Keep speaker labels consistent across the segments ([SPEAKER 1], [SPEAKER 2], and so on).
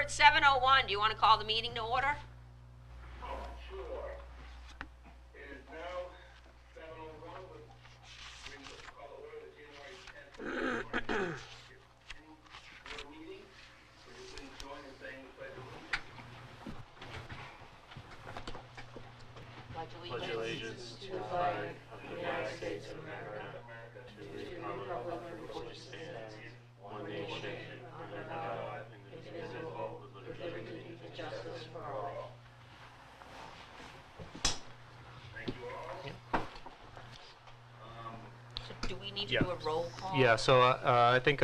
[SPEAKER 1] at 7:01. Do you want to call the meeting to order?
[SPEAKER 2] Sure. It is now 7:01. We call the order the January 10th, 2020 board meeting. Would you please join in saying the pledge of allegiance?
[SPEAKER 1] Pledge allegiance to the flag of the United States of America, to the republic for which it stands, one nation, under God, indivisible, with liberty and justice for all.
[SPEAKER 2] Thank you all.
[SPEAKER 1] So do we need to do a roll call?
[SPEAKER 3] Yeah, so I think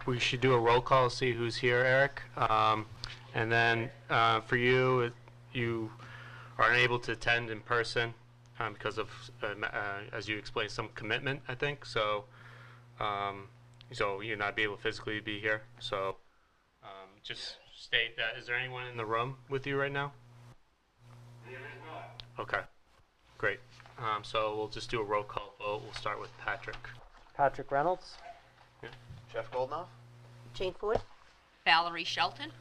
[SPEAKER 3] we should do a roll call, see who's here, Eric. And then for you, you are unable to attend in person because of, as you explained, some commitment, I think. So, so you're not be able to physically be here. So just state that. Is there anyone in the room with you right now?
[SPEAKER 2] There is not.
[SPEAKER 3] Okay, great. So we'll just do a roll call vote. We'll start with Patrick.
[SPEAKER 4] Patrick Reynolds.
[SPEAKER 3] Yeah.
[SPEAKER 5] Jeff Goldnoff.
[SPEAKER 6] Jane Ford.
[SPEAKER 1] Valerie Shelton.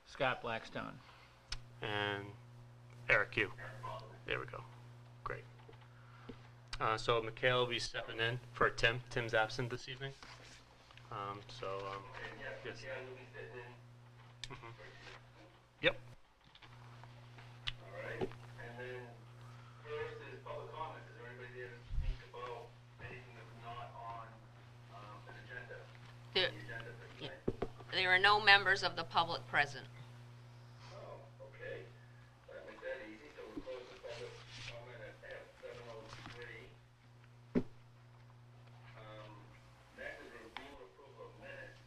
[SPEAKER 4] Scott Blackstone.
[SPEAKER 3] And Eric, you. There we go. Great. So Mikhail will be stepping in for Tim. Tim's absent this evening. Yes.
[SPEAKER 2] Yeah, you'll be sitting in.
[SPEAKER 3] Mm-hmm. Yep.
[SPEAKER 2] All right. And then first is public comment. Is there anybody there to speak about anything that's not on an agenda?
[SPEAKER 1] There,
[SPEAKER 2] The agenda for
[SPEAKER 1] yeah.
[SPEAKER 2] tonight?
[SPEAKER 1] there are no members of the public present.
[SPEAKER 2] Oh, okay. That makes that easy. So we'll close the public comment at 7:03. Next is review and approval of minutes.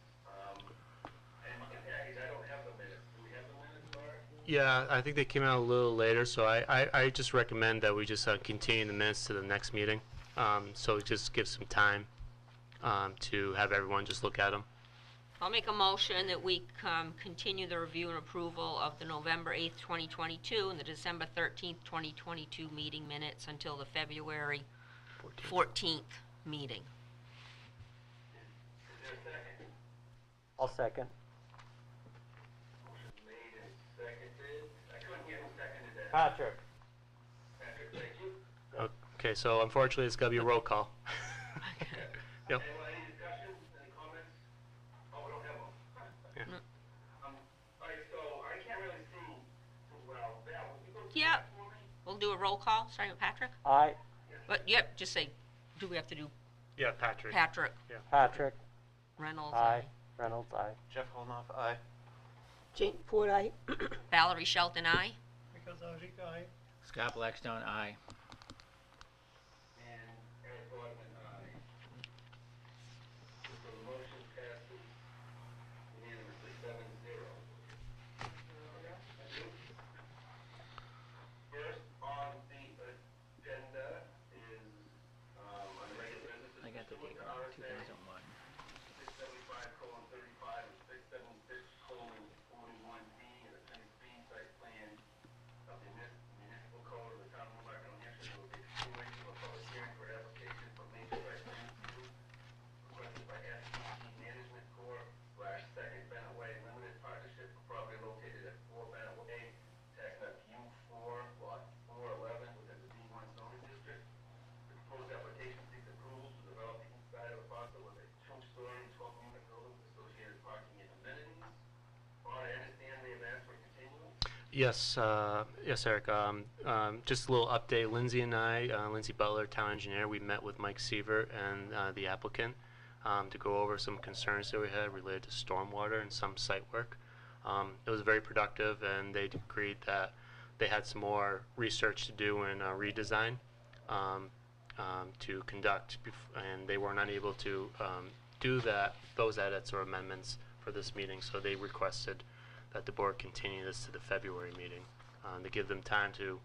[SPEAKER 2] And Aggies, I don't have the minutes. Do we have the minutes, Bart?
[SPEAKER 3] Yeah, I think they came out a little later, so I just recommend that we just continue the minutes to the next meeting. So it just gives some time to have everyone just look at them.
[SPEAKER 1] I'll make a motion that we continue the review and approval of the November 8th, 2022 and the December 13th, 2022 meeting minutes until the February 14th meeting.
[SPEAKER 2] Is there a second?
[SPEAKER 4] I'll second.
[SPEAKER 2] Motion made and seconded. I couldn't hear who seconded that.
[SPEAKER 4] Patrick.
[SPEAKER 2] Patrick, thank you.
[SPEAKER 3] Okay, so unfortunately it's got to be a roll call. Yep.
[SPEAKER 2] Anyone, any discussion, any comments? Oh, we don't have them.
[SPEAKER 3] Yeah.
[SPEAKER 2] All right, so I can't really see too well. Val, would you go through
[SPEAKER 1] Yeah.
[SPEAKER 2] that for me?
[SPEAKER 1] We'll do a roll call, starting with Patrick.
[SPEAKER 4] Aye.
[SPEAKER 1] But, yep, just say, do we have to do
[SPEAKER 3] Yeah, Patrick.
[SPEAKER 1] Patrick,
[SPEAKER 4] Patrick.
[SPEAKER 1] Reynolds,
[SPEAKER 4] Aye. Reynolds. Aye.
[SPEAKER 5] Jeff Goldnoff, aye.
[SPEAKER 6] Jane Ford, aye.
[SPEAKER 1] Valerie Shelton, aye.
[SPEAKER 4] Scott Blackstone. Aye.
[SPEAKER 2] And Eric Boardman, aye. So the motion passes unanimously 7-0. First on the agenda is on the regular business.
[SPEAKER 4] I got the date wrong. 2001.
[SPEAKER 2] 675:35 and 676:41D and the Appendix B site plan of the municipal code of the town of Newmarket, New Hampshire. There will be a continuation of a public hearing for application for major site plan review requested by SPC Management Corp. / Second Bennett Way Limited Partnership for property located at 4 Bennett Way, tax map U4, lot 411 within the B1 zoning district. The proposed application seeks approval to develop the east side of the parcel with a 2-story, 12-unit building with associated parking and amenities. Well, I understand they have asked for continuance.
[SPEAKER 3] Yes, yes, Eric. Just a little update. Lindsay and I, Lindsay Butler, town engineer, we met with Mike Seaver and the applicant to go over some concerns that we had related to stormwater and some site work. It was very productive, and they agreed that they had some more research to do and redesign to conduct, and they were not able to do those edits or amendments for this meeting, so they requested that the board continue this to the February meeting to give them time to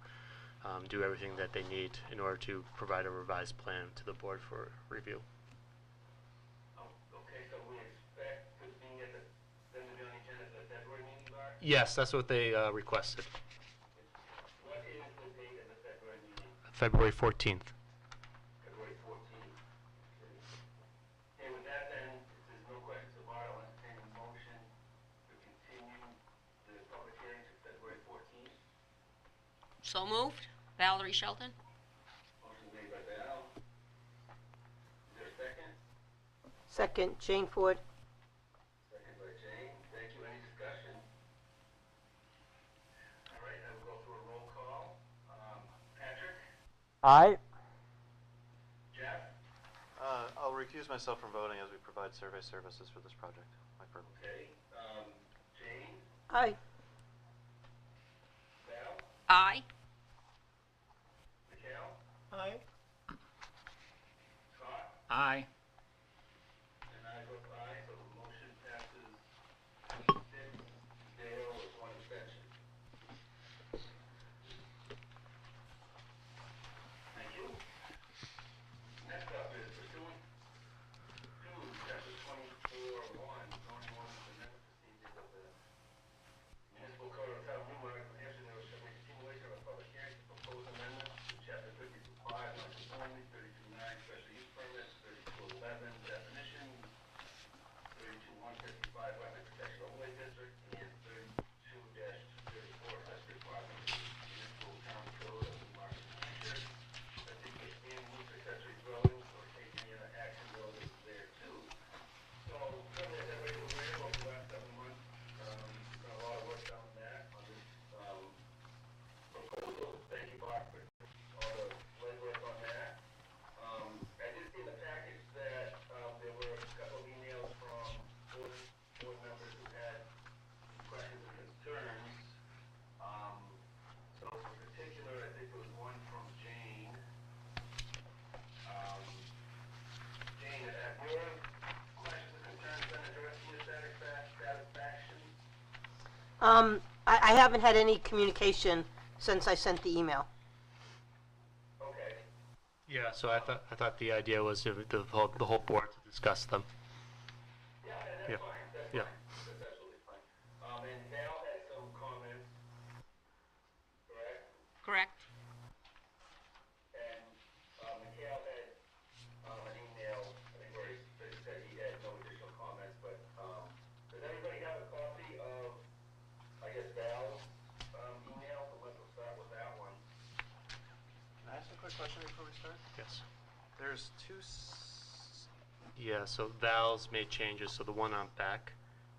[SPEAKER 3] do everything that they need in order to provide a revised plan to the board for review.
[SPEAKER 2] Oh, okay, so we expect to be at them to be on the agenda for the February meeting, Bart?
[SPEAKER 3] Yes, that's what they requested.
[SPEAKER 2] What is the date of the February meeting?
[SPEAKER 3] February 14th.
[SPEAKER 2] February 14th. Okay. Okay, with that then, if there's no questions of Bart, I'll entertain a
[SPEAKER 7] So moved. Valerie Shelton?
[SPEAKER 2] Motion made by Val. Is there a second?
[SPEAKER 6] Second, Jane Ford.
[SPEAKER 2] Second by Jane. Thank you. Any discussion? All right, I will go through a roll call. Patrick?
[SPEAKER 4] Aye.
[SPEAKER 2] Jeff?
[SPEAKER 5] I'll recuse myself from voting as we provide survey services for this project.
[SPEAKER 2] Okay. Jane?
[SPEAKER 6] Aye.
[SPEAKER 2] Val?
[SPEAKER 7] Aye.
[SPEAKER 2] Mikhail?
[SPEAKER 5] Aye.
[SPEAKER 2] Scott?
[SPEAKER 4] Aye.
[SPEAKER 2] And I vote aye, so the motion passes 6-0 with one abstention. Thank you. Next up is pursuant to chapter 24-1, zoning ordinance amendment procedures of the municipal code of the town of Newmarket, New Hampshire, there shall be continuation of a public hearing to propose amendments to chapter 32-5, non-conforming, 32-9, special use permits, 32-11, definitions, 32-155, wetland protection overlay district, and 32-234, such requirements of the municipal town code of Newmarket, New Hampshire, that seek to expand use accessory dwellings or take any other action relative thereto. So, certainly, as everybody is aware, over the last 7 months, we've done a lot of work on that, on this, proposal. Thank you, Mark, for all the legwork on that. I did see in the package that, there were a couple of emails from board members who had questions and concerns. So in particular, I think there was one from Jane. Jane, have your questions and concerns been addressed to your satisfaction?
[SPEAKER 6] I haven't had any communication since I sent the email.
[SPEAKER 2] Okay.
[SPEAKER 3] Yeah, so I thought the idea was the whole board to discuss them.
[SPEAKER 2] Yeah, and that's
[SPEAKER 3] Yeah.
[SPEAKER 2] fine, that's
[SPEAKER 3] Yeah.
[SPEAKER 2] fine, that's absolutely fine. And Val had some comments, correct?
[SPEAKER 7] Correct.
[SPEAKER 2] And, Mikhail had, an email, I think where he said he had no additional comments, but, does everybody have a copy of, I guess, Val's, email? So let's start with that one.
[SPEAKER 5] Can I ask a quick question before we start?
[SPEAKER 3] Yes.
[SPEAKER 5] There's two.
[SPEAKER 3] Yeah, so Val's made changes, so the one on back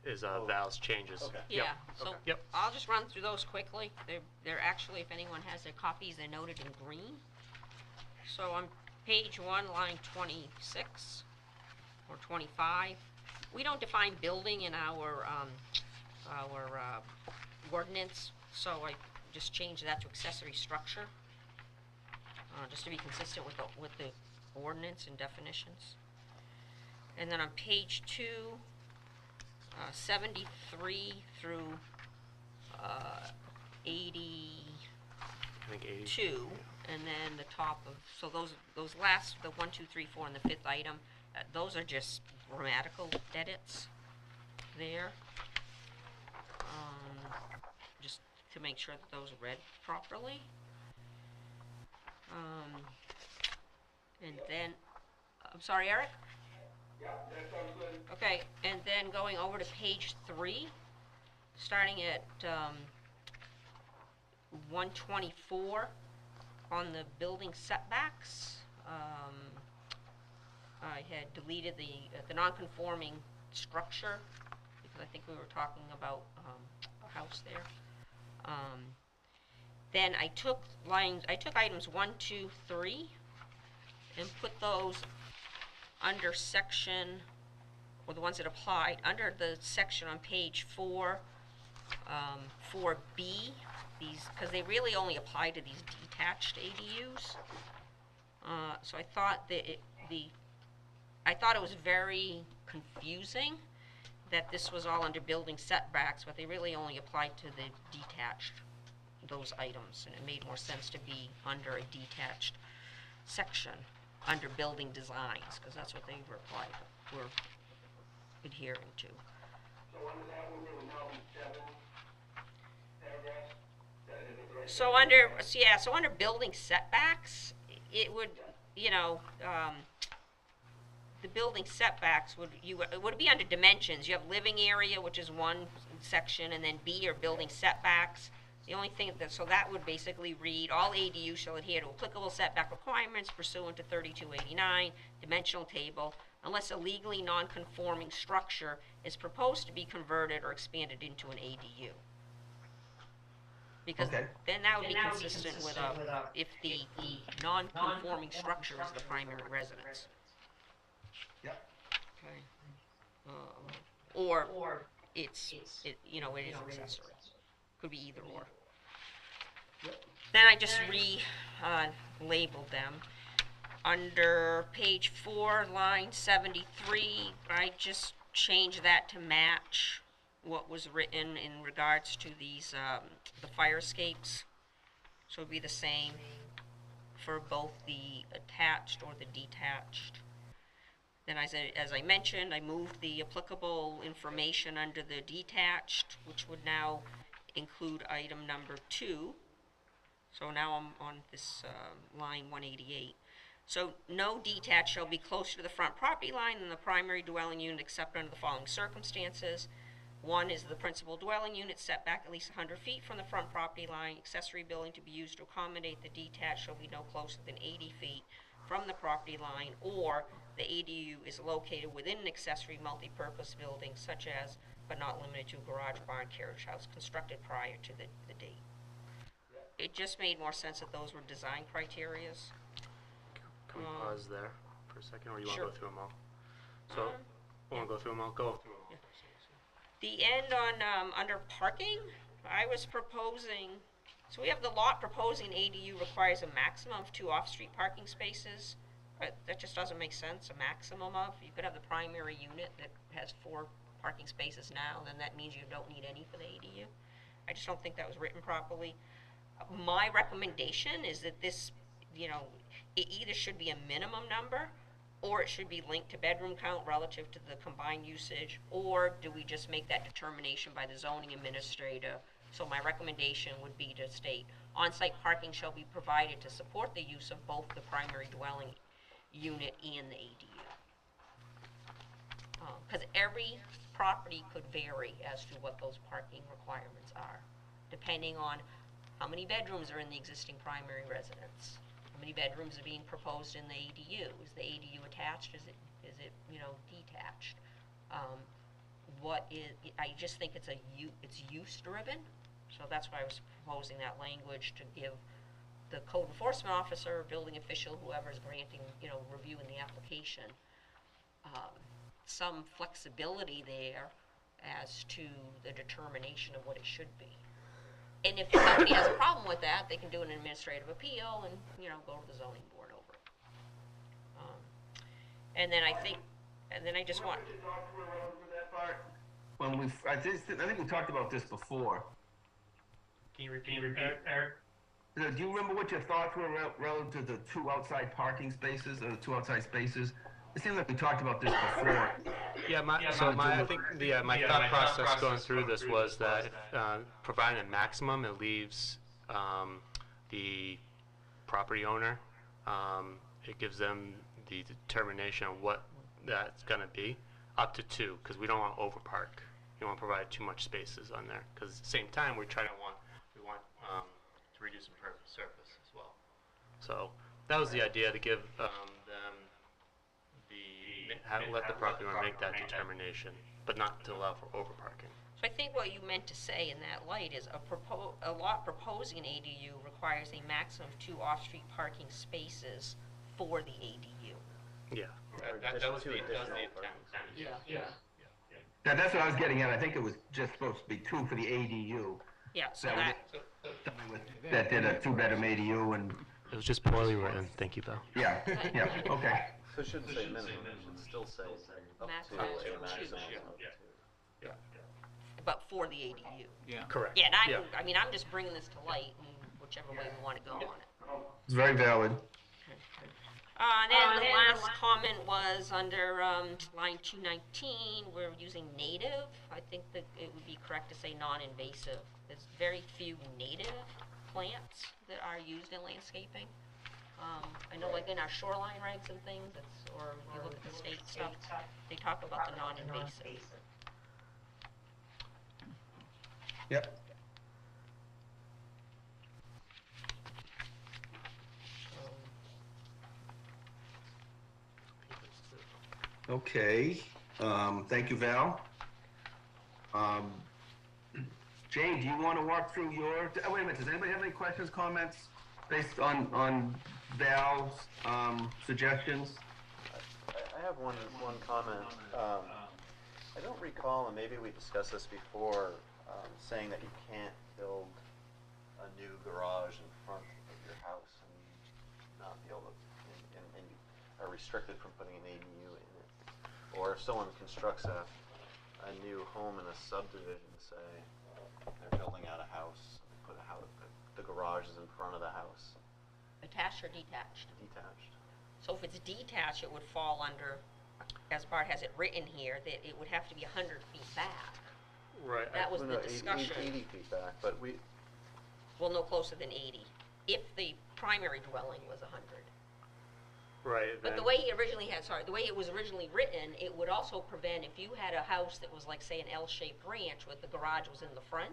[SPEAKER 3] is
[SPEAKER 5] Oh.
[SPEAKER 3] Val's changes.
[SPEAKER 5] Okay.
[SPEAKER 7] Yeah, so
[SPEAKER 5] Okay.
[SPEAKER 3] Yep.
[SPEAKER 7] I'll just run through those quickly. They're actually, if anyone has their copies, they're noted in green. So on page 1, line 26 or 25, we don't define building in our ordinance, so I just changed that to accessory structure, just to be consistent with the ordinance and definitions. And then on page 2, 73 through 82,
[SPEAKER 3] I think 80.
[SPEAKER 7] and then the top of, so those last, the 1, 2, 3, 4, and the 5th item, those are just grammatical edits there. Just to make sure that those are read properly. And then, I'm sorry, Eric?
[SPEAKER 2] Yeah, that sounds good.
[SPEAKER 7] Okay, and then going over to page 3, starting at 124 on the building setbacks. I had deleted the non-conforming structure because I think we were talking about a house there. Then I took items 1, 2, 3 and put those under section, or the ones that applied, under the section on page 4, 4B, because they really only apply to these detached ADUs. So I thought that it was very confusing that this was all under building setbacks, but they really only applied to the detached, those items, and it made more sense to be under a detached section, under building designs, because that's what they were adhering to.
[SPEAKER 2] So under that one, there would now be 7 paragraphs?
[SPEAKER 7] So under building setbacks, it would, the building setbacks it would be under dimensions. You have living area, which is one section, and then B are building setbacks. The only thing that, so that would basically read, all ADUs shall adhere to applicable setback requirements pursuant to 3289, dimensional table, unless a legally non-conforming structure is proposed to be converted or expanded into an ADU. Because
[SPEAKER 8] Okay.
[SPEAKER 7] then that would be consistent with if the non-conforming structure is the primary residence.
[SPEAKER 8] Yep.
[SPEAKER 7] Okay. Or it is accessory. Could be either or. Then I just labeled them. Under page 4, line 73, I just changed that to match what was written in regards to these, the fire escapes. So it'd be the same for both the attached or the detached. Then as I mentioned, I moved the applicable information under the detached, which would now include item number 2. So now I'm on this line 188. So no detached shall be closer to the front property line than the primary dwelling unit except under the following circumstances. 1 is the principal dwelling unit set back at least 100 feet from the front property line. Accessory building to be used to accommodate the detached shall be no closer than 80 feet from the property line, or the ADU is located within an accessory multi-purpose building such as, but not limited to, garage, barn, carriage house constructed prior to the date. It just made more sense that those were design criterias.
[SPEAKER 3] Can we pause there for a second, or you want to
[SPEAKER 7] Sure.
[SPEAKER 3] go through them all? So, want to go through them all? Go through them all.
[SPEAKER 7] The end on, under parking, I was proposing, so we have the lot proposing ADU requires a maximum of 2 off-street parking spaces. That just doesn't make sense, a maximum of. You could have the primary unit that has 4 parking spaces now, then that means you don't need any for the ADU. I just don't think that was written properly. My recommendation is that this, it either should be a minimum number, or it should be linked to bedroom count relative to the combined usage, or do we just make that determination by the zoning administrator? So my recommendation would be to state, on-site parking shall be provided to support the use of both the primary dwelling unit and the ADU. Because every property could vary as to what those parking requirements are, depending on how many bedrooms are in the existing primary residence. How many bedrooms are being proposed in the ADU? Is the ADU attached? Is it detached? I just think it's use driven. So that's why I was proposing that language to give the code enforcement officer, building official, whoever's granting, reviewing the application, some flexibility there as to the determination of what it should be. And if somebody has a problem with that, they can do an administrative appeal and, go to the zoning board over it. And then I just want.
[SPEAKER 8] I think we talked about this before.
[SPEAKER 3] Can you repeat, Eric?
[SPEAKER 8] Do you remember what your thoughts were relative to the 2 outside parking spaces, or the 2 outside spaces? It seems like we talked about this before.
[SPEAKER 3] Yeah, my thought process going through this was that if, providing a maximum, it leaves the property owner, it gives them the determination of what that's going to be, up to 2, because we don't want to overpark. You don't want to provide too much spaces on there, because at the same time we want to reduce impervious surface as well. So that was the idea, to give them let the property owner make that determination, but not to allow for overparking.
[SPEAKER 7] So I think what you meant to say in that light is a lot proposing an ADU requires a maximum of 2 off-street parking spaces for the ADU.
[SPEAKER 3] Yeah, that was the intent.
[SPEAKER 8] That's what I was getting at. I think it was just supposed to be 2 for the ADU.
[SPEAKER 7] Yeah, so
[SPEAKER 8] That did a 2-bedroom ADU, and
[SPEAKER 3] It was just poorly written. Thank you, Bill.
[SPEAKER 8] yeah, okay.
[SPEAKER 5] So it shouldn't say minimum, it should still say up to
[SPEAKER 7] Maximum
[SPEAKER 5] a
[SPEAKER 7] of 2.
[SPEAKER 5] maximum of 2.
[SPEAKER 7] But for the ADU.
[SPEAKER 4] Yeah.
[SPEAKER 3] Correct.
[SPEAKER 7] Yeah, and I'm just bringing this to light, and whichever way we want to go on it.
[SPEAKER 8] It's very valid.
[SPEAKER 7] Then the last comment was under line 219, we're using native. I think that it would be correct to say non-invasive. There's very few native plants that are used in landscaping. I know like in our shoreline regs and things, or if you look at the state stuff, they talk about the non-invasive.
[SPEAKER 8] Yep. Okay, thank you, Val. Jane, do you want to walk through your, wait a minute, does anybody have any questions, comments based on Val's, suggestions?
[SPEAKER 5] I have one comment. I don't recall, and maybe we discussed this before, saying that you can't build a new garage in front of your house and not be able to, and are restricted from putting an ADU in it. Or if someone constructs a new home in a subdivision, say, they're building out a house, put a house, the garage is in front of the house,
[SPEAKER 7] Attached or detached?
[SPEAKER 5] detached.
[SPEAKER 7] So if it's detached, it would fall under, as Bart has it written here, that it would have to be 100 feet back.
[SPEAKER 3] Right.
[SPEAKER 7] That was
[SPEAKER 5] Well,
[SPEAKER 7] the
[SPEAKER 5] no,
[SPEAKER 7] discussion.
[SPEAKER 5] 80 feet back, but we,
[SPEAKER 7] Well, no closer than 80, if the primary dwelling was 100.
[SPEAKER 3] Right.
[SPEAKER 7] But the way he originally had, sorry, the way it was originally written, it would also prevent, if you had a house that was like, say, an L-shaped ranch with the garage was in the front,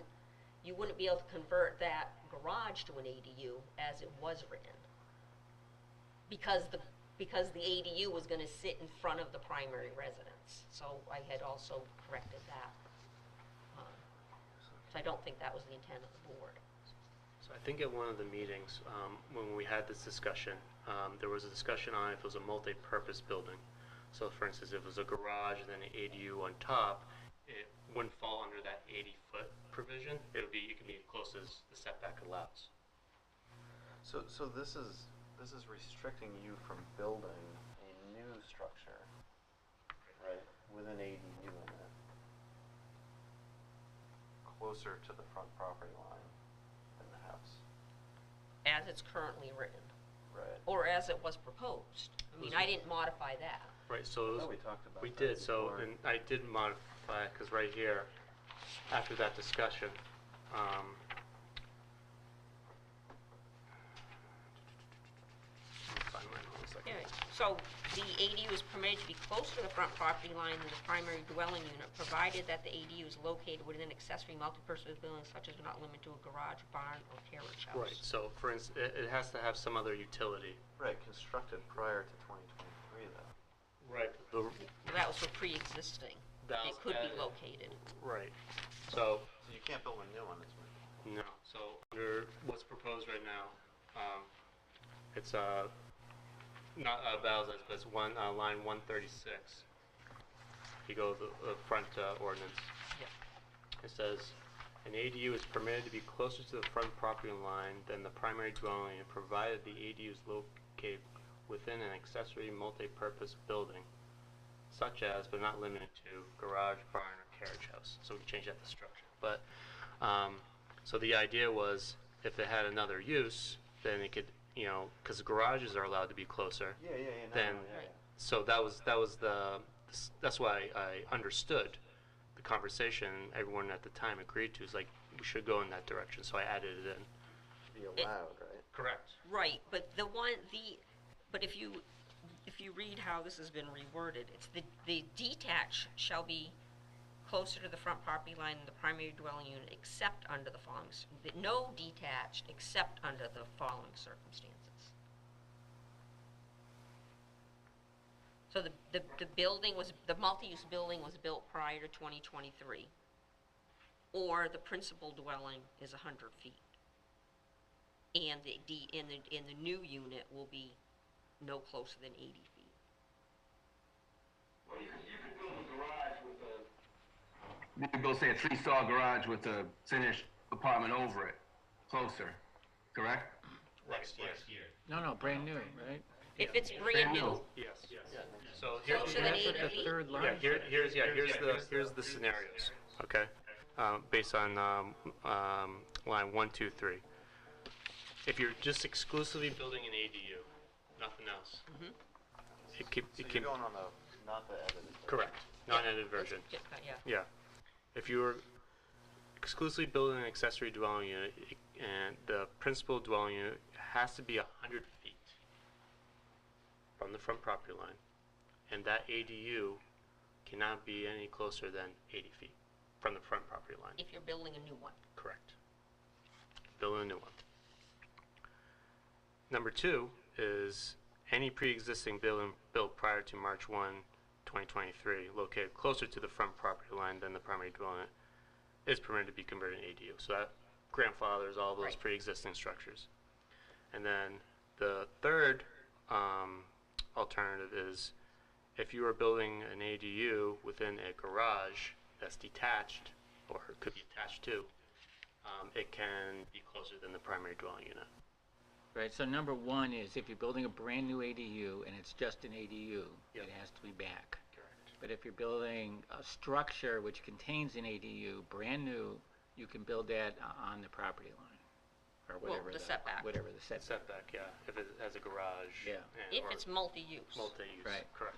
[SPEAKER 7] you wouldn't be able to convert that garage to an ADU as it was written. Because the ADU was gonna sit in front of the primary residence. So I had also corrected that. So I don't think that was the intent of the board.
[SPEAKER 3] So I think at one of the meetings, when we had this discussion, there was a discussion on if it was a multi-purpose building. So for instance, if it was a garage and then an ADU on top, it wouldn't fall under that 80-foot provision. It could be as close as the setback allows.
[SPEAKER 5] so this is restricting you from building a new structure, right, with an ADU in it, closer to the front property line than the house.
[SPEAKER 7] As it's currently written,
[SPEAKER 5] Right.
[SPEAKER 7] or as it was proposed. I mean, I didn't modify that.
[SPEAKER 3] Right. So
[SPEAKER 5] I thought we talked about
[SPEAKER 3] we
[SPEAKER 5] that
[SPEAKER 3] did. So
[SPEAKER 5] before.
[SPEAKER 3] and I did modify it because right here, after that discussion, let me find mine one second.
[SPEAKER 7] Yeah, so the ADU is permitted to be closer to the front property line than the primary dwelling unit, provided that the ADU is located within an accessory multi-purpose building such as but not limited to a garage, barn, or carriage house.
[SPEAKER 3] Right. So for instance, it has to have some other utility.
[SPEAKER 5] Right, constructed prior to 2023, though.
[SPEAKER 3] Right.
[SPEAKER 7] Well, that was for pre-existing.
[SPEAKER 3] That
[SPEAKER 7] It
[SPEAKER 3] was
[SPEAKER 7] could be
[SPEAKER 3] added.
[SPEAKER 7] located.
[SPEAKER 3] Right. So
[SPEAKER 5] So you can't build a new one,
[SPEAKER 3] no. So under what's proposed right now, it's not Val's, but it's line 136. You go to the front ordinance.
[SPEAKER 7] Yep.
[SPEAKER 3] It says, an ADU is permitted to be closer to the front property line than the primary dwelling unit, provided the ADU is located within an accessory multi-purpose building, such as, but not limited to, garage, barn, or carriage house. So we changed that to structure. But, so the idea was, if it had another use, then it could, because garages are allowed to be closer.
[SPEAKER 5] Yeah,
[SPEAKER 3] Then, so that's why I understood the conversation everyone at the time agreed to, is like, we should go in that direction, so I added it in.
[SPEAKER 5] Be allowed, right?
[SPEAKER 3] Correct.
[SPEAKER 7] Right, but but if you read how this has been reworded, it's the detached shall be closer to the front property line than the primary dwelling unit, except under the following, no detached except under the following circumstances. So the multi-use building was built prior to 2023, or the principal dwelling is 100 feet. And the new unit will be no closer than 80 feet.
[SPEAKER 2] Well, you could build a garage with a,
[SPEAKER 8] You could build, say, a 3-stall garage with a finished apartment over it, closer, correct?
[SPEAKER 3] Next year.
[SPEAKER 4] No, brand new, right?
[SPEAKER 7] If it's brand new,
[SPEAKER 3] Yes. So here,
[SPEAKER 7] Closer than
[SPEAKER 4] That's what
[SPEAKER 7] 80
[SPEAKER 4] the
[SPEAKER 7] feet?
[SPEAKER 4] third
[SPEAKER 3] yeah,
[SPEAKER 4] line.
[SPEAKER 3] here's the scenarios. Okay, based on line 1, 2, 3. If you're just exclusively building an ADU, nothing else. It
[SPEAKER 5] So
[SPEAKER 3] can
[SPEAKER 5] you're going on not the edited.
[SPEAKER 3] correct, non-edited version.
[SPEAKER 7] Yeah.
[SPEAKER 3] Yeah. If you were exclusively building an accessory dwelling unit, and the principal dwelling unit has to be 100 feet from the front property line, and that ADU cannot be any closer than 80 feet from the front property line.
[SPEAKER 7] If you're building a new one.
[SPEAKER 3] Correct. Building a new one. Number 2 is any pre-existing building built prior to March 1, 2023, located closer to the front property line than the primary dwelling, is permitted to be converted into ADU. So that grandfathers all those
[SPEAKER 7] Right.
[SPEAKER 3] pre-existing structures. And then the third alternative is if you are building an ADU within a garage that's detached, or it could be attached to, it can be closer than the primary dwelling unit.
[SPEAKER 4] Right, so number one is if you're building a brand new ADU and it's just an ADU,
[SPEAKER 3] Yep.
[SPEAKER 4] it has to be back.
[SPEAKER 3] Correct.
[SPEAKER 4] But if you're building a structure which contains an ADU, brand new, you can build that on the property line. Or
[SPEAKER 7] Well,
[SPEAKER 4] whatever
[SPEAKER 7] the setback.
[SPEAKER 4] Whatever the setback.
[SPEAKER 3] Setback, yeah, if it has a garage.
[SPEAKER 4] Yeah.
[SPEAKER 7] If
[SPEAKER 3] or
[SPEAKER 7] it's multi-use.
[SPEAKER 3] multi-use.
[SPEAKER 4] Right.
[SPEAKER 3] Correct.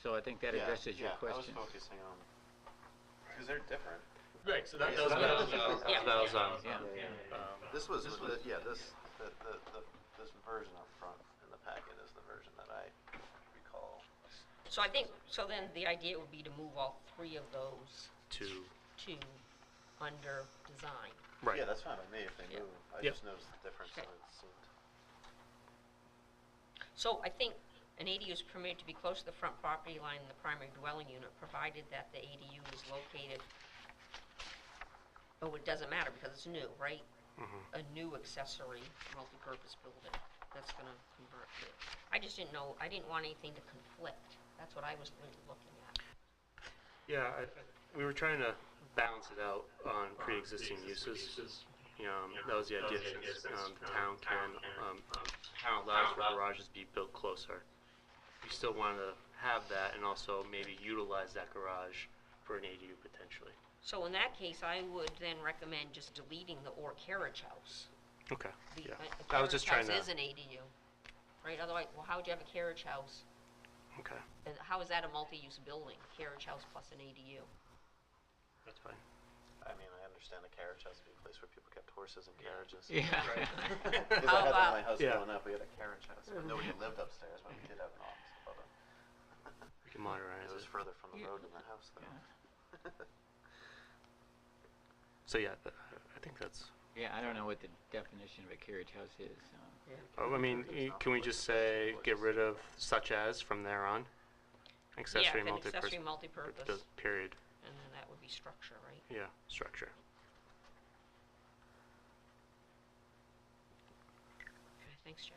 [SPEAKER 4] So I think that addresses your question.
[SPEAKER 5] I was focusing on, because they're different.
[SPEAKER 3] Right, so that
[SPEAKER 5] Yeah,
[SPEAKER 3] was,
[SPEAKER 5] so that was-
[SPEAKER 7] Yeah.
[SPEAKER 3] that was,
[SPEAKER 4] Yeah.
[SPEAKER 5] This was, this version up front in the packet is the version that I recall.
[SPEAKER 7] So I think, so then the idea would be to move all three of those
[SPEAKER 3] to,
[SPEAKER 7] to under design.
[SPEAKER 3] right.
[SPEAKER 5] Yeah, that's fine with me if they
[SPEAKER 7] Yeah.
[SPEAKER 5] move. I
[SPEAKER 3] Yep.
[SPEAKER 5] just noticed the difference and
[SPEAKER 7] Okay.
[SPEAKER 5] it seemed.
[SPEAKER 7] So I think an ADU is permitted to be close to the front property line in the primary dwelling unit, provided that the ADU is located, oh, it doesn't matter because it's new, right?
[SPEAKER 3] Mhm.
[SPEAKER 7] A new accessory multipurpose building that's gonna convert to. I just didn't know, I didn't want anything to conflict. That's what I was really looking at.
[SPEAKER 3] Yeah, we were trying to balance it out on pre-existing uses. That was the idea, since the town town allows for garages to be built closer. We still wanted to have that and also maybe utilize that garage for an ADU potentially.
[SPEAKER 7] So in that case, I would then recommend just deleting the or carriage house.
[SPEAKER 3] Okay,
[SPEAKER 7] The-
[SPEAKER 3] yeah.
[SPEAKER 7] A
[SPEAKER 3] I was just
[SPEAKER 7] carriage
[SPEAKER 3] trying
[SPEAKER 7] house is
[SPEAKER 3] to,
[SPEAKER 7] an ADU, right? Otherwise, well, how would you have a carriage house?
[SPEAKER 3] okay,
[SPEAKER 7] And how is that a multi-use building? Carriage house plus an ADU?
[SPEAKER 3] that's fine.
[SPEAKER 5] I mean, I understand a carriage has to be a place where people kept horses and carriages.
[SPEAKER 4] Yeah.
[SPEAKER 5] Because
[SPEAKER 7] How
[SPEAKER 5] I had that in
[SPEAKER 7] about-
[SPEAKER 5] my house
[SPEAKER 3] Yeah.
[SPEAKER 5] growing up, we had a carriage house, but nobody lived upstairs, but we did have an office above it.
[SPEAKER 3] We can monitor
[SPEAKER 5] It was
[SPEAKER 3] it.
[SPEAKER 5] further from the road than the house though.
[SPEAKER 3] So yeah, I think that's,
[SPEAKER 4] Yeah, I don't know what the definition of a carriage house is, so.
[SPEAKER 3] I mean, can we just say, get rid of such as from there on? Accessory
[SPEAKER 7] Yeah, an accessory
[SPEAKER 3] multipurpose,
[SPEAKER 7] multipurpose,
[SPEAKER 3] period,
[SPEAKER 7] and then that would be structure, right?
[SPEAKER 3] yeah, structure.
[SPEAKER 7] Okay, thanks, Jeff.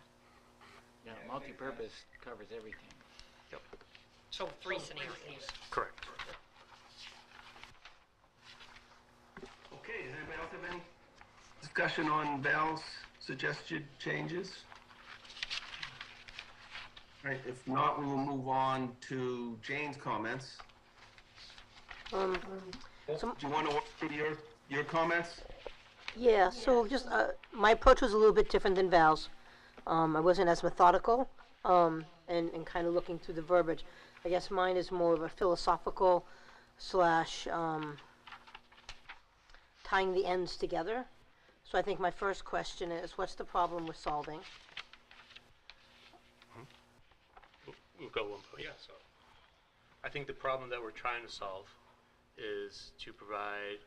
[SPEAKER 4] Yeah, multipurpose covers everything.
[SPEAKER 3] Yep,
[SPEAKER 7] So three scenarios.
[SPEAKER 3] correct.
[SPEAKER 8] Okay, does anybody else have any discussion on Val's suggested changes? All right, if not, we will move on to Jane's comments.
[SPEAKER 6] Some-
[SPEAKER 8] Do you want to walk through your comments?
[SPEAKER 6] Yeah, so just, my approach was a little bit different than Val's. I wasn't as methodical, and kind of looking through the verbiage. I guess mine is more of a philosophical slash, tying the ends together. So I think my first question is, what's the problem we're solving?
[SPEAKER 3] We'll go one, yeah, so. I think the problem that we're trying to solve is to provide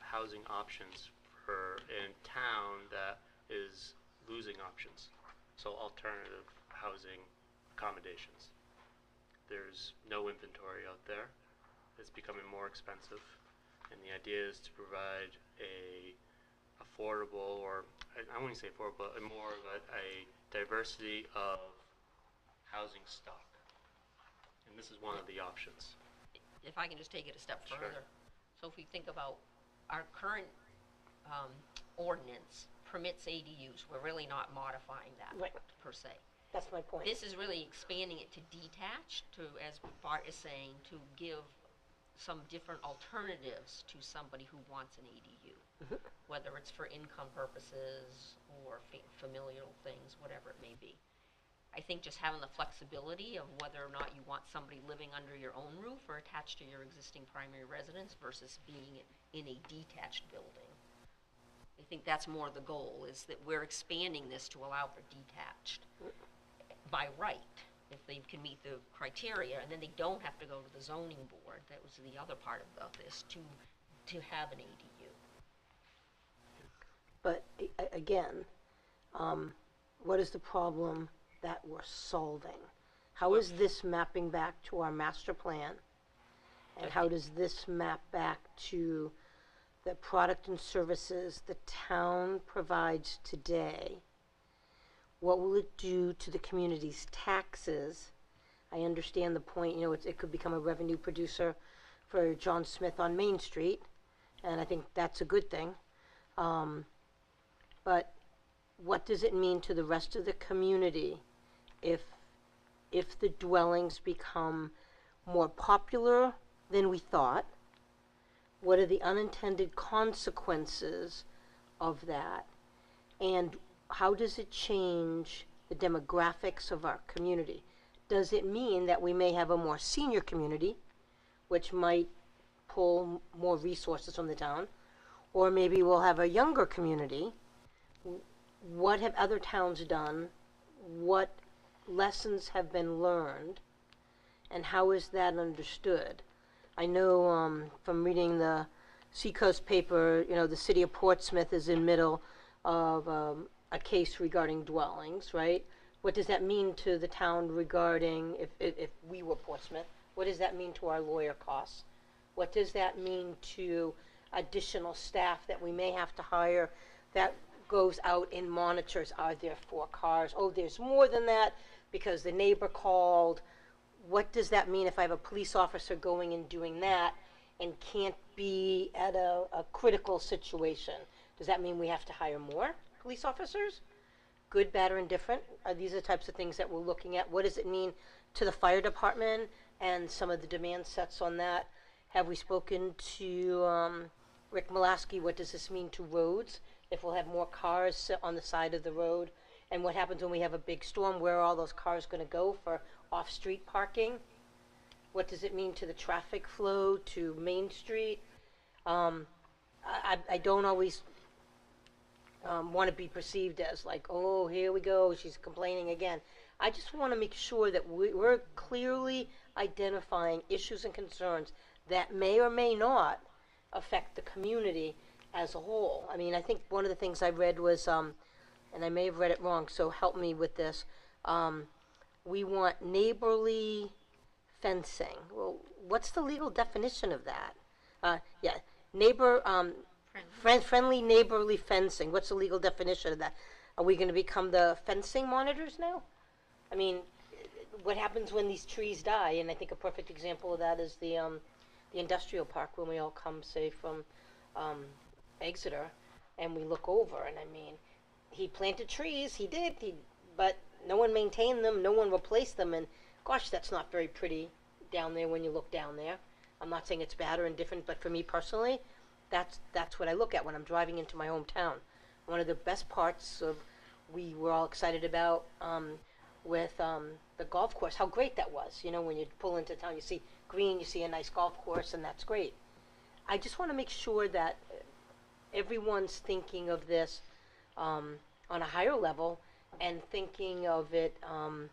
[SPEAKER 3] housing options for a town that is losing options. So alternative housing accommodations. There's no inventory out there. It's becoming more expensive. And the idea is to provide a affordable, or I wouldn't say affordable, but more of a diversity of housing stock. And this is one of the options.
[SPEAKER 7] If I can just take it a step
[SPEAKER 3] Sure.
[SPEAKER 7] further. So if we think about our current ordinance permits ADUs, we're really not modifying that
[SPEAKER 6] Right.
[SPEAKER 7] per se.
[SPEAKER 6] That's my point.
[SPEAKER 7] This is really expanding it to detached, to, as Bart is saying, to give some different alternatives to somebody who wants an ADU. Whether it's for income purposes or familial things, whatever it may be. I think just having the flexibility of whether or not you want somebody living under your own roof or attached to your existing primary residence versus being in a detached building. I think that's more the goal, is that we're expanding this to allow for detached by right, if they can meet the criteria, and then they don't have to go to the zoning board. That was the other part of this, to have an ADU.
[SPEAKER 6] But again, what is the problem that we're solving? How is this mapping back to our master plan? And how does this map back to the product and services the town provides today? What will it do to the community's taxes? I understand the point, you know, it could become a revenue producer for John Smith on Main Street, and I think that's a good thing. But what does it mean to the rest of the community if the dwellings become more popular than we thought? What are the unintended consequences of that? And how does it change the demographics of our community? Does it mean that we may have a more senior community, which might pull more resources from the town? Or maybe we'll have a younger community. What have other towns done? What lessons have been learned? And how is that understood? I know from reading the Seacoast paper, you know, the city of Portsmouth is in middle of a case regarding dwellings, right? What does that mean to the town regarding, if we were Portsmouth, what does that mean to our lawyer costs? What does that mean to additional staff that we may have to hire that goes out and monitors? Are there 4 cars? Oh, there's more than that because the neighbor called. What does that mean if I have a police officer going and doing that and can't be at a critical situation? Does that mean we have to hire more police officers? Good, bad, or indifferent? Are these the types of things that we're looking at? What does it mean to the fire department and some of the demand sets on that? Have we spoken to Rick Mulaski? What does this mean to roads? If we'll have more cars sit on the side of the road? And what happens when we have a big storm? Where are all those cars going to go for off-street parking? What does it mean to the traffic flow to Main Street? I don't always want to be perceived as like, oh, here we go, she's complaining again. I just want to make sure that we're clearly identifying issues and concerns that may or may not affect the community as a whole. I mean, I think one of the things I read was, and I may have read it wrong, so help me with this. We want neighborly fencing. Well, what's the legal definition of that? Yeah, neighbor, friendly neighborly fencing. What's the legal definition of that? Are we going to become the fencing monitors now? I mean, what happens when these trees die? And I think a perfect example of that is the industrial park when we all come, say, from Exeter, and we look over, and I mean, he planted trees, he did, but no one maintained them, no one replaced them, and gosh, that's not very pretty down there when you look down there. I'm not saying it's bad or indifferent, but for me personally, that's what I look at when I'm driving into my hometown. One of the best parts of we were all excited about with the golf course, how great that was. You know, when you pull into town, you see green, you see a nice golf course, and that's great. I just want to make sure that everyone's thinking of this on a higher level and thinking of it on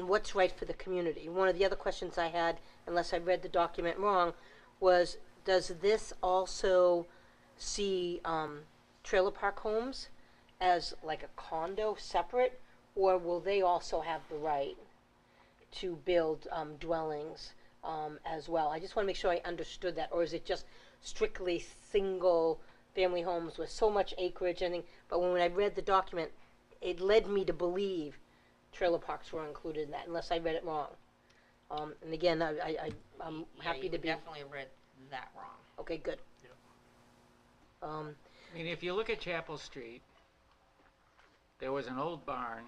[SPEAKER 6] what's right for the community. One of the other questions I had, unless I read the document wrong, was does this also see trailer park homes as like a condo separate, or will they also have the right to build dwellings as well? I just want to make sure I understood that, or is it just strictly single family homes with so much acreage and but when I read the document, it led me to believe trailer parks were included in that, unless I read it wrong. And again, I'm happy to be.
[SPEAKER 7] Definitely read that wrong.
[SPEAKER 6] Okay, good.
[SPEAKER 3] Yeah.
[SPEAKER 4] I mean, if you look at Chapel Street, there was an old barn.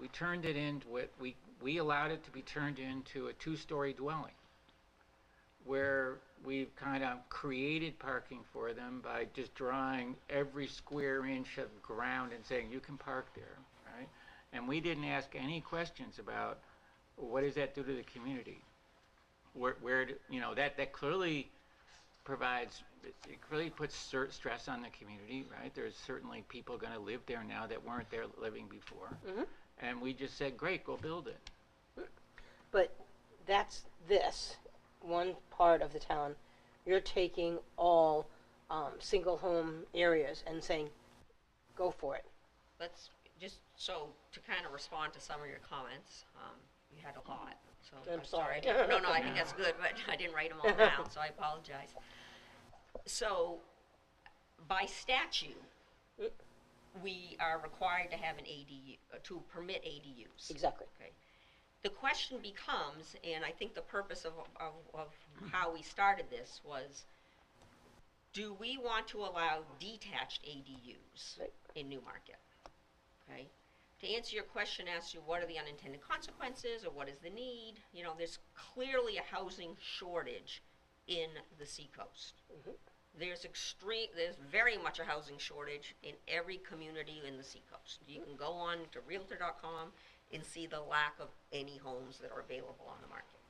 [SPEAKER 4] We turned it into it. We allowed it to be turned into a 2-story dwelling, where we've kind of created parking for them by just drawing every square inch of ground and saying you can park there, right? And we didn't ask any questions about what does that do to the community. Where you know that clearly provides, it clearly puts stress on the community, right? There's certainly people going to live there now that weren't there living before, and we just said, great, go build it.
[SPEAKER 6] But that's this one part of the town. You're taking all single home areas and saying, go for it.
[SPEAKER 7] let's, just so, to kind of respond to some of your comments, you had a lot, so.
[SPEAKER 6] I'm sorry.
[SPEAKER 7] No, I think that's good, but I didn't write them all down, so I apologize. So, by statute, we are required to have an ADU, to permit ADUs.
[SPEAKER 6] Exactly.
[SPEAKER 7] Okay. The question becomes, and I think the purpose of how we started this was, do we want to allow detached ADUs
[SPEAKER 6] Right.
[SPEAKER 7] in Newmarket? Okay. To answer your question as to what are the unintended consequences or what is the need, you know, there's clearly a housing shortage in the seacoast. There's very much a housing shortage in every community in the seacoast. You can go on to Realtor.com and see the lack of any homes that are available on the market.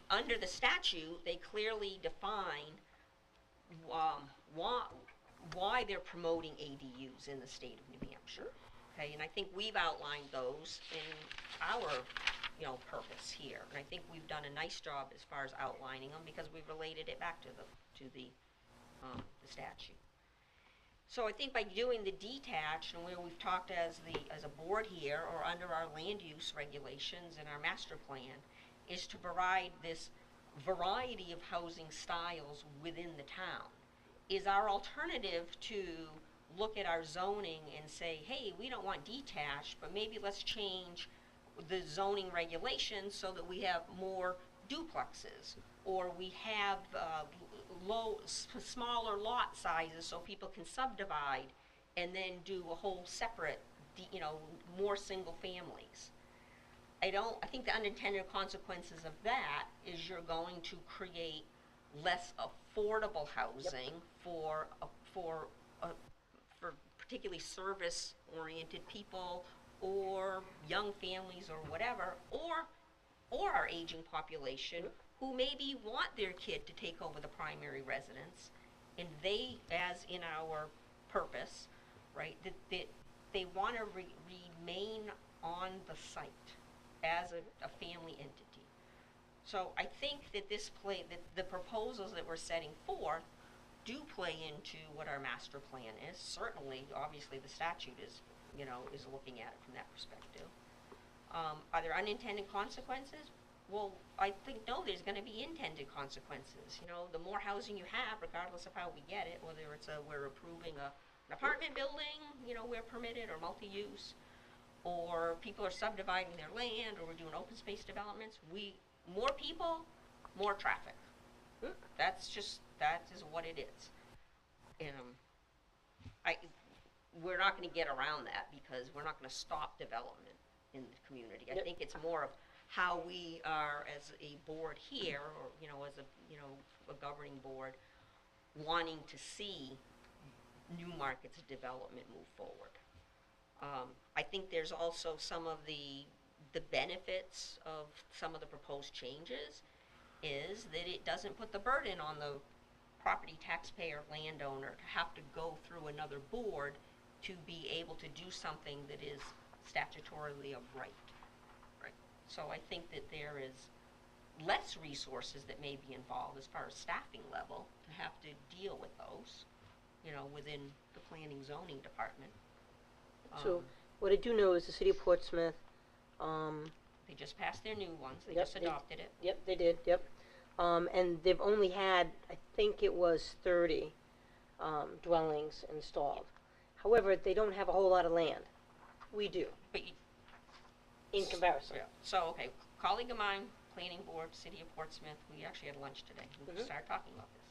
[SPEAKER 7] Under the statute, they clearly define why they're promoting ADUs in the state of New Hampshire. Okay, and I think we've outlined those in our, you know, purpose here. And I think we've done a nice job as far as outlining them because we've related it back to the statute. So I think by doing the detached, and where we've talked as a board here, or under our land use regulations and our master plan, is to provide this variety of housing styles within the town. Is our alternative to look at our zoning and say, hey, we don't want detached, but maybe let's change the zoning regulations so that we have more duplexes, or we have smaller lot sizes so people can subdivide and then do a whole separate, you know, more single families. I think the unintended consequences of that is you're going to create less affordable housing for particularly service-oriented people or young families or whatever, or our aging population who maybe want their kid to take over the primary residence, and they, as in our purpose, right, that they want to remain on the site as a family entity. So I think that that the proposals that we're setting forth do play into what our master plan is. Certainly, obviously, the statute is looking at it from that perspective. Are there unintended consequences? Well, I think, no, there's going to be intended consequences. You know, the more housing you have, regardless of how we get it, whether it's we're approving an apartment building, you know, we're permitted, or multi-use, or people are subdividing their land, or we're doing open space developments, more people, more traffic. That is what it is. And we're not going to get around that because we're not going to stop development in the community. I think it's more of how we are as a board here, or, you know, as a governing board, wanting to see Newmarket's development move forward. I think there's also some of the benefits of some of the proposed changes is that it doesn't put the burden on the property taxpayer landowner to have to go through another board to be able to do something that is statutorily a right. So I think that there is less resources that may be involved as far as staffing level to have to deal with those, you know, within the planning zoning department.
[SPEAKER 6] So what I do know is the city of Portsmouth,
[SPEAKER 7] They just passed their new ones. They
[SPEAKER 6] Yep,
[SPEAKER 7] just adopted it.
[SPEAKER 6] Yep, they did, yep. And they've only had, I think it was 30 dwellings installed. However, they don't have a whole lot of land. We do,
[SPEAKER 7] But
[SPEAKER 6] in comparison.
[SPEAKER 7] yeah. So, okay, colleague of mine, planning board, city of Portsmouth, we actually had lunch today. We started talking about this.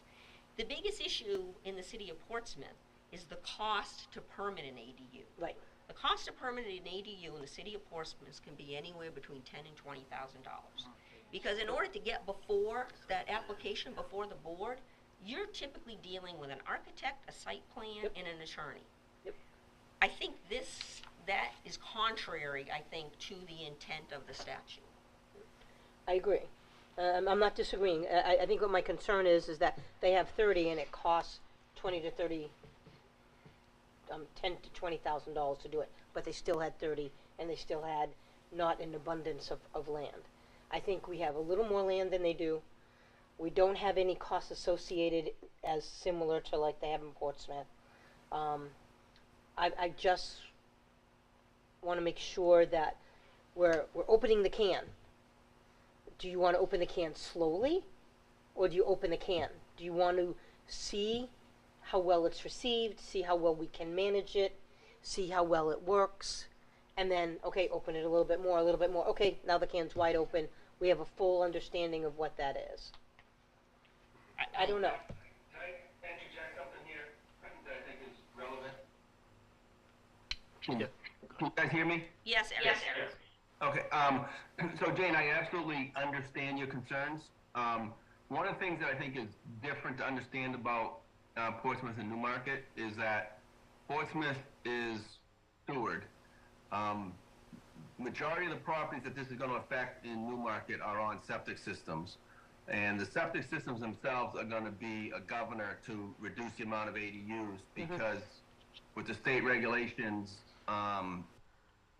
[SPEAKER 7] The biggest issue in the city of Portsmouth is the cost to permit an ADU.
[SPEAKER 6] Right.
[SPEAKER 7] The cost to permit an ADU in the city of Portsmouth can be anywhere between $10,000 and $20,000. Because in order to get before that application, before the board, you're typically dealing with an architect, a site plan, and an attorney.
[SPEAKER 6] Yep.
[SPEAKER 7] I think that is contrary, I think, to the intent of the statute.
[SPEAKER 6] I agree. I'm not disagreeing. I think what my concern is that they have 30 and it costs $10,000 to $20,000 to do it, but they still had 30 and they still had not an abundance of land. I think we have a little more land than they do. We don't have any costs associated as similar to like they have in Portsmouth. I just want to make sure that we're opening the can. Do you want to open the can slowly, or do you open the can? Do you want to see how well it's received, see how well we can manage it, see how well it works, and then, okay, open it a little bit more, a little bit more. Okay, now the can's wide open. We have a full understanding of what that is. I don't know.
[SPEAKER 8] Can I interject something here that I think is relevant?
[SPEAKER 3] Yeah.
[SPEAKER 8] Can you guys hear me?
[SPEAKER 7] Yes, Eric.
[SPEAKER 8] Okay, so Jane, I absolutely understand your concerns. One of the things that I think is different to understand about Portsmouth and Newmarket is that Portsmouth is steward. Majority of the properties that this is going to affect in Newmarket are on septic systems. And the septic systems themselves are going to be a governor to reduce the amount of ADUs because with the state regulations,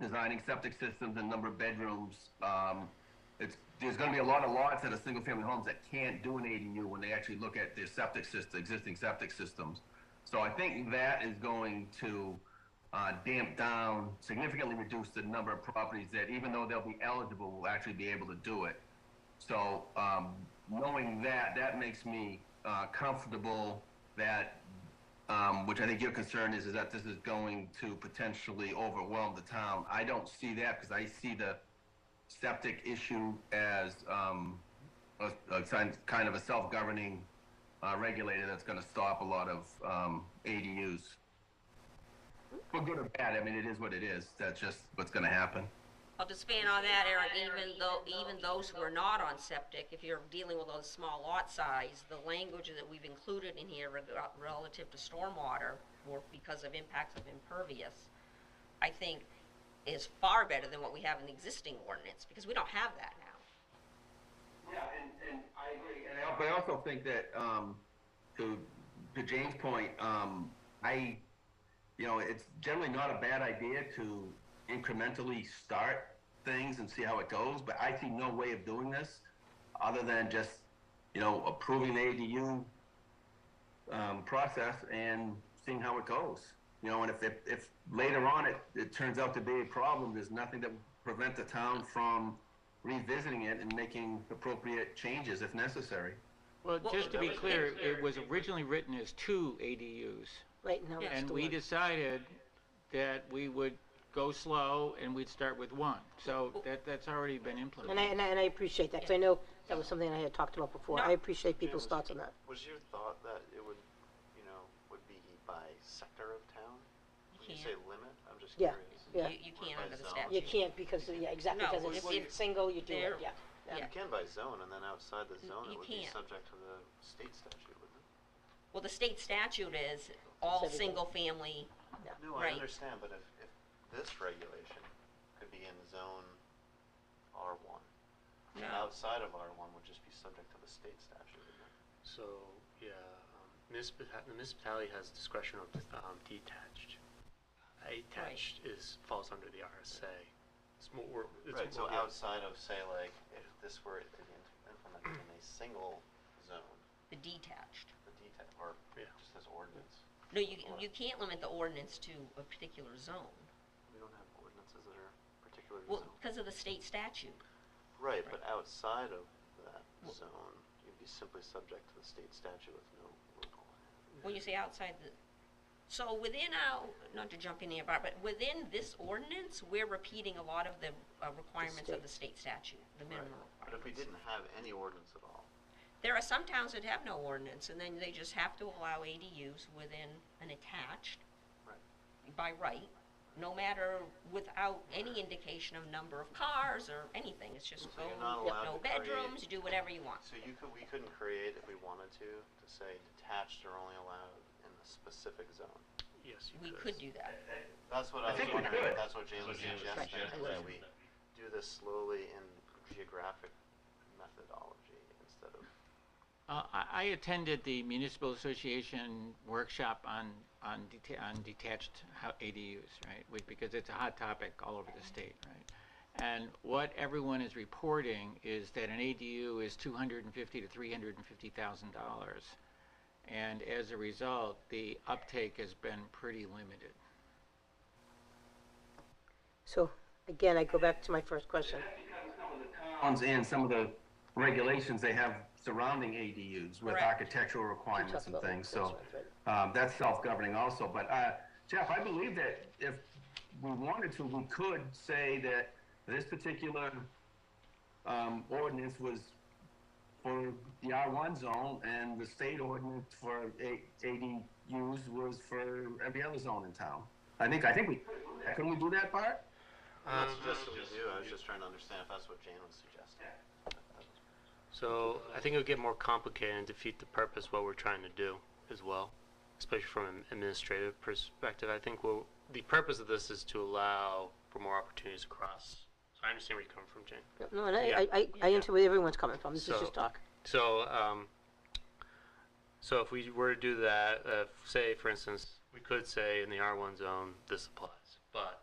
[SPEAKER 8] designing septic systems and number of bedrooms, there's going to be a lot of lots that are single-family homes that can't do an ADU when they actually look at their septic system, existing septic systems. So I think that is going to damp down, significantly reduce the number of properties that, even though they'll be eligible, will actually be able to do it. So knowing that, that makes me comfortable that, which I think your concern is that this is going to potentially overwhelm the town. I don't see that because I see the septic issue as a kind of a self-governing regulator that's going to stop a lot of ADUs. For good or bad, I mean, it is what it is. That's just what's going to happen.
[SPEAKER 7] I'll just expand on that, Eric. Even those who are not on septic, if you're dealing with those small lot size, the language that we've included in here relative to stormwater, or because of impacts of impervious, I think is far better than what we have in the existing ordinance, because we don't have that now.
[SPEAKER 8] Yeah, and I agree. But I also think that, to Jane's point, it's generally not a bad idea to incrementally start things and see how it goes, but I see no way of doing this other than just, approving the ADU process and seeing how it goes. And if later on it turns out to be a problem, there's nothing that will prevent the town from revisiting it and making appropriate changes if necessary.
[SPEAKER 4] Well, just to be clear, it was originally written as 2 ADUs.
[SPEAKER 6] Right now, it's
[SPEAKER 4] And
[SPEAKER 6] the
[SPEAKER 4] we
[SPEAKER 6] one.
[SPEAKER 4] decided that we would go slow and we'd start with 1. So that's already been implemented.
[SPEAKER 6] And I appreciate that, because I know that was something I had talked about before.
[SPEAKER 7] No.
[SPEAKER 6] I appreciate people's thoughts on that.
[SPEAKER 5] Was your thought that it would, would be by sector of town? When you say
[SPEAKER 7] can't.
[SPEAKER 5] limit, I'm just
[SPEAKER 6] Yeah.
[SPEAKER 5] curious.
[SPEAKER 6] Yeah.
[SPEAKER 7] You can't
[SPEAKER 5] By
[SPEAKER 7] under the
[SPEAKER 5] zone.
[SPEAKER 7] statute.
[SPEAKER 6] You can't because, exactly,
[SPEAKER 7] No,
[SPEAKER 6] because
[SPEAKER 7] if
[SPEAKER 6] it's single, you do it,
[SPEAKER 7] they're-
[SPEAKER 6] yeah.
[SPEAKER 7] Yeah.
[SPEAKER 5] You can by zone, and then outside the zone,
[SPEAKER 7] You
[SPEAKER 5] it would be
[SPEAKER 7] can't.
[SPEAKER 5] subject to the state statute, wouldn't it?
[SPEAKER 7] Well, the state statute is all
[SPEAKER 6] everything.
[SPEAKER 7] single-family.
[SPEAKER 5] No,
[SPEAKER 7] Right.
[SPEAKER 5] I understand, but if this regulation could be in zone R1,
[SPEAKER 7] No.
[SPEAKER 5] outside of R1 would just be subject to the state statute, wouldn't it?
[SPEAKER 3] So, yeah, the municipality has discretion of detached. Attached falls under the RSA. It's more.
[SPEAKER 5] Right, so
[SPEAKER 3] yeah.
[SPEAKER 5] outside of, say, like, if this were to be implemented in a single zone,
[SPEAKER 7] The detached.
[SPEAKER 5] the detail, or
[SPEAKER 3] Yeah.
[SPEAKER 5] just as ordinance,
[SPEAKER 7] No, you can't limit the ordinance to a particular zone.
[SPEAKER 5] we don't have ordinances that are particular to
[SPEAKER 7] Well,
[SPEAKER 5] zone.
[SPEAKER 7] because of the state statute.
[SPEAKER 5] Right, but outside of that zone, you'd be simply subject to the state statute with no local.
[SPEAKER 7] When you say outside the, so within our, not to jump in here, but within this ordinance, we're repeating a lot of the requirements of the state statute, the minimum requirements.
[SPEAKER 5] But if we didn't have any ordinance at all,
[SPEAKER 7] There are some towns that have no ordinance, and then they just have to allow ADUs within an attached by right, no matter, without any indication of number of cars or anything. It's just
[SPEAKER 5] So you're not allowed
[SPEAKER 7] no
[SPEAKER 5] to create-
[SPEAKER 7] bedrooms, do whatever you want.
[SPEAKER 5] so we couldn't create, if we wanted to say detached are only allowed in a specific zone.
[SPEAKER 3] Yes, you
[SPEAKER 7] We
[SPEAKER 3] could.
[SPEAKER 7] could do that.
[SPEAKER 5] That's what
[SPEAKER 8] I
[SPEAKER 5] I was
[SPEAKER 8] think we
[SPEAKER 5] wondering,
[SPEAKER 8] could.
[SPEAKER 5] if that's what Jane was suggesting,
[SPEAKER 7] Right.
[SPEAKER 5] that we do this slowly in geographic methodology instead of.
[SPEAKER 4] I attended the Municipal Association workshop on detached ADUs, right? Because it's a hot topic all over the state, right? And what everyone is reporting is that an ADU is $250,000 to $350,000, and as a result, the uptake has been pretty limited.
[SPEAKER 6] So, again, I go back to my first question.
[SPEAKER 8] Towns and some of the regulations they have surrounding ADUs with
[SPEAKER 7] Correct.
[SPEAKER 8] architectural requirements and
[SPEAKER 6] about
[SPEAKER 8] things, so,
[SPEAKER 6] enforcement, right?
[SPEAKER 8] that's self-governing also, but, Jeff, I believe that if we wanted to, we could say that this particular, ordinance was for the R1 zone, and the state ordinance for ADUs was for every other zone in town. I think we, couldn't we do that part?
[SPEAKER 5] I'm not suggesting we do, I was just trying to understand if that's what Jane was suggesting.
[SPEAKER 3] So I think it would get more complicated and defeat the purpose what we're trying to do as well, especially from an administrative perspective. I think the purpose of this is to allow for more opportunities across. So I understand where you're coming from, Jane.
[SPEAKER 6] No, and
[SPEAKER 3] Yeah.
[SPEAKER 6] I understand where everyone's coming from. This is
[SPEAKER 3] So-
[SPEAKER 6] just talk.
[SPEAKER 3] So, so if we were to do that, say for instance, we could say in the R1 zone this applies, but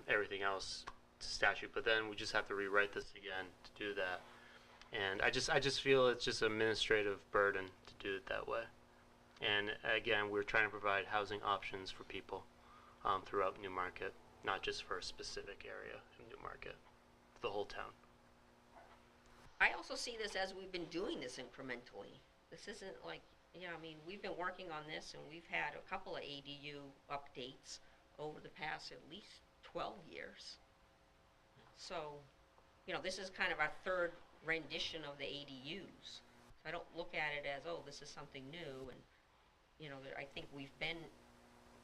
[SPEAKER 3] everything else to statute. But then we just have to rewrite this again to do that. And I just feel it's just an administrative burden to do it that way. And again, we're trying to provide housing options for people throughout Newmarket, not just for a specific area in Newmarket, the whole town.
[SPEAKER 7] I also see this as we've been doing this incrementally. This isn't like, I mean, we've been working on this and we've had a couple of ADU updates over the past at least 12 years. So, this is kind of our third rendition of the ADUs. So I don't look at it as, oh, this is something new, and, I think we've been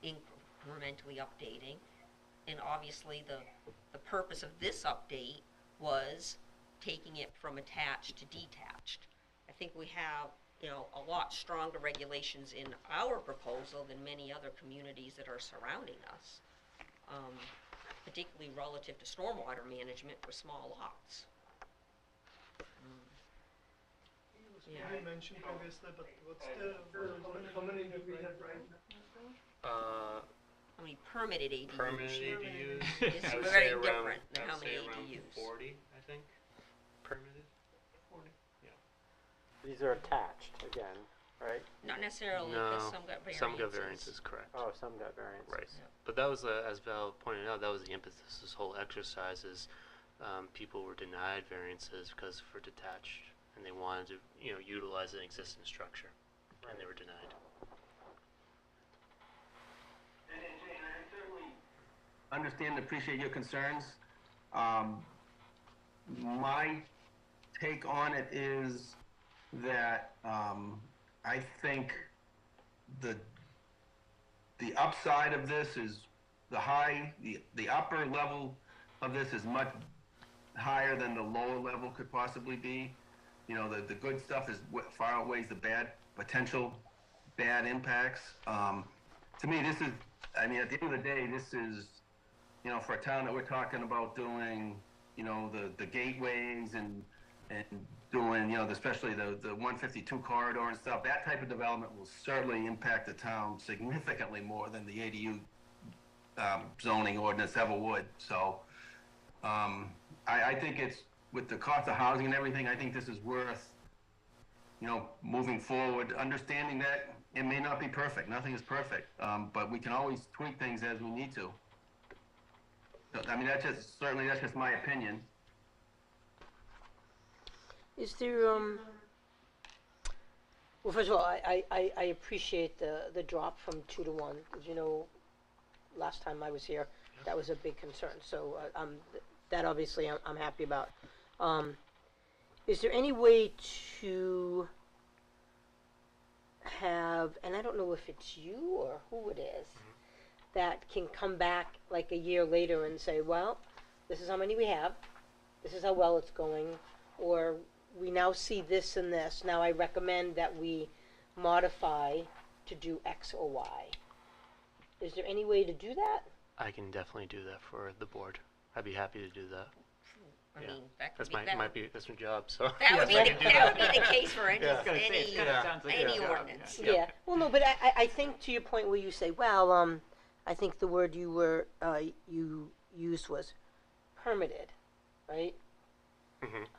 [SPEAKER 7] incrementally updating, and obviously the purpose of this update was taking it from attached to detached. I think we have, a lot stronger regulations in our proposal than many other communities that are surrounding us, particularly relative to stormwater management for small lots. Yeah.
[SPEAKER 1] You mentioned previously, but what's how many do we have right now?
[SPEAKER 7] How many permitted ADUs?
[SPEAKER 3] Permitted ADUs
[SPEAKER 7] Is
[SPEAKER 3] I would
[SPEAKER 7] very
[SPEAKER 3] say around,
[SPEAKER 7] different than
[SPEAKER 3] I
[SPEAKER 7] how
[SPEAKER 3] would
[SPEAKER 7] many
[SPEAKER 3] say around
[SPEAKER 7] ADUs.
[SPEAKER 3] 40, I think, permitted. 40. Yeah.
[SPEAKER 5] These are attached again, right?
[SPEAKER 7] Not necessarily,
[SPEAKER 3] No,
[SPEAKER 7] because some got variances.
[SPEAKER 3] some got variances, correct.
[SPEAKER 5] Oh, some got variants.
[SPEAKER 3] Right.
[SPEAKER 7] Yeah.
[SPEAKER 3] But that was, as Val pointed out, that was the impetus of this whole exercise is people were denied variances because for detached, and they wanted to, utilize an existing structure, and they were denied.
[SPEAKER 8] And Jane, I certainly understand and appreciate your concerns. My take on it is that I think the upside of this is the upper level of this is much higher than the lower level could possibly be. The good stuff is what far outweighs the potential bad impacts. To me, this is, at the end of the day, this is, for a town that we're talking about doing, the gateways and doing, especially the 152 corridor and stuff, that type of development will certainly impact the town significantly more than the ADU zoning ordinance ever would. So I think it's, with the cost of housing and everything, I think this is worth, moving forward, understanding that it may not be perfect. Nothing is perfect, but we can always tweak things as we need to. So, that's just my opinion.
[SPEAKER 6] Is there, well, first of all, I appreciate the drop from 2 to 1. As last time I was here, that was a big concern. So that obviously I'm happy about. Is there any way to have, and I don't know if it's you or who it is, that can come back like a year later and say, well, this is how many we have, this is how well it's going, or we now see this and this, now I recommend that we modify to do X or Y. Is there any way to do that?
[SPEAKER 3] I can definitely do that for the board. I'd be happy to do that.
[SPEAKER 7] I
[SPEAKER 3] Yeah.
[SPEAKER 7] mean, that could
[SPEAKER 3] That's
[SPEAKER 7] be,
[SPEAKER 3] my
[SPEAKER 7] that
[SPEAKER 3] that's my job. So
[SPEAKER 7] that would be
[SPEAKER 3] yes, I
[SPEAKER 7] the,
[SPEAKER 3] can do
[SPEAKER 7] that would be the case for any,
[SPEAKER 3] Yeah. I was
[SPEAKER 4] gonna say, it kinda sounds like
[SPEAKER 7] any
[SPEAKER 4] your job,
[SPEAKER 7] ordinance.
[SPEAKER 3] Yeah.
[SPEAKER 6] Yeah. Well, no, but I think to your point where you say, well, I think the word you used was permitted, right?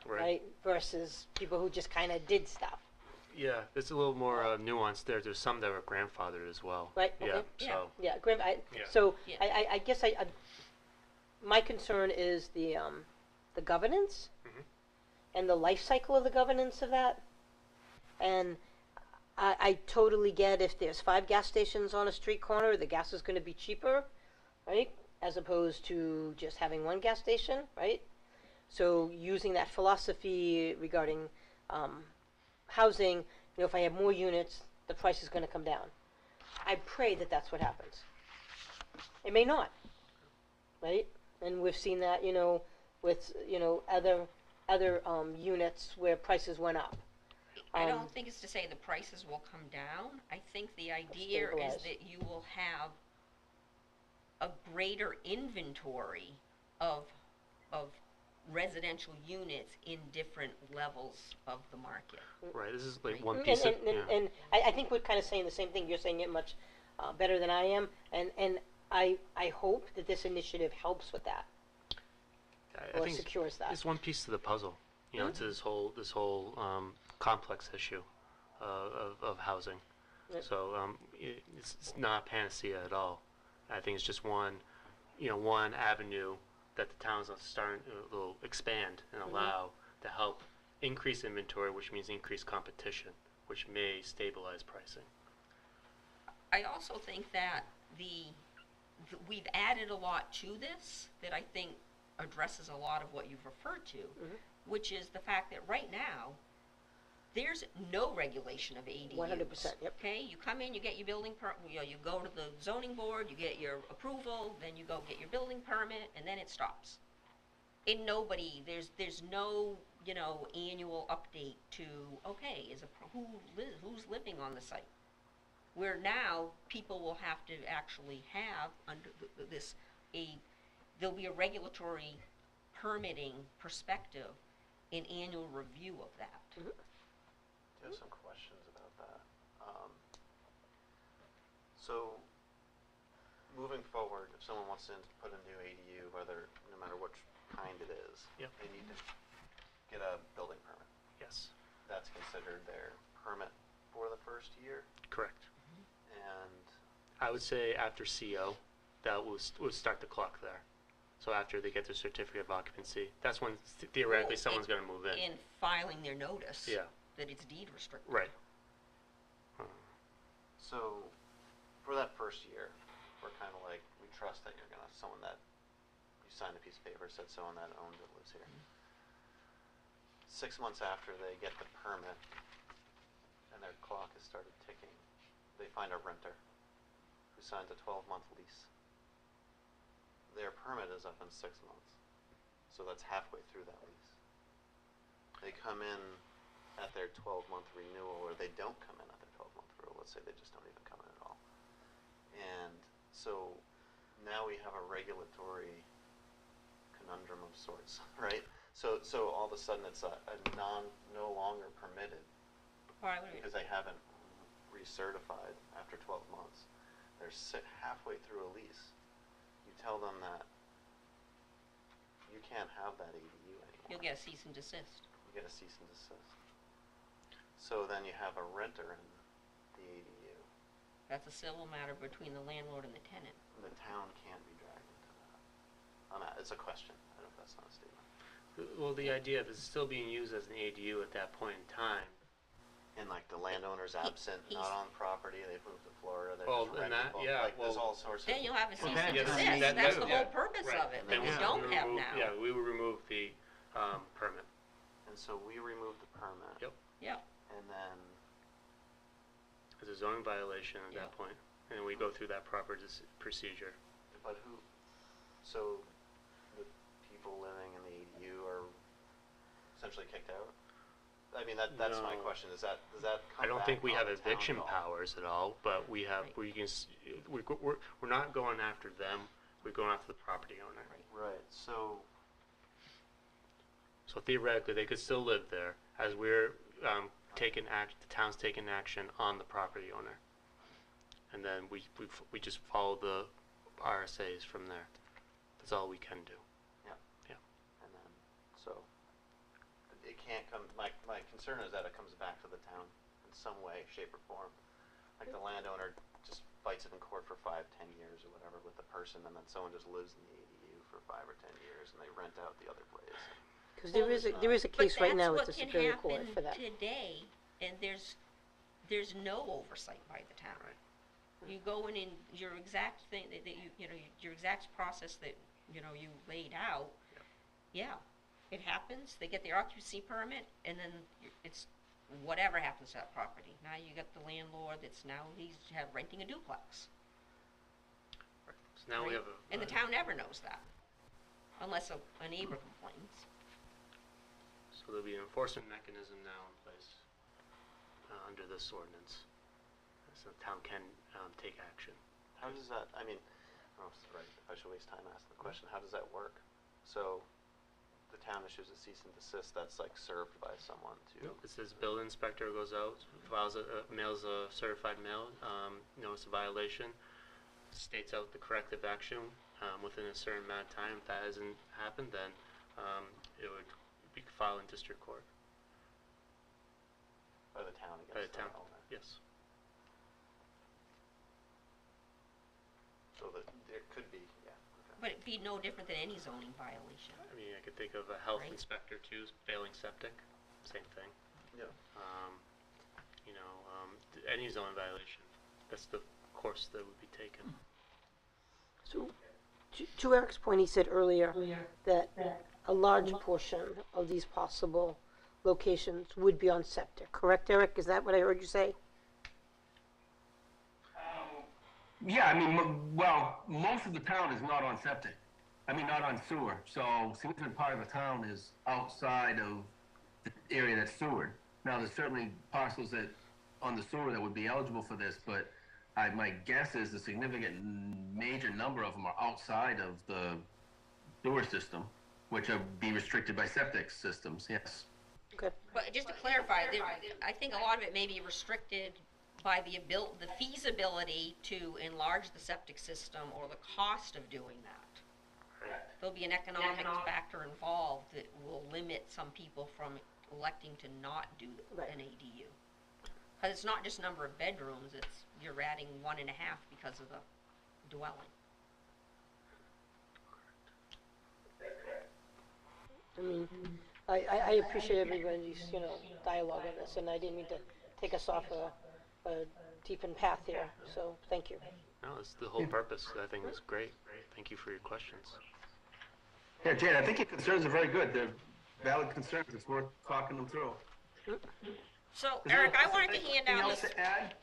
[SPEAKER 3] Right.
[SPEAKER 6] Versus people who just kind of did stuff,
[SPEAKER 3] Yeah, there's a little more nuance there. There's some that were grandfathered as well.
[SPEAKER 6] right?
[SPEAKER 3] Yeah.
[SPEAKER 6] Okay.
[SPEAKER 3] So
[SPEAKER 6] Yeah,
[SPEAKER 3] Yeah.
[SPEAKER 6] so
[SPEAKER 7] Yeah.
[SPEAKER 6] I guess my concern is the governance
[SPEAKER 3] Mhm.
[SPEAKER 6] and the life cycle of the governance of that. And I totally get if there's 5 gas stations on a street corner, the gas is going to be cheaper, right? As opposed to just having one gas station, right? So using that philosophy regarding housing, if I have more units, the price is going to come down. I pray that that's what happens. It may not, right? And we've seen that, with other units where prices went up.
[SPEAKER 7] I don't think it's to say the prices will come down. I think the idea is
[SPEAKER 6] Stabilize.
[SPEAKER 7] that you will have a greater inventory of residential units in different levels of the market.
[SPEAKER 3] Right. This is like
[SPEAKER 7] Right.
[SPEAKER 3] one
[SPEAKER 6] And,
[SPEAKER 3] piece of.
[SPEAKER 6] and, and,
[SPEAKER 3] Yeah.
[SPEAKER 6] and I think we're kind of saying the same thing. You're saying it much better than I am, and I hope that this initiative helps with that,
[SPEAKER 3] I
[SPEAKER 6] or
[SPEAKER 3] think
[SPEAKER 6] secures that.
[SPEAKER 3] it's one piece to the puzzle. To this whole complex issue of housing.
[SPEAKER 6] Yep.
[SPEAKER 3] So it's not a panacea at all. I think it's just one avenue that the towns are starting to expand and allow to help increase inventory, which means increase competition, which may stabilize pricing.
[SPEAKER 7] I also think that we've added a lot to this that I think addresses a lot of what you've referred to, which is the fact that right now there's no regulation of ADUs.
[SPEAKER 6] 100%, yep.
[SPEAKER 7] Okay, you come in, you get your building you go to the zoning board, you get your approval, then you go get your building permit, and then it stops. And there's no annual update to who's living on the site. Where now people will have to actually have under there'll be a regulatory permitting perspective, an annual review of that.
[SPEAKER 5] I have some questions about that. So, moving forward, if someone wants to put a new ADU, no matter which kind it is,
[SPEAKER 3] Yep.
[SPEAKER 5] they need to get a building permit.
[SPEAKER 3] Yes.
[SPEAKER 5] That's considered their permit for the first year,
[SPEAKER 3] Correct.
[SPEAKER 5] and
[SPEAKER 3] I would say after CO, that would start the clock there. So after they get their certificate of occupancy, that's when theoretically someone's going to move in.
[SPEAKER 7] In filing their notice.
[SPEAKER 3] Yeah.
[SPEAKER 7] That it's deed restricted.
[SPEAKER 3] Right.
[SPEAKER 5] so for that first year, we're kind of like, we trust that you're someone that you signed a piece of paper said someone that owns it lives here. 6 months after they get the permit and their clock has started ticking, they find a renter who signs a 12-month lease. Their permit is up in 6 months, so that's halfway through that lease. They come in at their 12-month renewal, or they don't come in at their 12-month renewal. Let's say they just don't even come in at all. And so now we have a regulatory conundrum of sorts, right? So all of a sudden it's no longer permitted because they haven't recertified after 12 months. They're halfway through a lease. You tell them that you can't have that ADU anymore.
[SPEAKER 7] You'll get a cease and desist.
[SPEAKER 5] You get a cease and desist. So then you have a renter in the ADU.
[SPEAKER 7] That's a civil matter between the landlord and the tenant.
[SPEAKER 5] And the town can't be dragged into that. It's a question. I don't know if that's not a statement.
[SPEAKER 3] Well, the idea of it still being used as an ADU at that point in time.
[SPEAKER 5] And like the landowner's absent,
[SPEAKER 7] he's-
[SPEAKER 5] not on property, they've moved to Florida, they're
[SPEAKER 3] Oh,
[SPEAKER 5] just
[SPEAKER 3] and
[SPEAKER 5] renting.
[SPEAKER 3] that- yeah,
[SPEAKER 5] there's
[SPEAKER 3] well-
[SPEAKER 5] all sorts of.
[SPEAKER 7] Then you'll have a cease and
[SPEAKER 3] yeah,
[SPEAKER 7] desist.
[SPEAKER 3] that-
[SPEAKER 7] That's
[SPEAKER 3] that-
[SPEAKER 7] the
[SPEAKER 3] yeah,
[SPEAKER 7] whole purpose
[SPEAKER 3] right.
[SPEAKER 7] of it,
[SPEAKER 5] Then
[SPEAKER 7] that we
[SPEAKER 5] we
[SPEAKER 7] don't have
[SPEAKER 3] remove,
[SPEAKER 7] now.
[SPEAKER 3] Yeah, we would remove the permit.
[SPEAKER 5] And so we remove the permit.
[SPEAKER 3] Yep.
[SPEAKER 7] Yep.
[SPEAKER 5] And then,
[SPEAKER 3] It's a zoning violation at that point, and we go through that proper procedure.
[SPEAKER 5] but so the people living in the ADU are essentially kicked out? I mean, that's my
[SPEAKER 3] No.
[SPEAKER 5] question, does that come
[SPEAKER 3] I don't
[SPEAKER 5] back
[SPEAKER 3] think we
[SPEAKER 5] on
[SPEAKER 3] have
[SPEAKER 5] the town
[SPEAKER 3] eviction
[SPEAKER 5] at all?
[SPEAKER 3] powers at all, but we have,
[SPEAKER 7] Right.
[SPEAKER 3] we're not going after them, we're going after the property owner.
[SPEAKER 5] Right, so,
[SPEAKER 3] So theoretically, they could still live there as we're the town's taking action on the property owner. And then we just follow the RSAs from there. That's all we can do.
[SPEAKER 5] and then, so, it can't come, my concern is that it comes back to the town in some way, shape, or form. Like the landowner just fights it in court for 5-10 years or whatever with the person, and then someone just lives in the ADU for 5 or 10 years and they rent out the other place.
[SPEAKER 6] Because there is a case right now with the Superior Court for
[SPEAKER 7] But that's
[SPEAKER 6] that.
[SPEAKER 7] what can happen today, and there's no oversight by the town.
[SPEAKER 3] Right.
[SPEAKER 7] You go in and your exact thing that you know, your exact process that, you know, you laid out, yeah, it happens, they get their occupancy permit, and then it's, whatever happens to that property. Now you got the landlord that's he's renting a duplex.
[SPEAKER 3] So now we
[SPEAKER 7] right?
[SPEAKER 3] have
[SPEAKER 7] And the town never knows that, unless a neighbor complains.
[SPEAKER 3] So there'll be an enforcement mechanism now in place under this ordinance. So the town can take action.
[SPEAKER 5] How does that, I mean, I don't know if it's right, if I should waste time asking the question, how does that work? So the town issues a cease and desist that's like served by someone to,
[SPEAKER 3] It says building inspector goes out, mails a certified mail, notice of violation, states out the corrective action within a certain amount of time. If that hasn't happened, then it would be filed in district court.
[SPEAKER 5] by the town
[SPEAKER 3] By
[SPEAKER 5] against
[SPEAKER 3] the town,
[SPEAKER 5] the owner?
[SPEAKER 3] yes.
[SPEAKER 5] So that there could be, yeah, okay.
[SPEAKER 7] But it'd be no different than any zoning violation.
[SPEAKER 3] I mean, I could think of a health
[SPEAKER 7] Right.
[SPEAKER 3] inspector too, failing septic, same thing.
[SPEAKER 5] Yeah.
[SPEAKER 3] You know, any zoning violation, that's the course that would be taken.
[SPEAKER 6] So, to Eric's point, he said earlier that a large portion of these possible locations would be on septic, correct, Eric? Is that what I heard you say?
[SPEAKER 8] Yeah, I mean, well, most of the town is not on septic. I mean, not on sewer. So a significant part of the town is outside of the area that's sewered. Now, there's certainly parcels that on the sewer that would be eligible for this, but my guess is the significant major number of them are outside of the sewer system, which are be restricted by septic systems, yes.
[SPEAKER 6] Okay.
[SPEAKER 7] But just to clarify, I think a lot of it may be restricted by the feasibility to enlarge the septic system or the cost of doing that. There'll be an economic factor involved that will limit some people from electing to not do an ADU. Because it's not just number of bedrooms, it's you're adding 1.5 because of the dwelling.
[SPEAKER 6] I mean, I appreciate everybody's, dialogue on this, and I didn't mean to take us off a deepened path here, so thank you.
[SPEAKER 3] No, it's the whole purpose. I think it's great. Thank you for your questions.
[SPEAKER 8] Yeah, Jane, I think your concerns are very good. They're valid concerns. It's worth talking them through.
[SPEAKER 7] So,
[SPEAKER 8] Is
[SPEAKER 7] Eric,
[SPEAKER 8] there
[SPEAKER 7] I wanted to hand
[SPEAKER 8] anything
[SPEAKER 7] out
[SPEAKER 8] else
[SPEAKER 7] this.
[SPEAKER 8] to add?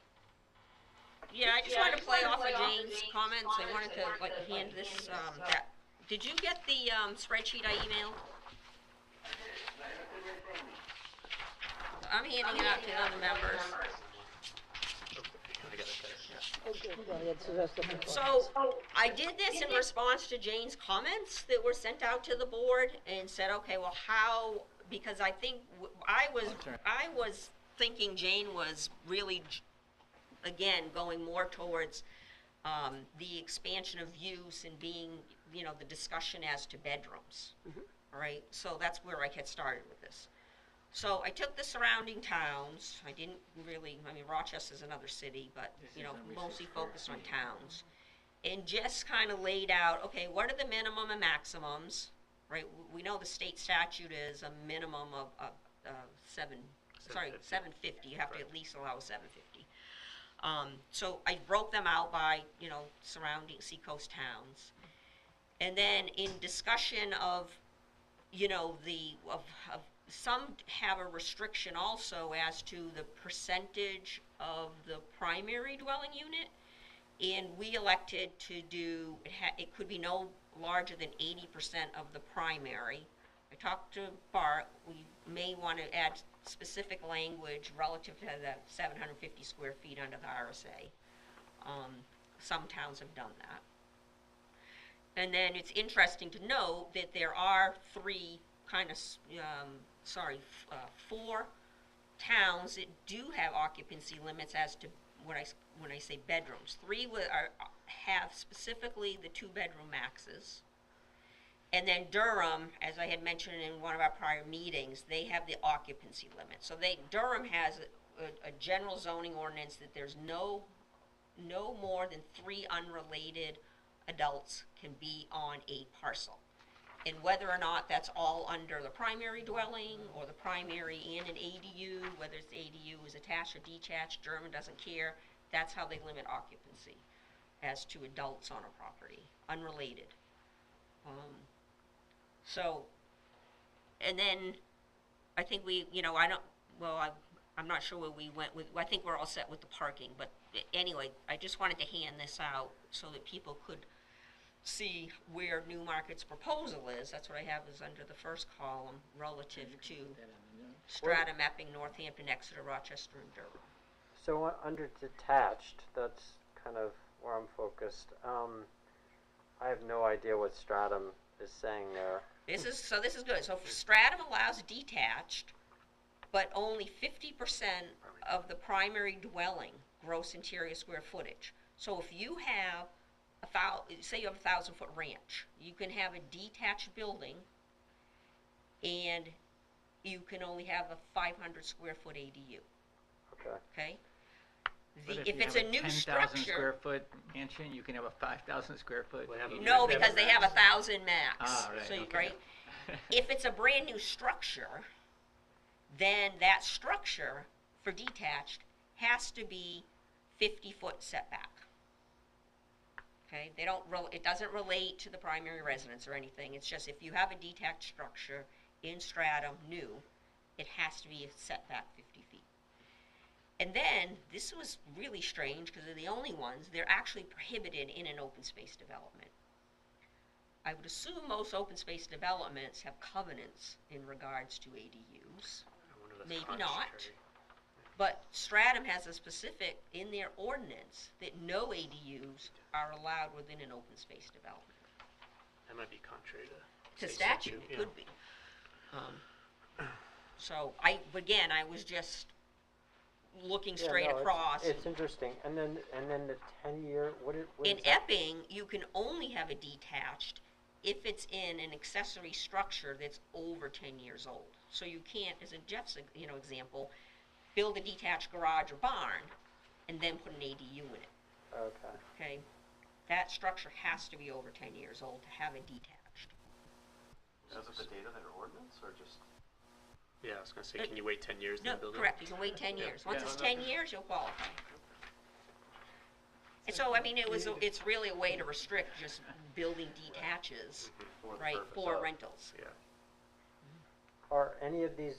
[SPEAKER 7] Yeah, I just wanted to play off of Jane's comments. I wanted to hand this. Did you get the spreadsheet I emailed? I'm handing it out to other members.
[SPEAKER 3] I got it there.
[SPEAKER 6] Oh, good. Well, that's looking for.
[SPEAKER 7] So I did this in response to Jane's comments that were sent out to the board, and said, okay, well, how? Because I think I was thinking Jane was really, again, going more towards the expansion of use and being, the discussion as to bedrooms. All right, so that's where I had started with this. So I took the surrounding towns. I didn't really, Rochester's another city, but, mostly focused on towns. And just kind of laid out, okay, what are the minimum and maximums, right? We know the state statute is a minimum of 750. You have to at least allow 750. So I broke them out by, surrounding seacoast towns. And then in discussion of, some have a restriction also as to the percentage of the primary dwelling unit, and we elected to do, it could be no larger than 80% of the primary. I talked to Bart, we may want to add specific language relative to the 750 square feet under the RSA. Some towns have done that. And then it's interesting to note that there are four towns that do have occupancy limits as to when I say bedrooms. 3 have specifically the 2-bedroom maxes. And then Durham, as I had mentioned in one of our prior meetings, they have the occupancy limit. So Durham has a general zoning ordinance that there's no more than 3 unrelated adults can be on a parcel. And whether or not that's all under the primary dwelling or the primary and an ADU, whether it's ADU is attached or detached, German doesn't care. That's how they limit occupancy as to adults on a property, unrelated. So, and then I think we, you know, I'm not sure where we went with, I think we're all set with the parking, but anyway, I just wanted to hand this out so that people could see where Newmarket's proposal is. That's what I have is under the first column relative to strata mapping Northampton, Exeter, Rochester, and Durham.
[SPEAKER 9] So under detached, that's kind of where I'm focused. I have no idea what stratum is saying there.
[SPEAKER 7] This is good. So stratum allows detached, but only 50% of the primary dwelling gross interior square footage. So if you have say you have a 1,000-foot ranch, you can have a detached building, and you can only have a 500 square foot ADU.
[SPEAKER 9] Okay.
[SPEAKER 7] Okay.
[SPEAKER 4] But
[SPEAKER 7] If it's a new
[SPEAKER 4] 10,000
[SPEAKER 7] structure,
[SPEAKER 4] square foot mansion, you can have a 5,000 square foot.
[SPEAKER 7] no, because they have 1,000 max.
[SPEAKER 4] Ah, right,
[SPEAKER 7] So
[SPEAKER 4] okay.
[SPEAKER 7] right. If it's a brand new structure, then that structure for detached has to be 50-foot setback. Okay, it doesn't relate to the primary residence or anything. It's just if you have a detached structure in stratum new, it has to be a setback 50 feet. And then, this was really strange because they're the only ones, they're actually prohibited in an open space development. I would assume most open space developments have covenants in regards to ADUs. Maybe not. But stratum has a specific in their ordinance that no ADUs are allowed within an open space development.
[SPEAKER 3] That might be contrary to
[SPEAKER 7] To
[SPEAKER 3] state
[SPEAKER 7] statute, it could be. So I was just looking straight across.
[SPEAKER 9] It's interesting. And then the 10-year. What
[SPEAKER 7] In
[SPEAKER 9] is that?
[SPEAKER 7] Epping, you can only have a detached if it's in an accessory structure that's over 10 years old. So you can't, as in Jeff's example, build a detached garage or barn and then put an ADU in it.
[SPEAKER 9] Okay.
[SPEAKER 7] Okay, that structure has to be over 10 years old to have a detached.
[SPEAKER 5] As of the date of their ordinance, or just?
[SPEAKER 3] Yeah, I was going to say, can you wait 10 years
[SPEAKER 7] No,
[SPEAKER 3] to build it?
[SPEAKER 7] correct. You can wait 10 years. Once
[SPEAKER 4] Yeah.
[SPEAKER 7] it's 10 years, you'll qualify. And so, I mean, it's really a way to restrict just building detaches,
[SPEAKER 5] For the
[SPEAKER 7] right,
[SPEAKER 5] purpose
[SPEAKER 7] for
[SPEAKER 5] of-
[SPEAKER 7] rentals.
[SPEAKER 3] Yeah.
[SPEAKER 9] Are any of these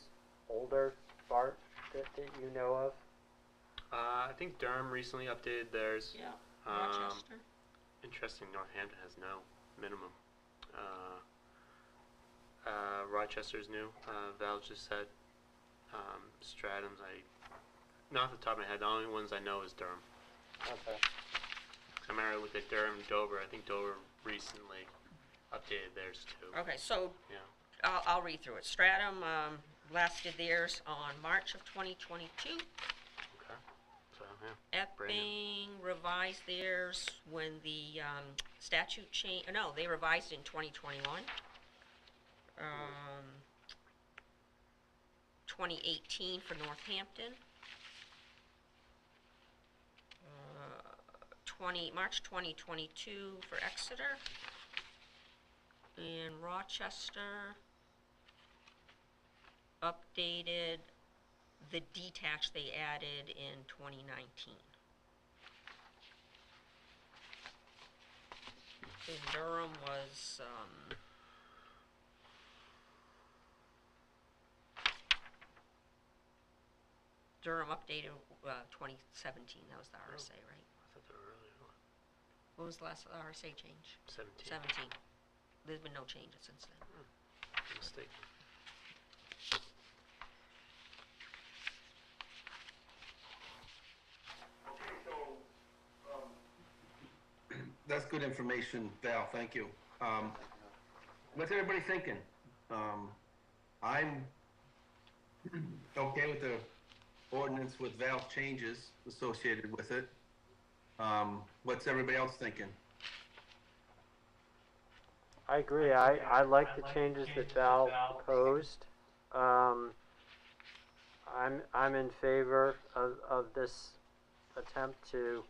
[SPEAKER 9] older, Bart, that you know of?
[SPEAKER 3] I think Durham recently updated theirs.
[SPEAKER 7] Yeah,
[SPEAKER 3] Um,
[SPEAKER 7] Rochester.
[SPEAKER 3] Interesting, Northampton has no minimum. Rochester's new. Val just said. Stratums, not off the top of my head, the only ones I know is Durham.
[SPEAKER 9] Okay.
[SPEAKER 3] I remember I looked at Durham and Dover. I think Dover recently updated theirs too.
[SPEAKER 7] Okay, so
[SPEAKER 3] Yeah.
[SPEAKER 7] I'll read through it. Stratum last did theirs on March of 2022.
[SPEAKER 3] Okay. So, yeah. Brand new.
[SPEAKER 7] Epping revised theirs when the statute changed. No, they revised in 2021. 2018 for Northampton. March 2022 for Exeter. And Rochester updated the detached they added in 2019. And Durham was, Durham updated 2017, that was the RSA, right?
[SPEAKER 3] I thought they were earlier.
[SPEAKER 7] When was the last RSA change?
[SPEAKER 3] 17.
[SPEAKER 7] 17. There's been no changes since then.
[SPEAKER 3] Mistake.
[SPEAKER 2] Okay, so,
[SPEAKER 8] That's good information, Val, thank you. What's everybody thinking? I'm okay with the ordinance with Val's changes associated with it. What's everybody else thinking?
[SPEAKER 9] I agree. I like the changes that Val proposed. I'm in favor of this attempt to,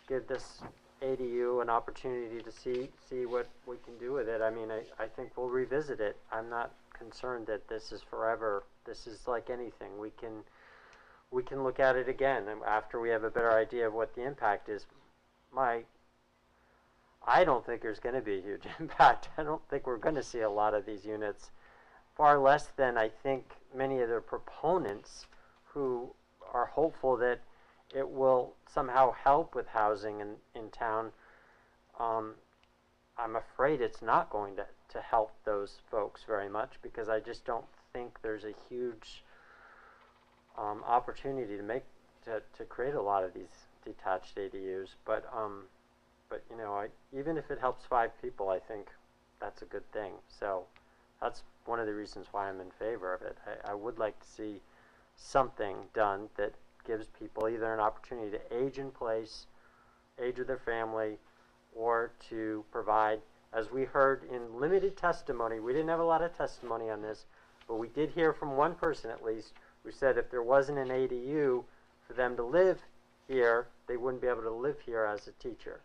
[SPEAKER 9] give this ADU an opportunity to see what we can do with it. I mean, I think we'll revisit it. I'm not concerned that this is forever. This is like anything. We can look at it again after we have a better idea of what the impact is. I don't think there's going to be a huge impact. I don't think we're going to see a lot of these units, far less than I think many of the proponents who are hopeful that it will somehow help with housing in town. I'm afraid it's not going to help those folks very much, because I just don't think there's a huge opportunity to create a lot of these detached ADUs. But you know, even if it helps 5 people, I think that's a good thing. So that's one of the reasons why I'm in favor of it. I would like to see something done that gives people either an opportunity to age in place, age with their family, or to provide, as we heard in limited testimony, we didn't have a lot of testimony on this, but we did hear from one person at least who said if there wasn't an ADU for them to live here, they wouldn't be able to live here as a teacher.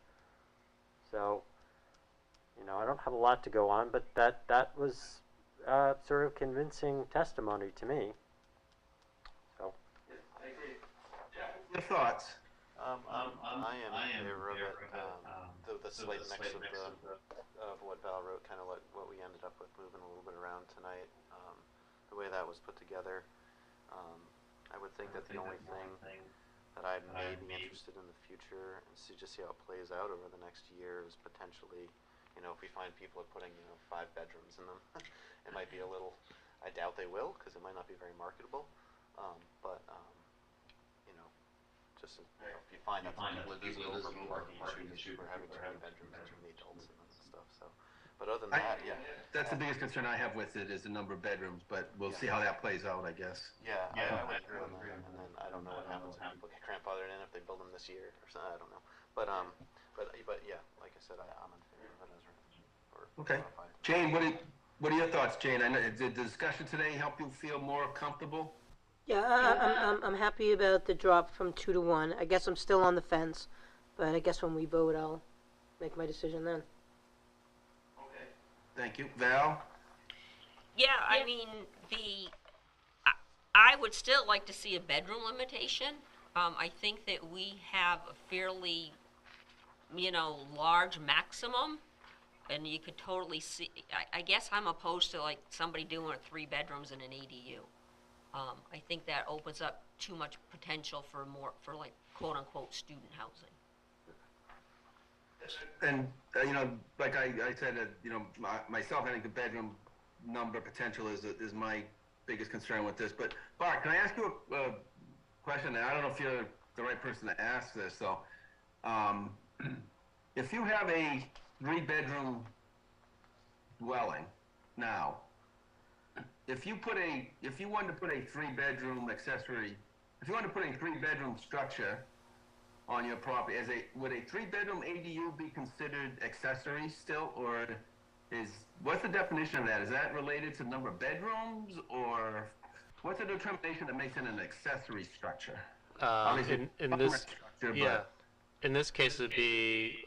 [SPEAKER 9] So, you know, I don't have a lot to go on, but that was sort of convincing testimony to me. So.
[SPEAKER 8] I agree. Jeff, your thoughts?
[SPEAKER 5] I am in favor of it. The slight mix of what Val wrote, kind of what we ended up with, moving a little bit around tonight. The way that was put together, I would think that the only thing that I may be interested in the future and just see how it plays out over the next year is potentially, you know, if we find people are putting 5 bedrooms in them, it might be a little. I doubt they will, because it might not be very marketable. But you know, just if you find out some people are just over parking issues, we're having too many bedrooms and too many adults in them and stuff. So, but other than that, yeah.
[SPEAKER 8] That's the biggest concern I have with it, is the number of bedrooms, but we'll see how that plays out, I guess.
[SPEAKER 5] Yeah, I would agree on that. And then I don't know what happens if people get grandfathered in, if they build them this year or something. I don't know. But yeah, like I said, I'm in favor of it as written.
[SPEAKER 8] Okay. Jane, what are your thoughts, Jane? I know, did the discussion today help you feel more comfortable?
[SPEAKER 6] Yeah, I'm happy about the drop from 2 to 1. I guess I'm still on the fence, but I guess when we vote, I'll make my decision then.
[SPEAKER 8] Okay. Thank you. Val?
[SPEAKER 7] Yeah, I mean, I would still like to see a bedroom limitation. I think that we have a fairly, large maximum, and you could totally see, I guess I'm opposed to like somebody doing 3 bedrooms in an ADU. I think that opens up too much potential for like quote unquote student housing.
[SPEAKER 8] And, like I said, myself, I think the bedroom number potential is my biggest concern with this. But, Bart, can I ask you a question? And I don't know if you're the right person to ask this, so. If you have a 3-bedroom dwelling now, if you wanted to put a 3-bedroom accessory, if you wanted to put a 3-bedroom structure on your property, would a 3-bedroom ADU be considered accessory still, or what's the definition of that? Is that related to number of bedrooms, or what's the determination that makes it an accessory structure?
[SPEAKER 3] In this case, it'd be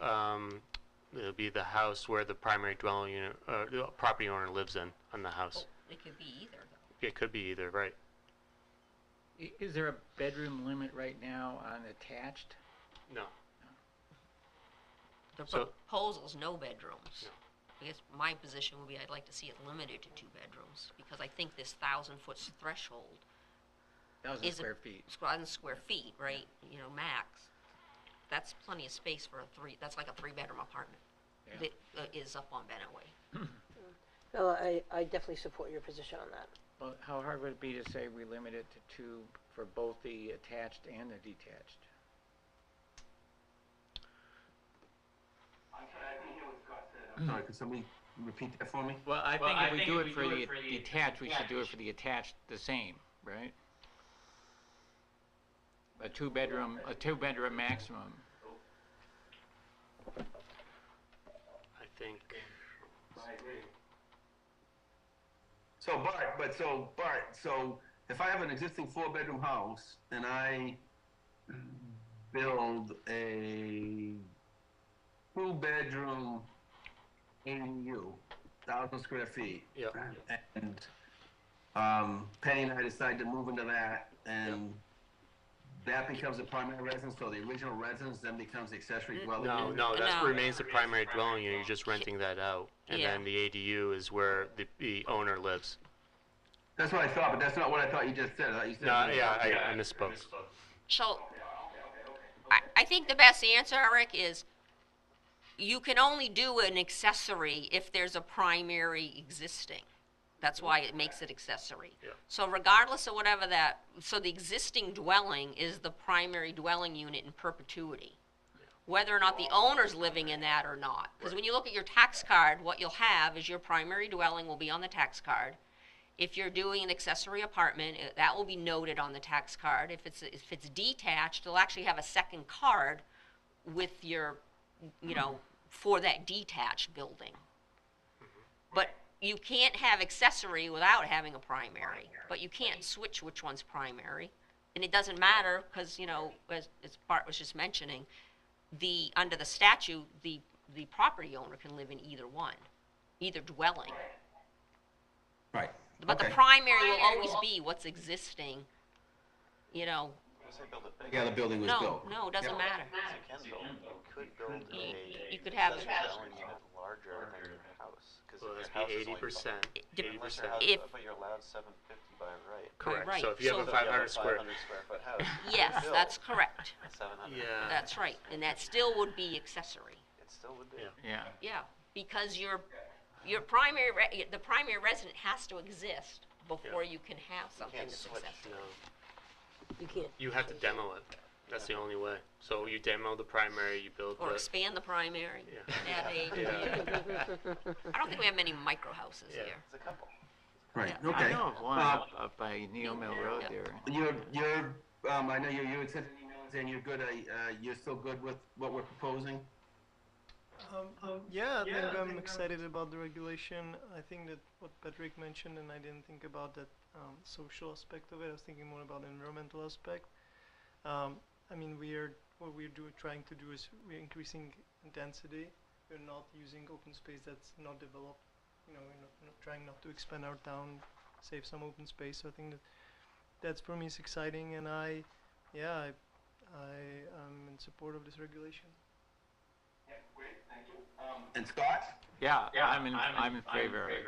[SPEAKER 3] the house where the primary dwelling unit, the property owner lives in on the house.
[SPEAKER 7] Oh, it could be either, though.
[SPEAKER 3] It could be either, right?
[SPEAKER 4] Is there a bedroom limit right now on attached?
[SPEAKER 3] No.
[SPEAKER 7] The
[SPEAKER 3] So-
[SPEAKER 7] proposal's no bedrooms.
[SPEAKER 3] No.
[SPEAKER 7] I guess my position would be I'd like to see it limited to 2 bedrooms, because I think this 1,000-foot threshold
[SPEAKER 4] 1,000 square feet.
[SPEAKER 7] 1,000 square feet, right? Max. That's plenty of space for that's like a 3-bedroom apartment.
[SPEAKER 4] Yeah.
[SPEAKER 7] That is up on Bennett Way.
[SPEAKER 6] Well, I definitely support your position on that.
[SPEAKER 4] Well, how hard would it be to say we limit it to 2 for both the attached and the detached?
[SPEAKER 8] I'm sorry, I didn't hear what Scott said. I'm sorry, could somebody repeat that for me?
[SPEAKER 4] Well, I think if we do it for the detached, we should do it for the attached the same, right? A 2-bedroom maximum.
[SPEAKER 3] I think.
[SPEAKER 8] I agree. So Bart, so if I have an existing 4-bedroom house and I build a 2-bedroom ADU, 1,000 square feet.
[SPEAKER 3] Yep.
[SPEAKER 8] And Penny and I decided to move into that, and that becomes a primary residence, so the original residence then becomes the accessory dwelling
[SPEAKER 3] No,
[SPEAKER 8] unit?
[SPEAKER 3] no, that
[SPEAKER 7] No.
[SPEAKER 3] remains the primary dwelling unit, you're just renting that out. And
[SPEAKER 7] Yeah.
[SPEAKER 3] then the ADU is where the owner lives.
[SPEAKER 8] That's what I thought, but that's not what I thought you just said. I thought you said.
[SPEAKER 3] No, yeah, I misspoke.
[SPEAKER 7] So, I think the best answer, Eric, is you can only do an accessory if there's a primary existing. That's why it makes it accessory.
[SPEAKER 3] Yeah.
[SPEAKER 7] So regardless of whatever so the existing dwelling is the primary dwelling unit in perpetuity. Whether or not the owner's living in that or not. Because when you look at your tax card, what you'll have is your primary dwelling will be on the tax card. If you're doing an accessory apartment, that will be noted on the tax card. If it's detached, it'll actually have a second card with your, for that detached building. But you can't have accessory without having a primary, but you can't switch which one's primary. And it doesn't matter because, as Bart was just mentioning, under the statute, the property owner can live in either one, either dwelling.
[SPEAKER 8] Right.
[SPEAKER 7] But
[SPEAKER 8] Okay.
[SPEAKER 7] the primary will always be what's existing,
[SPEAKER 5] Say build it bigger.
[SPEAKER 8] Yeah, the building was built.
[SPEAKER 7] No, it doesn't matter.
[SPEAKER 5] You can build. You could build
[SPEAKER 7] You could have
[SPEAKER 5] accessory dwelling unit larger than your house. Because
[SPEAKER 3] Well,
[SPEAKER 5] your
[SPEAKER 3] that'd
[SPEAKER 5] house
[SPEAKER 3] be
[SPEAKER 5] is only
[SPEAKER 3] 80%.
[SPEAKER 5] unless your
[SPEAKER 3] 80%.
[SPEAKER 5] house, but you're allowed 750 by right.
[SPEAKER 3] Correct.
[SPEAKER 7] Right.
[SPEAKER 3] So if you have
[SPEAKER 7] So-
[SPEAKER 3] a
[SPEAKER 5] So if you have
[SPEAKER 3] 500 square,
[SPEAKER 5] 500 square foot house. you
[SPEAKER 7] Yes,
[SPEAKER 5] could build
[SPEAKER 7] that's correct.
[SPEAKER 5] a 700.
[SPEAKER 3] yeah.
[SPEAKER 7] That's right. And that still would be accessory.
[SPEAKER 5] It still would be.
[SPEAKER 3] Yeah.
[SPEAKER 4] Yeah.
[SPEAKER 7] Yeah, because the primary resident has to exist before you can have something
[SPEAKER 5] can't
[SPEAKER 7] that's
[SPEAKER 5] switch.
[SPEAKER 7] accessory.
[SPEAKER 3] No,
[SPEAKER 6] You can't.
[SPEAKER 3] you have to demo it. That's the only way. So you demo the primary, you build
[SPEAKER 7] Or
[SPEAKER 3] the.
[SPEAKER 7] expand the primary.
[SPEAKER 3] Yeah.
[SPEAKER 7] Add a-
[SPEAKER 3] Yeah.
[SPEAKER 7] I don't think we have many micro houses
[SPEAKER 3] Yeah.
[SPEAKER 7] here.
[SPEAKER 5] There's a couple.
[SPEAKER 8] Right,
[SPEAKER 7] Yeah.
[SPEAKER 8] okay.
[SPEAKER 4] I know of one up by Neal Mill Road
[SPEAKER 7] Yeah.
[SPEAKER 4] there.
[SPEAKER 8] I know you had sent an email saying you're good, you're still good with what we're proposing?
[SPEAKER 10] Yeah, I think I'm excited about the regulation. I think that what Patrick mentioned, and I didn't think about that social aspect of it. I was thinking more about the environmental aspect. I mean, trying to do is we're increasing density. We're not using open space that's not developed. We're not trying not to expand our town, save some open space. So I think that's for me is exciting, and I am in support of this regulation.
[SPEAKER 8] Yeah, great, thank you. And Scott?
[SPEAKER 4] Yeah, I'm in favor of it.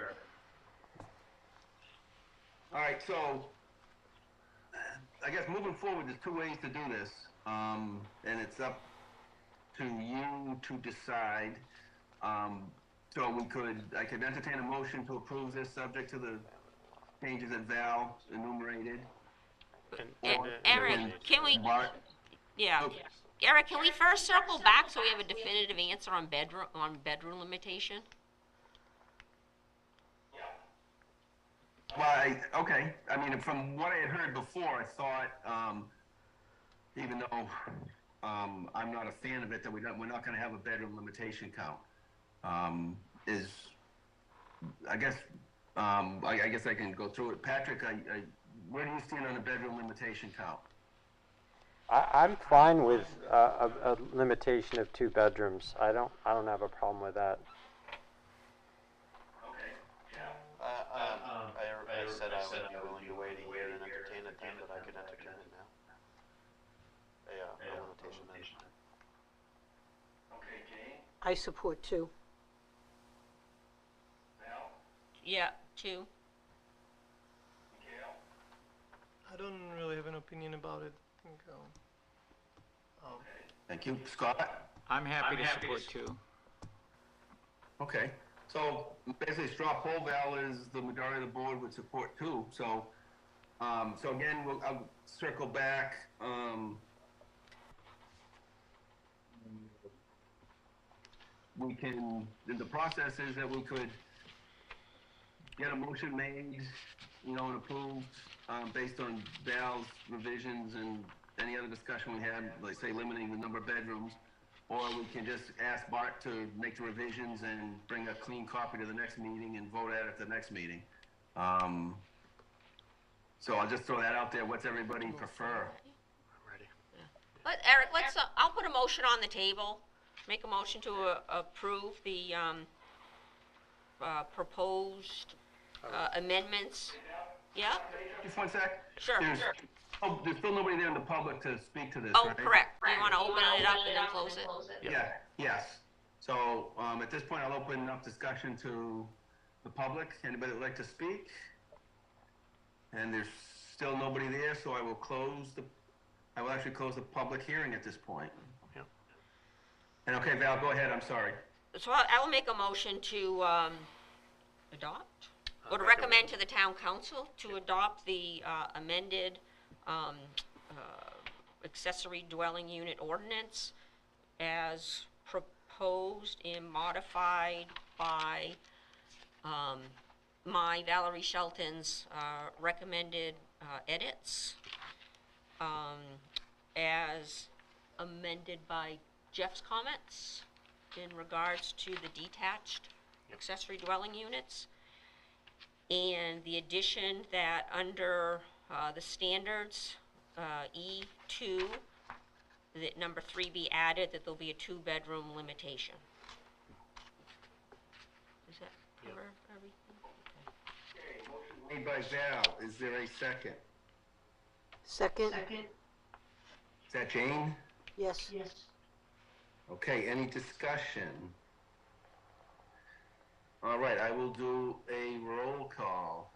[SPEAKER 8] All right, so I guess moving forward, there's two ways to do this, and it's up to you to decide. So I could entertain a motion to approve this subject to the changes that Val enumerated.
[SPEAKER 7] Eric, can we,
[SPEAKER 8] Bart?
[SPEAKER 7] yeah.
[SPEAKER 8] Oh.
[SPEAKER 7] Eric, can we first circle back so we have a definitive answer on bedroom limitation?
[SPEAKER 8] Well, okay. I mean, from what I had heard before, I thought, even though I'm not a fan of it, that we're not going to have a bedroom limitation count. I guess I can go through it. Patrick, where do you stand on a bedroom limitation count?
[SPEAKER 9] I'm fine with a limitation of 2 bedrooms. I don't have a problem with that.
[SPEAKER 8] Okay.
[SPEAKER 5] I said I would be willing to wait a year and entertain it then, but I could entertain it now. A limitation then.
[SPEAKER 2] Okay, Jane,
[SPEAKER 6] I support 2.
[SPEAKER 2] Val,
[SPEAKER 7] Yeah, 2.
[SPEAKER 2] Mikhail,
[SPEAKER 10] I don't really have an opinion about it. I think,
[SPEAKER 8] Thank you. Scott?
[SPEAKER 4] I'm happy to support 2.
[SPEAKER 8] Okay. So basically, straw poll, Val, is the majority of the board would support 2. So again, I'll circle back. The process is that we could get a motion made, and approved, based on Val's revisions and any other discussion we had, like say limiting the number of bedrooms, or we can just ask Bart to make the revisions and bring a clean copy to the next meeting and vote at it at the next meeting. So I'll just throw that out there. What's everybody prefer?
[SPEAKER 3] Ready.
[SPEAKER 7] Eric, I'll put a motion on the table Make a motion to approve the proposed amendments. Yeah?
[SPEAKER 8] Just one sec.
[SPEAKER 7] Sure.
[SPEAKER 8] There's still nobody there in the public to speak to this,
[SPEAKER 7] Oh,
[SPEAKER 8] right?
[SPEAKER 7] correct. Do you want to open it up and then close it?
[SPEAKER 8] Yeah, yes. So, at this point, I'll open up discussion to the public. Anybody would like to speak? And there's still nobody there, so I will actually close the public hearing at this point.
[SPEAKER 3] Yep.
[SPEAKER 8] And okay, Val, go ahead, I'm sorry.
[SPEAKER 7] So I will make a motion to adopt, or to recommend to the town council to adopt the amended accessory dwelling unit ordinance as proposed and modified by Valerie Shelton's recommended edits, as amended by Jeff's comments in regards to the detached accessory dwelling units, and the addition that under the standards, E2, that number 3 be added, that there'll be a 2-bedroom limitation. Does that cover everything?
[SPEAKER 8] Okay, motion made by Val, is there a second?
[SPEAKER 6] Second?
[SPEAKER 8] Is that Jane?
[SPEAKER 6] Yes.
[SPEAKER 8] Okay, any discussion? All right, I will do a roll call.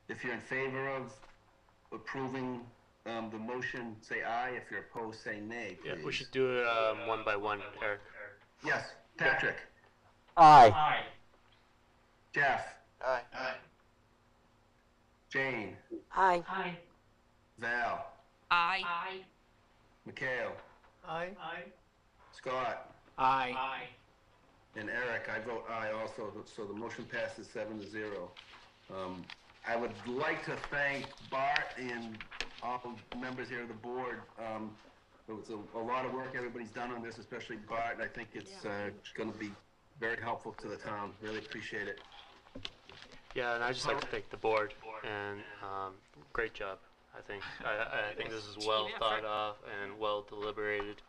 [SPEAKER 8] If you're in favor of approving the motion, say aye. If you're opposed, say nay, please.
[SPEAKER 3] Yeah, we should do it one by one, Eric.
[SPEAKER 8] Yes, Patrick.
[SPEAKER 9] Aye.
[SPEAKER 8] Jeff.
[SPEAKER 5] Aye.
[SPEAKER 8] Jane.
[SPEAKER 6] Aye.
[SPEAKER 8] Val.
[SPEAKER 7] Aye.
[SPEAKER 8] Mikhail.
[SPEAKER 10] Aye.
[SPEAKER 8] Scott.
[SPEAKER 4] Aye.
[SPEAKER 8] And Eric, I vote aye also, so the motion passes 7-0. I would like to thank Bart and all the members here of the board. It was a lot of work everybody's done on this, especially Bart, and I think it's going to be very helpful to the town. Really appreciate it.
[SPEAKER 3] Yeah, and I'd just like to thank the board, and great job. I think this is well thought of and well deliberated,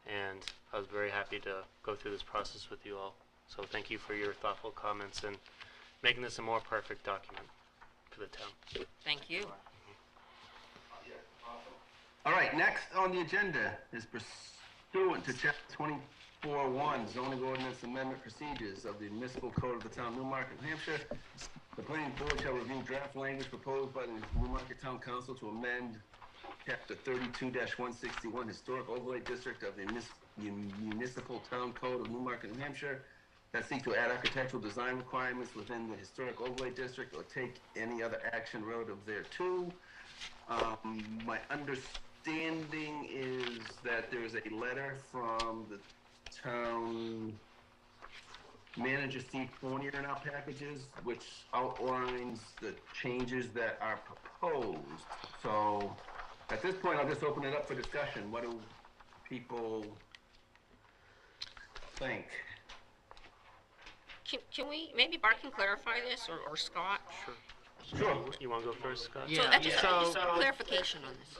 [SPEAKER 3] and I was very happy to go through this process with you all. So thank you for your thoughtful comments and making this a more perfect document for the town.
[SPEAKER 7] Thank you.
[SPEAKER 8] All right, next on the agenda is pursuant to Chapter 24.1 Zoning Ordinance Amendment Procedures of the Municipal Code of the Town of Newmarket, New Hampshire. The planning board shall review draft language proposed by the Newmarket Town Council to amend Chapter 32-161 Historic Overlay District of the Municipal Town Code of Newmarket, New Hampshire, that seek to add architectural design requirements within the Historic Overlay District or take any other action relative thereto. My understanding is that there is a letter from the town manager, Steve Fournier, in our packages, which outlines the changes that are proposed. So at this point, I'll just open it up for discussion. What do people think?
[SPEAKER 7] Can we, maybe Bart can clarify this, or Scott?
[SPEAKER 8] Sure.
[SPEAKER 3] You want to go first, Scott?
[SPEAKER 4] Yeah.
[SPEAKER 7] Just clarification on this.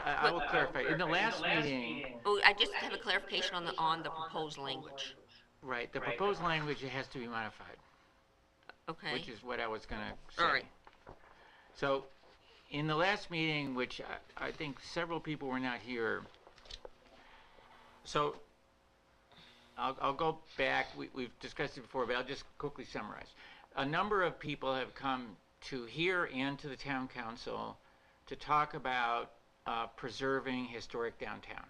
[SPEAKER 4] I will clarify. In the last meeting,
[SPEAKER 7] Oh, I just have a clarification on the proposed language.
[SPEAKER 4] right, the proposed language has to be modified,
[SPEAKER 7] Okay.
[SPEAKER 4] which is what I was going to say.
[SPEAKER 7] All right.
[SPEAKER 4] So, in the last meeting, which I think several people were not here, so I'll go back. We've discussed it before, but I'll just quickly summarize. A number of people have come to here and to the town council to talk about preserving historic downtown.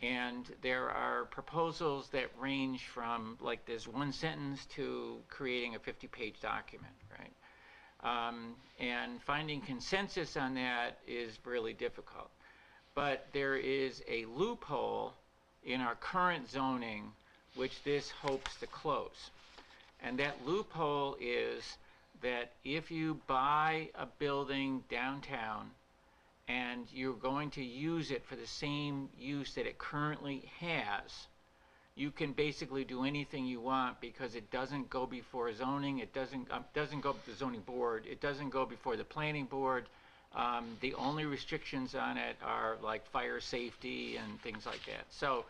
[SPEAKER 4] And there are proposals that range from like this one sentence to creating a 50-page document, right? And finding consensus on that is really difficult. But there is a loophole in our current zoning which this hopes to close. And that loophole is that if you buy a building downtown and you're going to use it for the same use that it currently has, you can basically do anything you want because it doesn't go before zoning, it doesn't go to the zoning board, it doesn't go before the planning board, The only restrictions on it are like fire safety and things like that. So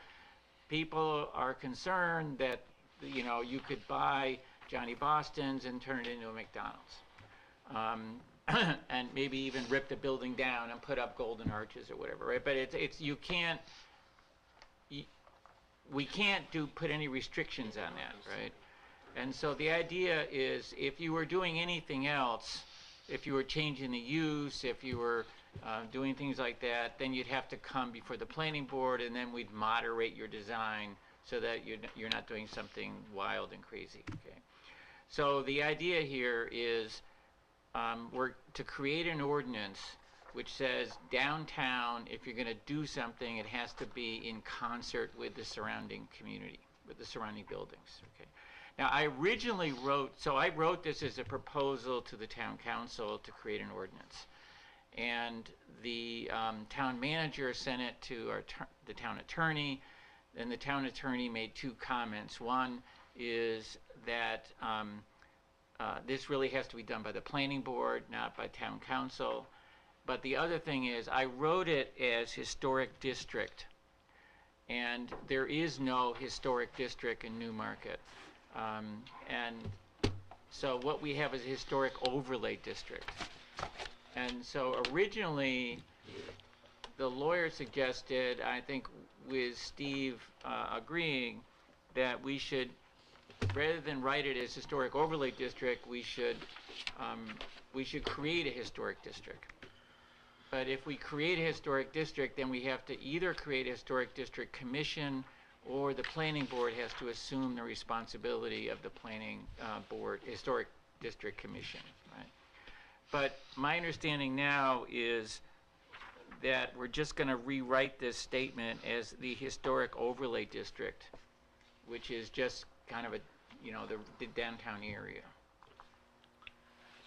[SPEAKER 4] people are concerned that, you know, you could buy Johnny Boston's and turn it into a McDonald's. And maybe even rip the building down and put up golden arches or whatever, right? But it's you can't, we can't put any restrictions on that, right? And so the idea is, if you were doing anything else, if you were changing the use, if you were doing things like that, then you'd have to come before the planning board, and then we'd moderate your design so that you're not doing something wild and crazy, okay? So the idea here is we're to create an ordinance which says downtown, if you're going to do something, it has to be in concert with the surrounding community, with the surrounding buildings, okay? Now, I originally I wrote this as a proposal to the town council to create an ordinance. And the town manager sent it to the town attorney, and the town attorney made 2 comments. One is that this really has to be done by the planning board, not by town council. But the other thing is, I wrote it as historic district, and there is no historic district in Newmarket. And so what we have is a historic overlay district. And so originally, the lawyer suggested, I think with Steve agreeing, that we should, rather than write it as historic overlay district, we should create a historic district. But if we create a historic district, then we have to either create a historic district commission, or the planning board has to assume the responsibility of the planning board, historic district commission, right? But my understanding now is that we're just going to rewrite this statement as the historic overlay district, which is just kind of a, you know, the downtown area.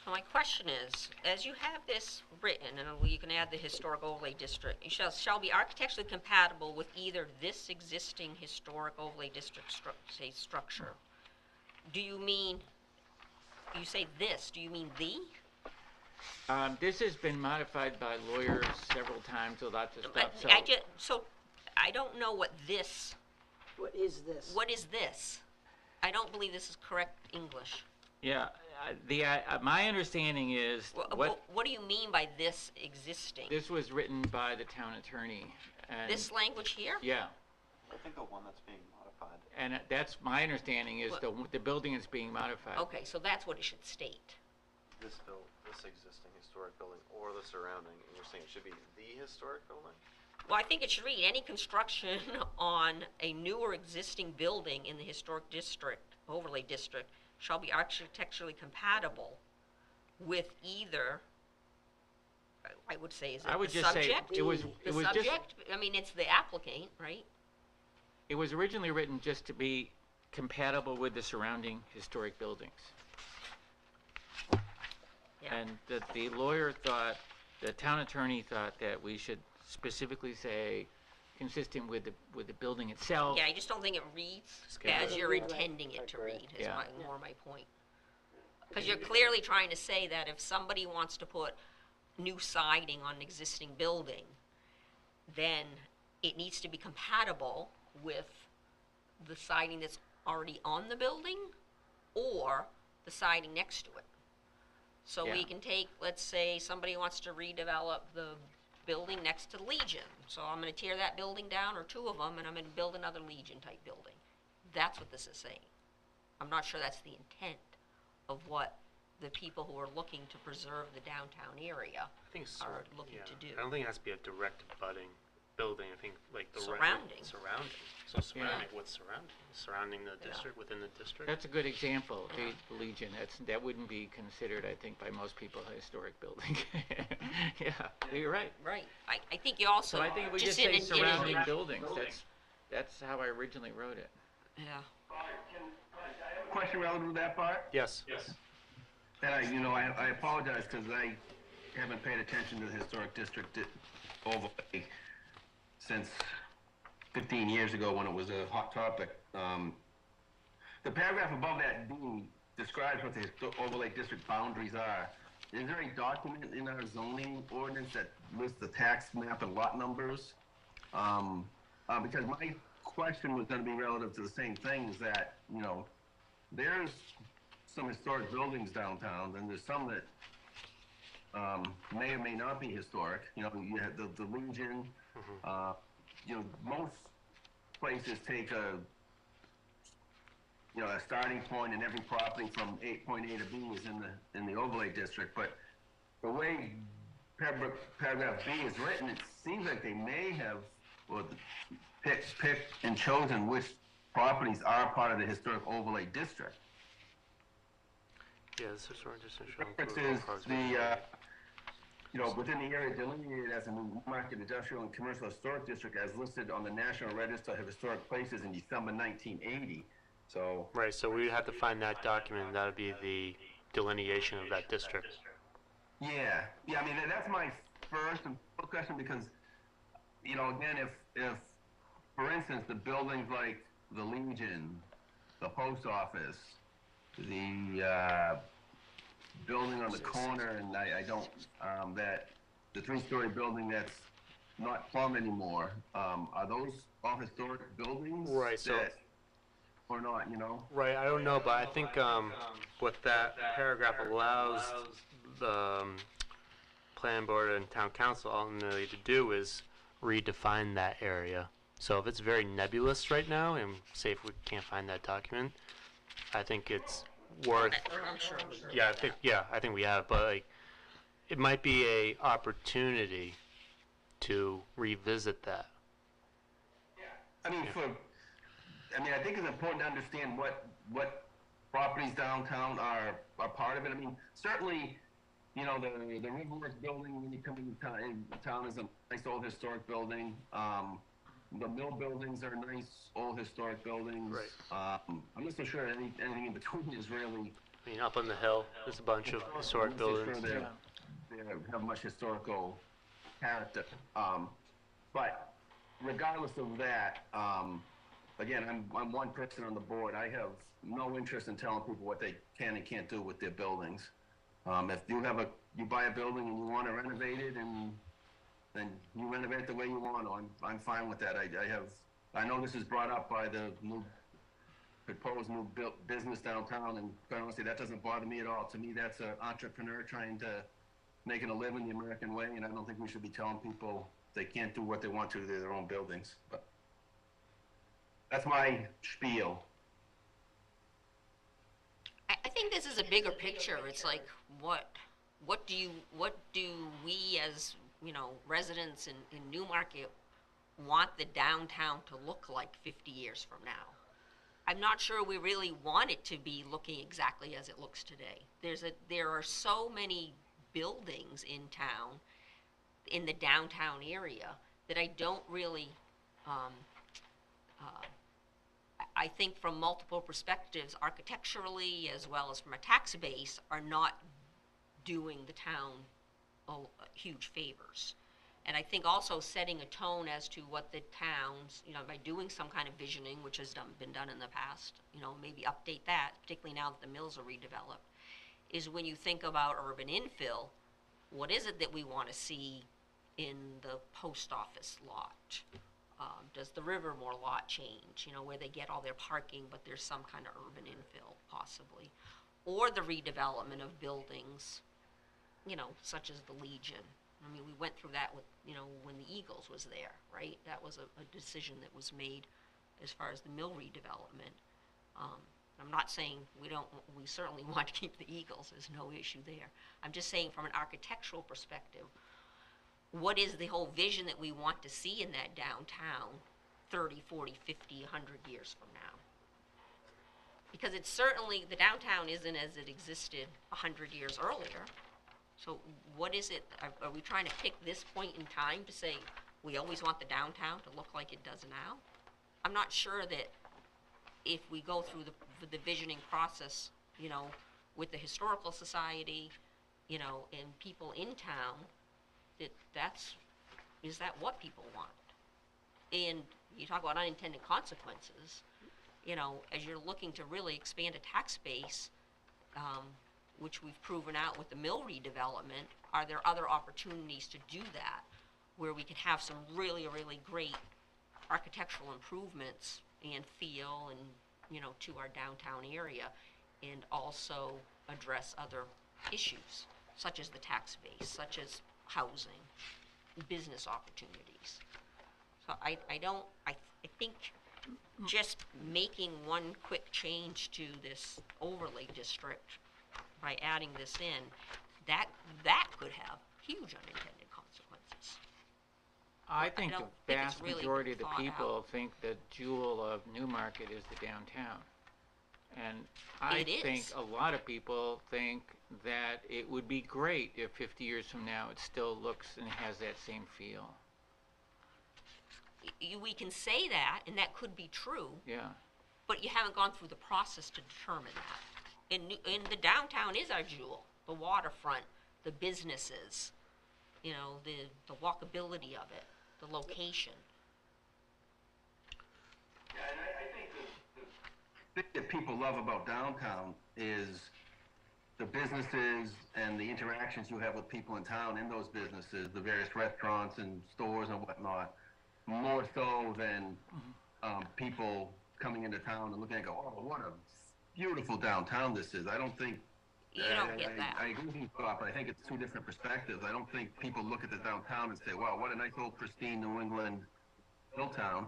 [SPEAKER 7] So my question is, as you have this written, and you can add the historic overlay district, it shall be architecturally compatible with either this existing historic overlay district structure. Do you mean, you say this, do you mean the?
[SPEAKER 4] This has been modified by lawyers several times with lots of stuff.
[SPEAKER 7] So I don't know what this.
[SPEAKER 6] What is this?
[SPEAKER 7] What is this? I don't believe this is correct English.
[SPEAKER 4] Yeah, my understanding is
[SPEAKER 7] what do you mean by this existing?
[SPEAKER 4] This was written by the town attorney. And
[SPEAKER 7] this language here?
[SPEAKER 4] Yeah.
[SPEAKER 5] I think the one that's being modified.
[SPEAKER 4] And that's my understanding is the building is being modified.
[SPEAKER 7] Okay, so that's what it should state.
[SPEAKER 5] This existing historic building or the surrounding, and you're saying it should be the historic building?
[SPEAKER 7] Well, I think it should read, any construction on a new or existing building in the historic district, overlay district, shall be architecturally compatible with either, I would say, is it
[SPEAKER 4] I would
[SPEAKER 7] the
[SPEAKER 4] just
[SPEAKER 7] subject?
[SPEAKER 4] say it was
[SPEAKER 7] subject?
[SPEAKER 4] just,
[SPEAKER 7] I mean, it's the applicant, right?
[SPEAKER 4] it was originally written just to be compatible with the surrounding historic buildings.
[SPEAKER 7] Yeah.
[SPEAKER 4] And the lawyer thought, the town attorney thought that we should specifically say consistent with the building itself.
[SPEAKER 7] Yeah, I just don't think it reads as you're intending it to read, is more my point. Because you're clearly trying to say that if somebody wants to put new siding on an existing building, then it needs to be compatible with the siding that's already on the building or the siding next to it. So we can take, let's say somebody wants to redevelop the building next to the Legion. So I'm going to tear that building down, or 2 of them, and I'm going to build another Legion type building. That's what this is saying. I'm not sure that's the intent of what the people who are looking to preserve the downtown area are looking to do.
[SPEAKER 3] I don't think it has to be a direct abutting building. I think like the
[SPEAKER 7] Surrounding.
[SPEAKER 3] surrounding. So surrounding what's surrounding the district, within the district.
[SPEAKER 4] That's a good example, the Legion. That wouldn't be considered, I think, by most people a historic building. Yeah, you're right.
[SPEAKER 7] Right. I think you also.
[SPEAKER 4] So I think we just say surrounding buildings. That's how I originally wrote it.
[SPEAKER 7] Yeah.
[SPEAKER 8] Question relative to that part?
[SPEAKER 3] Yes.
[SPEAKER 8] And I apologize because I haven't paid attention to the historic district overlay since 15 years ago when it was a hot topic. The paragraph above that deed describes what the overlay district boundaries are. is there a document in our zoning ordinance that lists the tax map and lot numbers? Because my question was gonna be relative to the same thing, is that, you know, there's some historic buildings downtown, and there's some that, may or may not be historic. You know, you have the Legion, you know, most places take a, you know, a starting point, and every property from point A to B is in the overlay district. But the way paragraph B is written, it seems like they may have, well, picked and chosen which properties are part of the historic overlay district.
[SPEAKER 3] Yeah, this is sort of just
[SPEAKER 8] References the, you know, within the area delineated as a Newmarket industrial and commercial historic district as listed on the National Register of Historic Places in December 1980. So.
[SPEAKER 3] Right, so we would have to find that document, and that would be the delineation of that district.
[SPEAKER 8] Yeah, I mean, that's my first and foremost question, because, you know, again, if for instance, the buildings like the Legion, the post office, the building on the corner, and I don't, that, the 3-story building that's not plumb anymore, are those all historic buildings?
[SPEAKER 3] Right, so.
[SPEAKER 8] Or not, you know?
[SPEAKER 3] Right, I don't know, but I think what that paragraph allows the plan board and town council ultimately to do is redefine that area. So if it's very nebulous right now, and say if we can't find that document, I think it's worth.
[SPEAKER 7] I'm sure.
[SPEAKER 3] I think we have, but like, it might be a opportunity to revisit that.
[SPEAKER 8] I mean, I think it's important to understand what properties downtown are part of it. I mean, certainly, you know, the Riverworks building when you come into town is a nice old historic building. The mill buildings are nice old historic buildings.
[SPEAKER 3] Right.
[SPEAKER 8] I'm not so sure anything in between is really.
[SPEAKER 3] I mean, up on the hill, there's a bunch of historic buildings.
[SPEAKER 8] Sure they have much historical character. But regardless of that, again, I'm one person on the board. I have no interest in telling people what they can and can't do with their buildings. If you buy a building and you want to renovate it, and then you renovate it the way you want to, I'm fine with that. I know this is brought up by the proposed new business downtown, and quite honestly, that doesn't bother me at all. To me, that's an entrepreneur trying to make it a living the American way, and I don't think we should be telling people they can't do what they want to their own buildings. But that's my spiel.
[SPEAKER 7] I think this is a bigger picture. It's like, what do we as, you know, residents in Newmarket want the downtown to look like 50 years from now? I'm not sure we really want it to be looking exactly as it looks today. There are so many buildings in town, in the downtown area, that I don't really, I think from multiple perspectives, architecturally as well as from a tax base, are not doing the town huge favors. And I think also setting a tone as to what the towns, you know, by doing some kind of visioning, which has been done in the past, you know, maybe update that, particularly now that the mills are redeveloped, is when you think about urban infill, what is it that we want to see in the post office lot? Does the Rivermore lot change, you know, where they get all their parking, but there's some kind of urban infill possibly? Or the redevelopment of buildings, you know, such as the Legion. I mean, we went through that with, you know, when the Eagles was there, right? That was a decision that was made as far as the mill redevelopment. I'm not saying we certainly want to keep the Eagles, there's no issue there. I'm just saying from an architectural perspective, what is the whole vision that we want to see in that downtown 30, 40, 50, 100 years from now? Because it's certainly, the downtown isn't as it existed 100 years earlier. So what is it, are we trying to pick this point in time to say we always want the downtown to look like it does now? I'm not sure that if we go through the visioning process, you know, with the Historical Society, you know, and people in town, is that what people want? And you talk about unintended consequences, you know, as you're looking to really expand a tax base, which we've proven out with the mill redevelopment, are there other opportunities to do that, where we could have some really, really great architectural improvements and feel and, you know, to our downtown area, and also address other issues, such as the tax base, such as housing, business opportunities. So I think just making one quick change to this overlay district by adding this in, that could have huge unintended consequences.
[SPEAKER 4] I think the
[SPEAKER 7] don't think it's
[SPEAKER 4] vast
[SPEAKER 7] really
[SPEAKER 4] majority of
[SPEAKER 7] been
[SPEAKER 4] the
[SPEAKER 7] thought
[SPEAKER 4] people
[SPEAKER 7] out.
[SPEAKER 4] think the jewel of Newmarket is the downtown. And I
[SPEAKER 7] It
[SPEAKER 4] think
[SPEAKER 7] is.
[SPEAKER 4] a lot of people think that it would be great if 50 years from now it still looks and has that same feel.
[SPEAKER 7] We can say that, and that could be true,
[SPEAKER 4] Yeah.
[SPEAKER 7] but you haven't gone through the process to determine that. And the downtown is our jewel, the waterfront, the businesses, you know, the walkability of it, the location.
[SPEAKER 8] Yeah, and I think the thing that people love about downtown is the businesses and the interactions you have with people in town in those businesses, the various restaurants and stores and whatnot, more so than people coming into town and looking and go, oh, what a beautiful downtown this is. I don't think
[SPEAKER 7] You don't get that.
[SPEAKER 8] I agree with you, Scott, but I think it's two different perspectives. I don't think people look at the downtown and say, wow, what a nice old pristine New England hill town.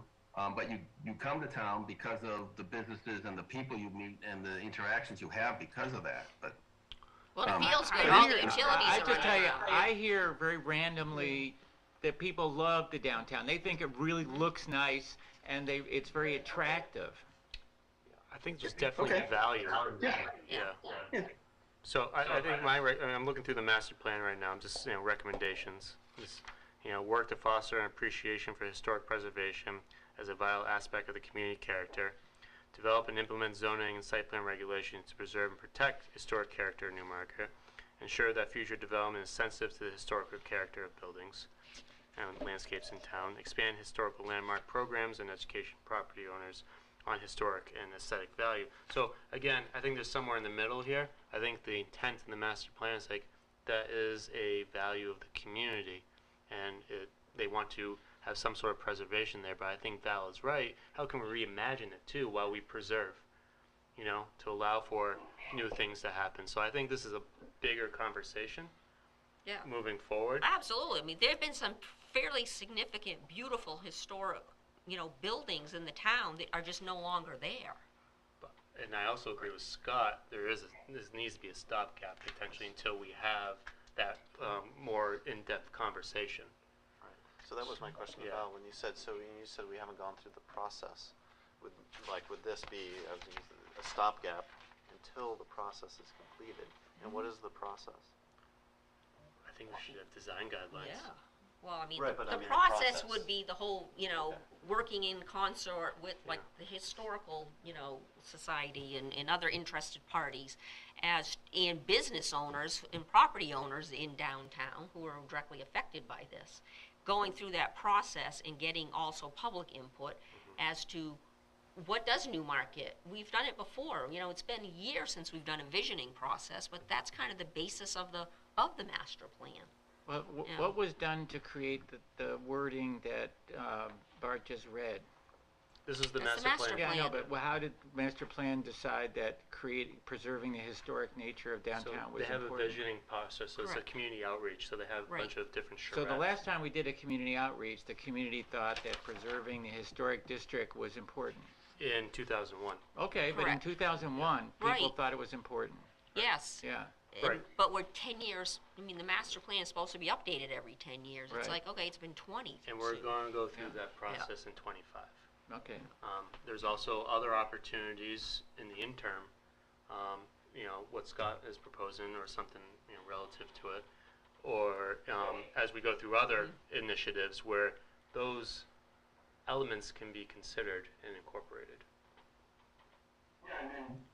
[SPEAKER 8] But you come to town because of the businesses and the people you meet and the interactions you have because of that. But
[SPEAKER 7] Well, it feels good,
[SPEAKER 4] I
[SPEAKER 7] all
[SPEAKER 4] hear-
[SPEAKER 7] the utilities
[SPEAKER 4] I
[SPEAKER 7] are
[SPEAKER 4] just tell you,
[SPEAKER 7] underground.
[SPEAKER 4] I hear very randomly that people love the downtown. They think it really looks nice and it's very attractive.
[SPEAKER 3] I think there's definitely
[SPEAKER 8] Okay.
[SPEAKER 3] value.
[SPEAKER 8] Yeah.
[SPEAKER 3] Yeah. So I think I'm looking through the master plan right now. I'm just, you know, recommendations. Just, you know, work to foster an appreciation for historic preservation as a vital aspect of the community character. Develop and implement zoning and site plan regulations to preserve and protect historic character in Newmarket. Ensure that future development is sensitive to the historical character of buildings and landscapes in town. Expand historical landmark programs and education property owners on historic and aesthetic value. So again, I think there's somewhere in the middle here. I think the intent in the master plan is like that is a value of the community, and they want to have some sort of preservation there. But I think Val is right. How can we reimagine it too while we preserve? You know, to allow for new things to happen. So I think this is a bigger conversation
[SPEAKER 7] Yeah.
[SPEAKER 3] moving forward.
[SPEAKER 7] Absolutely. I mean, there have been some fairly significant, beautiful, historic, you know, buildings in the town that are just no longer there.
[SPEAKER 3] And I also agree with Scott. There needs to be a stopgap potentially until we have that more in-depth conversation.
[SPEAKER 5] Right. So that was my question
[SPEAKER 3] Yeah.
[SPEAKER 5] about when you said we haven't gone through the process. Would this be a stopgap until the process is completed? And what is the process?
[SPEAKER 3] I think we should have design guidelines.
[SPEAKER 7] Yeah. Well, I mean,
[SPEAKER 5] Right, but I
[SPEAKER 7] the
[SPEAKER 5] mean the
[SPEAKER 7] process
[SPEAKER 5] process.
[SPEAKER 7] would be the whole, you know,
[SPEAKER 5] Okay.
[SPEAKER 7] working in consort with like the historical, you know, society and other interested parties and business owners and property owners in downtown who are directly affected by this, going through that process and getting also public input as to what does Newmarket, we've done it before, you know, it's been years since we've done a visioning process, but that's kind of the basis of the master plan.
[SPEAKER 4] Well,
[SPEAKER 7] Yeah.
[SPEAKER 4] what was done to create the wording that Bart just read?
[SPEAKER 3] This is the
[SPEAKER 7] That's
[SPEAKER 3] master
[SPEAKER 7] the
[SPEAKER 3] plan.
[SPEAKER 4] Yeah, I know,
[SPEAKER 7] plan.
[SPEAKER 4] but how did master plan decide that preserving the historic nature of
[SPEAKER 3] So
[SPEAKER 4] downtown was
[SPEAKER 3] they have
[SPEAKER 4] important?
[SPEAKER 3] a visioning process, so it's a
[SPEAKER 7] Correct.
[SPEAKER 3] community outreach, so they have a
[SPEAKER 7] Right.
[SPEAKER 3] bunch of different
[SPEAKER 4] So the
[SPEAKER 3] charrettes.
[SPEAKER 4] last time we did a community outreach, the community thought that preserving the historic district was important.
[SPEAKER 3] In 2001.
[SPEAKER 4] Okay, but in
[SPEAKER 7] Correct.
[SPEAKER 4] 2001, people
[SPEAKER 7] Right.
[SPEAKER 4] thought it was important.
[SPEAKER 7] Yes.
[SPEAKER 4] Yeah.
[SPEAKER 3] Right.
[SPEAKER 7] But we're 10 years, I mean, the master plan is supposed to be updated every 10 years. It's
[SPEAKER 4] Right.
[SPEAKER 7] like, okay, it's been 20.
[SPEAKER 3] And we're
[SPEAKER 7] So-
[SPEAKER 3] going to go through
[SPEAKER 4] Yeah.
[SPEAKER 3] that process in 25.
[SPEAKER 4] Okay.
[SPEAKER 3] There's also other opportunities in the interim, you know, what Scott is proposing or something, you know, relative to it, or as we go through other initiatives where those elements can be considered and incorporated.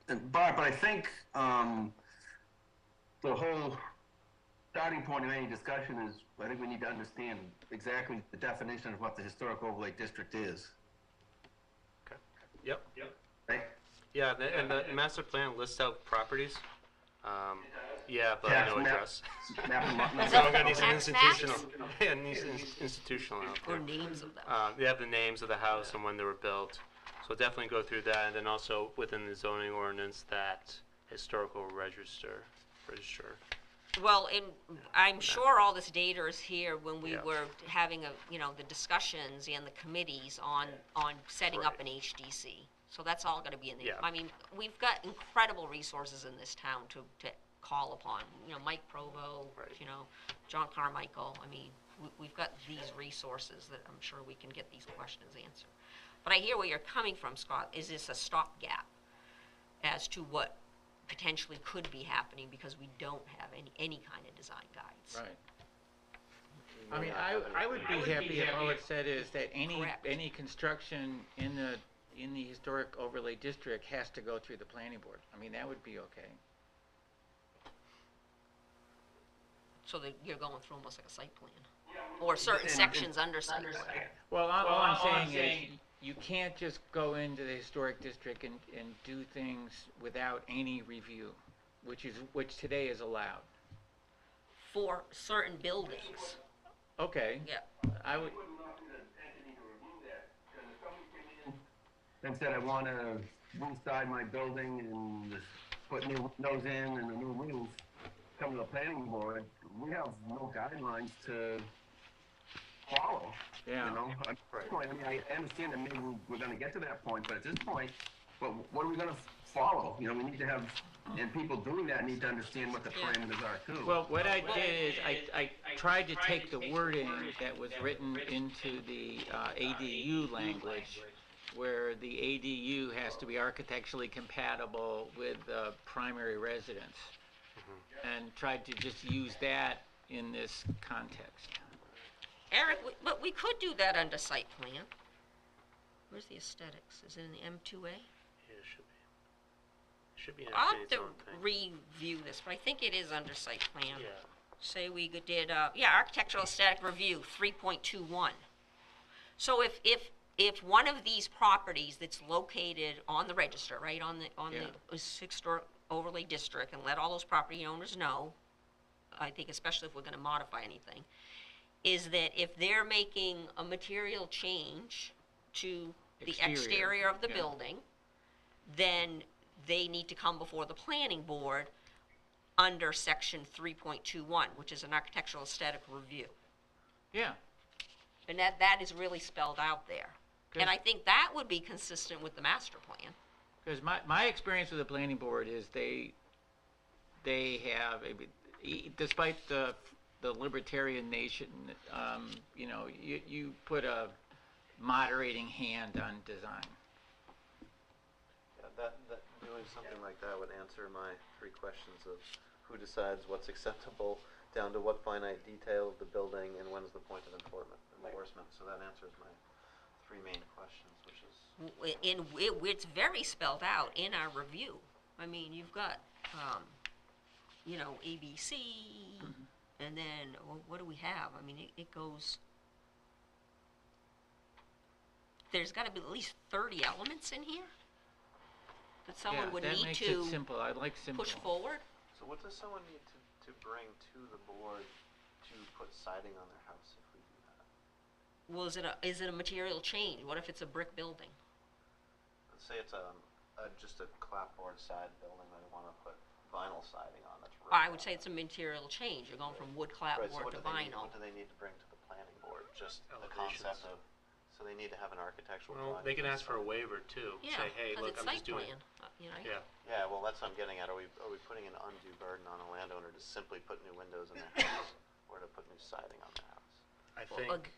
[SPEAKER 8] And Bart, but I think the whole starting point of any discussion is, I think we need to understand exactly the definition of what the historic overlay district is.
[SPEAKER 3] Yep.
[SPEAKER 8] Right?
[SPEAKER 3] Yeah, and the master plan lists out properties Yeah, but
[SPEAKER 8] Tax
[SPEAKER 3] no
[SPEAKER 8] map.
[SPEAKER 3] address.
[SPEAKER 8] Map
[SPEAKER 3] So I'm gonna need some
[SPEAKER 7] Tax maps?
[SPEAKER 3] institutional. Yeah, need some institutional out
[SPEAKER 7] Or
[SPEAKER 3] there.
[SPEAKER 7] names of them.
[SPEAKER 3] They have the names of the house and when they were built. So definitely go through that, and then also within the zoning ordinance, that historical register.
[SPEAKER 7] Well, and I'm sure all this data is here when we
[SPEAKER 3] Yeah.
[SPEAKER 7] were having the discussions and the committees on setting up an HDC. So that's all gonna be in there.
[SPEAKER 3] Yeah.
[SPEAKER 7] I mean, we've got incredible resources in this town to call upon. Mike Provo,
[SPEAKER 3] Right.
[SPEAKER 7] John Carmichael. I mean, we've got these resources that I'm sure we can get these questions answered. But I hear where you're coming from, Scott. Is this a stopgap as to what potentially could be happening because we don't have any kind of design guides?
[SPEAKER 4] Right. I mean, I would be happy if all it said is that
[SPEAKER 7] Correct.
[SPEAKER 4] any construction in the historic overlay district has to go through the planning board. I mean, that would be okay.
[SPEAKER 7] So that you're going through almost like a site plan, or certain sections under site plan.
[SPEAKER 4] Well, all I'm saying is you can't just go into the historic district and do things without any review, which today is allowed.
[SPEAKER 7] For certain buildings,
[SPEAKER 4] Okay.
[SPEAKER 7] yeah.
[SPEAKER 4] I would.
[SPEAKER 8] And said, I want to re-side my building and just put new windows in and a new roof, come to the planning board, we have no guidelines to follow.
[SPEAKER 4] Yeah.
[SPEAKER 8] You know, at this point, I mean, I understand that maybe we're gonna get to that point, but at this point, what are we gonna follow? We need to have, and people doing that need to understand what the parameters are too.
[SPEAKER 4] Well, what I did is I tried to take the wording that was written into the ADU language, where the ADU has to be architecturally compatible with the primary residence, and tried to just use that in this context.
[SPEAKER 7] Eric, but we could do that under site plan. Where's the aesthetics? Is it in the M2A?
[SPEAKER 3] Yeah, it should be. Should be
[SPEAKER 7] I'll
[SPEAKER 3] actually
[SPEAKER 7] have
[SPEAKER 3] its
[SPEAKER 7] to
[SPEAKER 3] own thing.
[SPEAKER 7] review this, but I think it is under site plan.
[SPEAKER 3] Yeah.
[SPEAKER 7] Say we did, architectural aesthetic review, 3.21. So if one of these properties that's located on the register, right, on the historic overlay district, and let all those property owners know, I think especially if we're gonna modify anything, is that if they're making a material change to the exterior of the building, then they need to come before the planning board under section 3.21, which is an architectural aesthetic review.
[SPEAKER 4] Yeah.
[SPEAKER 7] And that is really spelled out there. And I think that would be consistent with the master plan.
[SPEAKER 4] Because my experience with the planning board is they have, despite the libertarian nation, you put a moderating hand on design.
[SPEAKER 5] Yeah, that doing something like that would answer my 3 questions of who decides what's acceptable, down to what finite detail of the building, and when's the point of enforcement. So that answers my 3 main questions, which is
[SPEAKER 7] It's very spelled out in our review. I mean, you've got, ABC, and then what do we have? I mean, it goes. There's got to be at least 30 elements in here that someone would
[SPEAKER 4] that
[SPEAKER 7] need
[SPEAKER 4] makes
[SPEAKER 7] to
[SPEAKER 4] it simple. I like simple.
[SPEAKER 7] push forward.
[SPEAKER 5] So what does someone need to bring to the board to put siding on their house if we do that?
[SPEAKER 7] Well, is it a material change? What if it's a brick building?
[SPEAKER 5] Let's say it's just a clapboard side building that I want to put vinyl siding on. That's really
[SPEAKER 7] I would say it's a material change. You're going from wood
[SPEAKER 5] right. So
[SPEAKER 7] clapboard to vinyl.
[SPEAKER 5] what do they need to bring to the planning board? Just the
[SPEAKER 3] Elevations.
[SPEAKER 5] concept of. So they need to have an architectural
[SPEAKER 3] Well,
[SPEAKER 5] drawing.
[SPEAKER 3] they can
[SPEAKER 5] of
[SPEAKER 3] ask for a
[SPEAKER 5] siding.
[SPEAKER 3] waiver too.
[SPEAKER 7] Yeah,
[SPEAKER 3] Say, hey,
[SPEAKER 7] because
[SPEAKER 3] look,
[SPEAKER 7] it's
[SPEAKER 3] I'm
[SPEAKER 7] site
[SPEAKER 3] just doing.
[SPEAKER 7] plan.
[SPEAKER 3] Yeah.
[SPEAKER 5] Yeah, well, that's what I'm getting at. Are we putting an undue burden on a landowner to simply put new windows in their house, or to put new siding on their house?
[SPEAKER 3] I
[SPEAKER 7] Well,
[SPEAKER 3] think.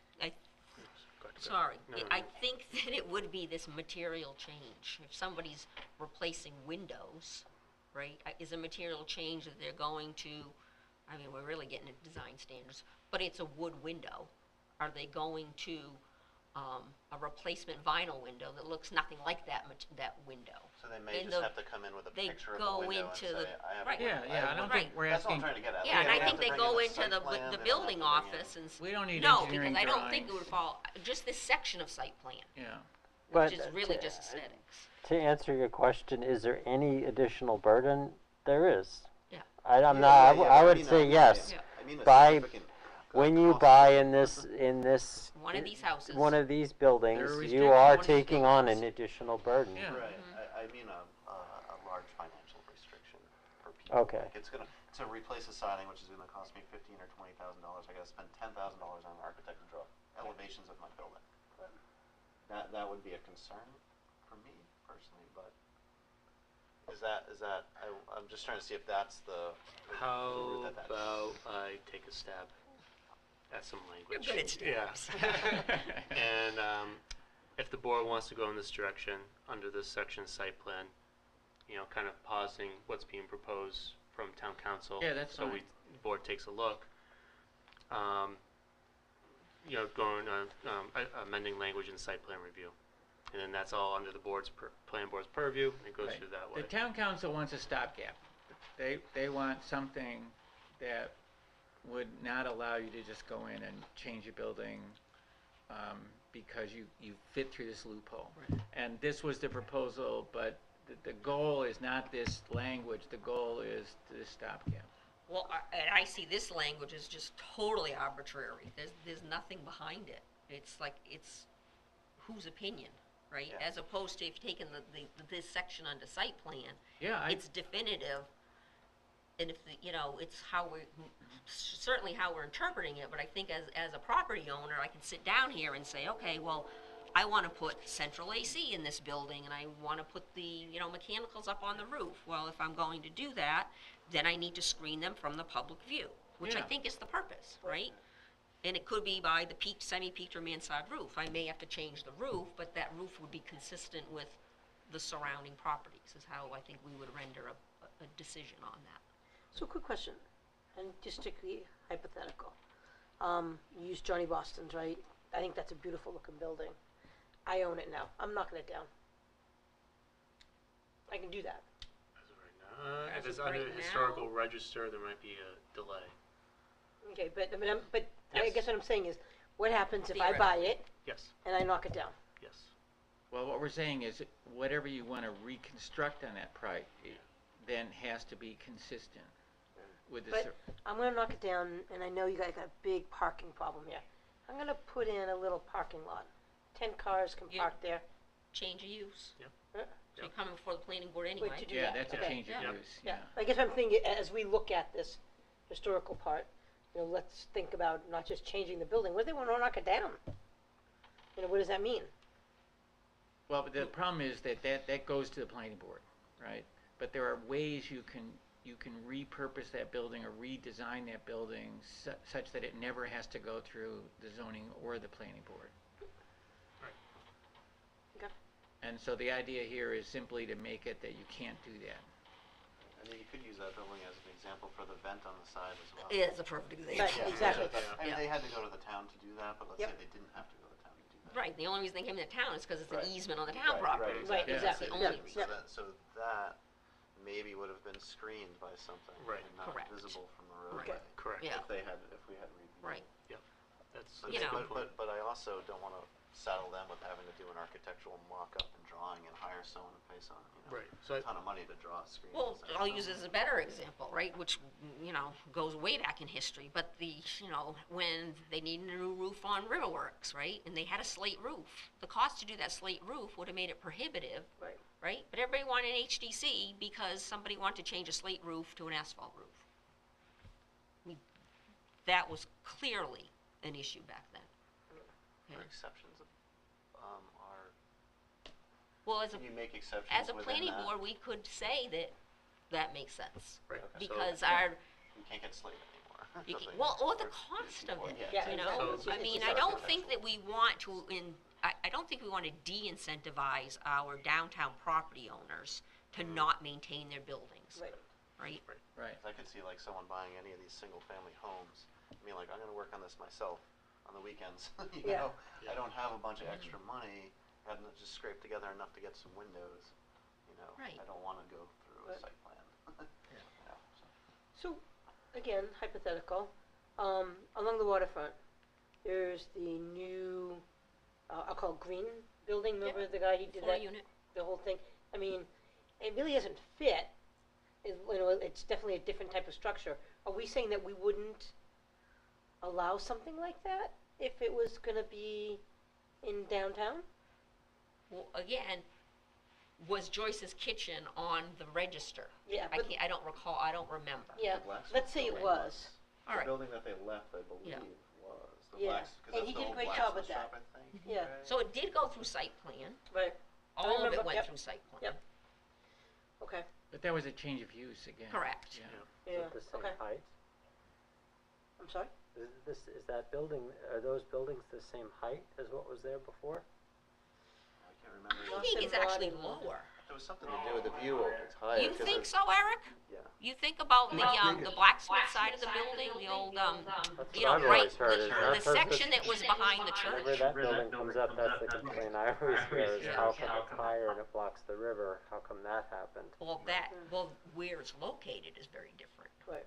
[SPEAKER 3] Go ahead.
[SPEAKER 7] Sorry,
[SPEAKER 3] No, no,
[SPEAKER 7] I
[SPEAKER 3] no.
[SPEAKER 7] think that it would be this material change. If somebody's replacing windows, right, is a material change that they're going to, I mean, we're really getting into design standards, but it's a wood window. Are they going to a replacement vinyl window that looks nothing like that window?
[SPEAKER 5] So they may
[SPEAKER 7] And
[SPEAKER 5] just have to come in with a
[SPEAKER 7] they
[SPEAKER 5] picture of
[SPEAKER 7] go
[SPEAKER 5] the window
[SPEAKER 7] into
[SPEAKER 5] and say,
[SPEAKER 7] the-
[SPEAKER 5] I have
[SPEAKER 7] right.
[SPEAKER 5] a window.
[SPEAKER 4] Yeah, I don't
[SPEAKER 7] Right.
[SPEAKER 4] think we're
[SPEAKER 5] That's what I'm
[SPEAKER 4] asking.
[SPEAKER 5] trying to get at.
[SPEAKER 7] Yeah, and I
[SPEAKER 5] They don't
[SPEAKER 7] think they
[SPEAKER 5] have to
[SPEAKER 7] go
[SPEAKER 5] bring in
[SPEAKER 7] into
[SPEAKER 5] site
[SPEAKER 7] the
[SPEAKER 5] plan, they don't
[SPEAKER 7] building
[SPEAKER 5] have to bring in-
[SPEAKER 7] office and.
[SPEAKER 4] We don't need
[SPEAKER 7] No,
[SPEAKER 4] engineering
[SPEAKER 7] because I don't think it
[SPEAKER 4] drawings.
[SPEAKER 7] would fall, just this section of site plan,
[SPEAKER 4] Yeah.
[SPEAKER 9] But
[SPEAKER 7] which is really just aesthetics.
[SPEAKER 9] to answer your question, is there any additional burden? There is.
[SPEAKER 7] Yeah.
[SPEAKER 9] I'm not, I would say yes.
[SPEAKER 5] I mean a
[SPEAKER 9] Buy-
[SPEAKER 5] significant
[SPEAKER 9] When you
[SPEAKER 5] cost
[SPEAKER 9] buy
[SPEAKER 5] reduction.
[SPEAKER 9] in this
[SPEAKER 7] One of these houses.
[SPEAKER 9] one of these buildings,
[SPEAKER 4] There are
[SPEAKER 9] you are
[SPEAKER 4] restrictions.
[SPEAKER 9] taking on an additional burden.
[SPEAKER 4] Yeah.
[SPEAKER 5] Right, I mean a large financial restriction for people.
[SPEAKER 9] Okay.
[SPEAKER 5] Like to replace a siding, which is gonna cost me $15,000 or $20,000, I gotta spend $10,000 on an architect to draw elevations of my building. That would be a concern for me personally, but is that, I'm just trying to see if that's the
[SPEAKER 3] How
[SPEAKER 5] route that's.
[SPEAKER 3] about I take a stab at some language?
[SPEAKER 7] You're good at stabs.
[SPEAKER 3] Yeah. And if the board wants to go in this direction under this section site plan, kind of pausing what's being proposed from town council.
[SPEAKER 4] Yeah, that's
[SPEAKER 3] so
[SPEAKER 4] fine.
[SPEAKER 3] the board takes a look. Going amending language in site plan review, and then that's all under the plan board's purview, and it goes
[SPEAKER 4] Right.
[SPEAKER 3] through that way.
[SPEAKER 4] The town council wants a stopgap. They want something that would not allow you to just go in and change a building because you fit through this loophole.
[SPEAKER 7] Right.
[SPEAKER 4] And this was the proposal, but the goal is not this language. The goal is this stopgap.
[SPEAKER 7] Well, I see this language as just totally arbitrary. There's nothing behind it. It's like, it's whose opinion, right?
[SPEAKER 5] Yeah.
[SPEAKER 7] As opposed to if you've taken this section under site plan,
[SPEAKER 4] Yeah,
[SPEAKER 7] it's definitive. And if, it's certainly how we're interpreting it, but I think as a property owner, I can sit down here and say, okay, well, I want to put central AC in this building, and I want to put the, mechanicals up on the roof. Well, if I'm going to do that, then I need to screen them from the public view, which I
[SPEAKER 4] Yeah.
[SPEAKER 7] think is the purpose, right? And it could be by the peaked, semi-peaked, or mansard roof. I may have to change the roof, but that roof would be consistent with the surrounding properties, is how I think we would render a decision on that.
[SPEAKER 6] So quick question, and just strictly hypothetical. You use Johnny Boston's, right? I think that's a beautiful looking building. I own it now. I'm knocking it down. I can do that.
[SPEAKER 3] As of right now,
[SPEAKER 7] As
[SPEAKER 3] if it's
[SPEAKER 7] of
[SPEAKER 3] under
[SPEAKER 7] right
[SPEAKER 3] the
[SPEAKER 7] now-
[SPEAKER 3] historical register, there might be a delay.
[SPEAKER 6] Okay, but I
[SPEAKER 3] Yes.
[SPEAKER 6] guess what I'm saying is, what happens if I buy it
[SPEAKER 3] Yes,
[SPEAKER 6] and I knock it down?
[SPEAKER 3] yes.
[SPEAKER 4] Well, what we're saying is whatever you want to reconstruct on that then has to be consistent with the.
[SPEAKER 6] But I'm gonna knock it down, and I know you guys got a big parking problem here. I'm gonna put in a little parking lot. 10 cars can
[SPEAKER 7] Yeah.
[SPEAKER 6] park there.
[SPEAKER 7] Change of use.
[SPEAKER 3] Yep.
[SPEAKER 7] So you're coming before the planning board anyway.
[SPEAKER 6] to do
[SPEAKER 4] Yeah,
[SPEAKER 6] that.
[SPEAKER 4] that's a
[SPEAKER 6] Okay.
[SPEAKER 4] change of
[SPEAKER 7] Yeah.
[SPEAKER 4] use.
[SPEAKER 6] Yeah, I guess I'm thinking, as we look at this historical part, let's think about not just changing the building. What if they want to knock it down? What does that mean?
[SPEAKER 4] Well, but the problem is that goes to the planning board, right? But there are ways you can repurpose that building or redesign that building such that it never has to go through the zoning or the planning board.
[SPEAKER 3] Right.
[SPEAKER 6] Okay.
[SPEAKER 4] And so the idea here is simply to make it that you can't do that.
[SPEAKER 5] I mean, you could use that building as an example for the vent on the side as well.
[SPEAKER 7] It is a perfect example.
[SPEAKER 6] Right, exactly.
[SPEAKER 5] I mean,
[SPEAKER 7] Yeah.
[SPEAKER 5] they had to go to the town to do that, but let's
[SPEAKER 6] Yep.
[SPEAKER 5] say they didn't have to go to the town to do that.
[SPEAKER 7] Right, the only reason they came to town is because it's
[SPEAKER 5] Right.
[SPEAKER 7] an easement on the town
[SPEAKER 5] Right,
[SPEAKER 7] property.
[SPEAKER 5] right,
[SPEAKER 6] Right,
[SPEAKER 7] That's
[SPEAKER 6] exactly.
[SPEAKER 7] the
[SPEAKER 6] Yeah,
[SPEAKER 7] only reason.
[SPEAKER 6] yeah.
[SPEAKER 5] So that maybe would have been screened by something.
[SPEAKER 3] Right.
[SPEAKER 5] And not
[SPEAKER 7] Correct.
[SPEAKER 5] visible from the
[SPEAKER 7] Right.
[SPEAKER 5] roadway.
[SPEAKER 3] Correct.
[SPEAKER 7] Yeah.
[SPEAKER 5] If we had reviewed.
[SPEAKER 7] Right.
[SPEAKER 3] That's
[SPEAKER 5] But,
[SPEAKER 7] You know.
[SPEAKER 5] but I also don't want to saddle them with having to do an architectural mock-up and drawing and hire someone to pay
[SPEAKER 3] Right. So
[SPEAKER 5] a ton of money to draw a screen.
[SPEAKER 7] Well, I'll use it as a better example, right, which, goes way back in history, but when they needed a new roof on Riverworks, right, and they had a slate roof, the cost to do that slate roof would have made it prohibitive,
[SPEAKER 6] Right.
[SPEAKER 7] right? But everybody wanted an HDC because somebody wanted to change a slate roof to an asphalt roof. That was clearly an issue back then.
[SPEAKER 5] Are exceptions are
[SPEAKER 7] Well,
[SPEAKER 5] can you make exceptions
[SPEAKER 7] as a
[SPEAKER 5] within
[SPEAKER 7] planning
[SPEAKER 5] that?
[SPEAKER 7] board, we could say that makes sense.
[SPEAKER 3] right.
[SPEAKER 5] Okay.
[SPEAKER 7] Because
[SPEAKER 5] So-
[SPEAKER 7] our,
[SPEAKER 5] You can't get slate anymore.
[SPEAKER 7] you can,
[SPEAKER 5] Nothing.
[SPEAKER 7] or the
[SPEAKER 5] Or
[SPEAKER 7] cost of
[SPEAKER 5] people-
[SPEAKER 7] it,
[SPEAKER 6] Yeah,
[SPEAKER 7] you
[SPEAKER 6] exactly.
[SPEAKER 7] know?
[SPEAKER 6] It's
[SPEAKER 7] I
[SPEAKER 6] just-
[SPEAKER 7] mean,
[SPEAKER 6] it's
[SPEAKER 7] I
[SPEAKER 6] just
[SPEAKER 7] don't think
[SPEAKER 6] architectural.
[SPEAKER 7] that we want to, I don't think we want to de-incentivize our downtown property owners to not maintain their buildings,
[SPEAKER 6] Right.
[SPEAKER 7] right?
[SPEAKER 4] Right.
[SPEAKER 5] I could see like someone buying any of these single-family homes. I mean, like, I'm gonna work on this myself on the weekends. you
[SPEAKER 6] Yeah.
[SPEAKER 5] know, I don't have a bunch of extra money. Having to just scrape together enough to get some windows.
[SPEAKER 7] Right.
[SPEAKER 5] I don't want to go through a
[SPEAKER 6] Right.
[SPEAKER 5] site plan.
[SPEAKER 6] So, again, hypothetical, along the waterfront, there's the new, I'll call it green building. Remember the guy, he did that,
[SPEAKER 7] Four unit,
[SPEAKER 6] the whole thing? I mean, it really doesn't fit, it's definitely a different type of structure. Are we saying that we wouldn't allow something like that if it was gonna be in downtown?
[SPEAKER 7] Well, again, was Joyce's Kitchen on the register?
[SPEAKER 6] Yeah, but,
[SPEAKER 7] I don't recall, I don't remember.
[SPEAKER 6] yeah,
[SPEAKER 5] The blacksmith
[SPEAKER 6] let's say it
[SPEAKER 5] building
[SPEAKER 6] was.
[SPEAKER 7] All
[SPEAKER 5] The
[SPEAKER 7] right.
[SPEAKER 5] building that they left, I believe,
[SPEAKER 7] Yeah.
[SPEAKER 5] was the
[SPEAKER 6] Yeah,
[SPEAKER 5] blacks, because
[SPEAKER 6] and he
[SPEAKER 5] that's the
[SPEAKER 6] did a
[SPEAKER 5] old
[SPEAKER 6] great job with
[SPEAKER 5] blacksmith shop,
[SPEAKER 6] that.
[SPEAKER 5] I think.
[SPEAKER 6] Yeah.
[SPEAKER 5] right?
[SPEAKER 7] So it did go through site plan.
[SPEAKER 6] Right,
[SPEAKER 7] All of
[SPEAKER 6] remember,
[SPEAKER 7] it went
[SPEAKER 6] yep.
[SPEAKER 7] through site plan.
[SPEAKER 6] Yep. okay,
[SPEAKER 4] But that was a change of use again.
[SPEAKER 7] Correct.
[SPEAKER 4] Yeah.
[SPEAKER 6] yeah,
[SPEAKER 9] Is it the same
[SPEAKER 6] okay.
[SPEAKER 9] height?
[SPEAKER 6] I'm sorry?
[SPEAKER 9] Is that building, are those buildings the same height as what was there before?
[SPEAKER 5] I can't remember.
[SPEAKER 7] I think it's actually lower.
[SPEAKER 5] There was something to do with the view of its height.
[SPEAKER 7] You
[SPEAKER 5] 'cause
[SPEAKER 7] think
[SPEAKER 5] it's-
[SPEAKER 7] so, Eric?
[SPEAKER 5] Yeah.
[SPEAKER 7] You think about the blacksmith side of the building, the old,
[SPEAKER 9] That's
[SPEAKER 7] you
[SPEAKER 9] what
[SPEAKER 7] know,
[SPEAKER 9] I've
[SPEAKER 7] right,
[SPEAKER 9] always heard. Is
[SPEAKER 7] the
[SPEAKER 9] that's
[SPEAKER 7] section that was behind the
[SPEAKER 9] Whenever
[SPEAKER 7] church?
[SPEAKER 9] that building comes up, that's the complaint I always hear is
[SPEAKER 7] Yeah.
[SPEAKER 9] how come it's higher and it blocks the river? How come that happened?
[SPEAKER 7] Well, where it's located is very different.
[SPEAKER 6] Right.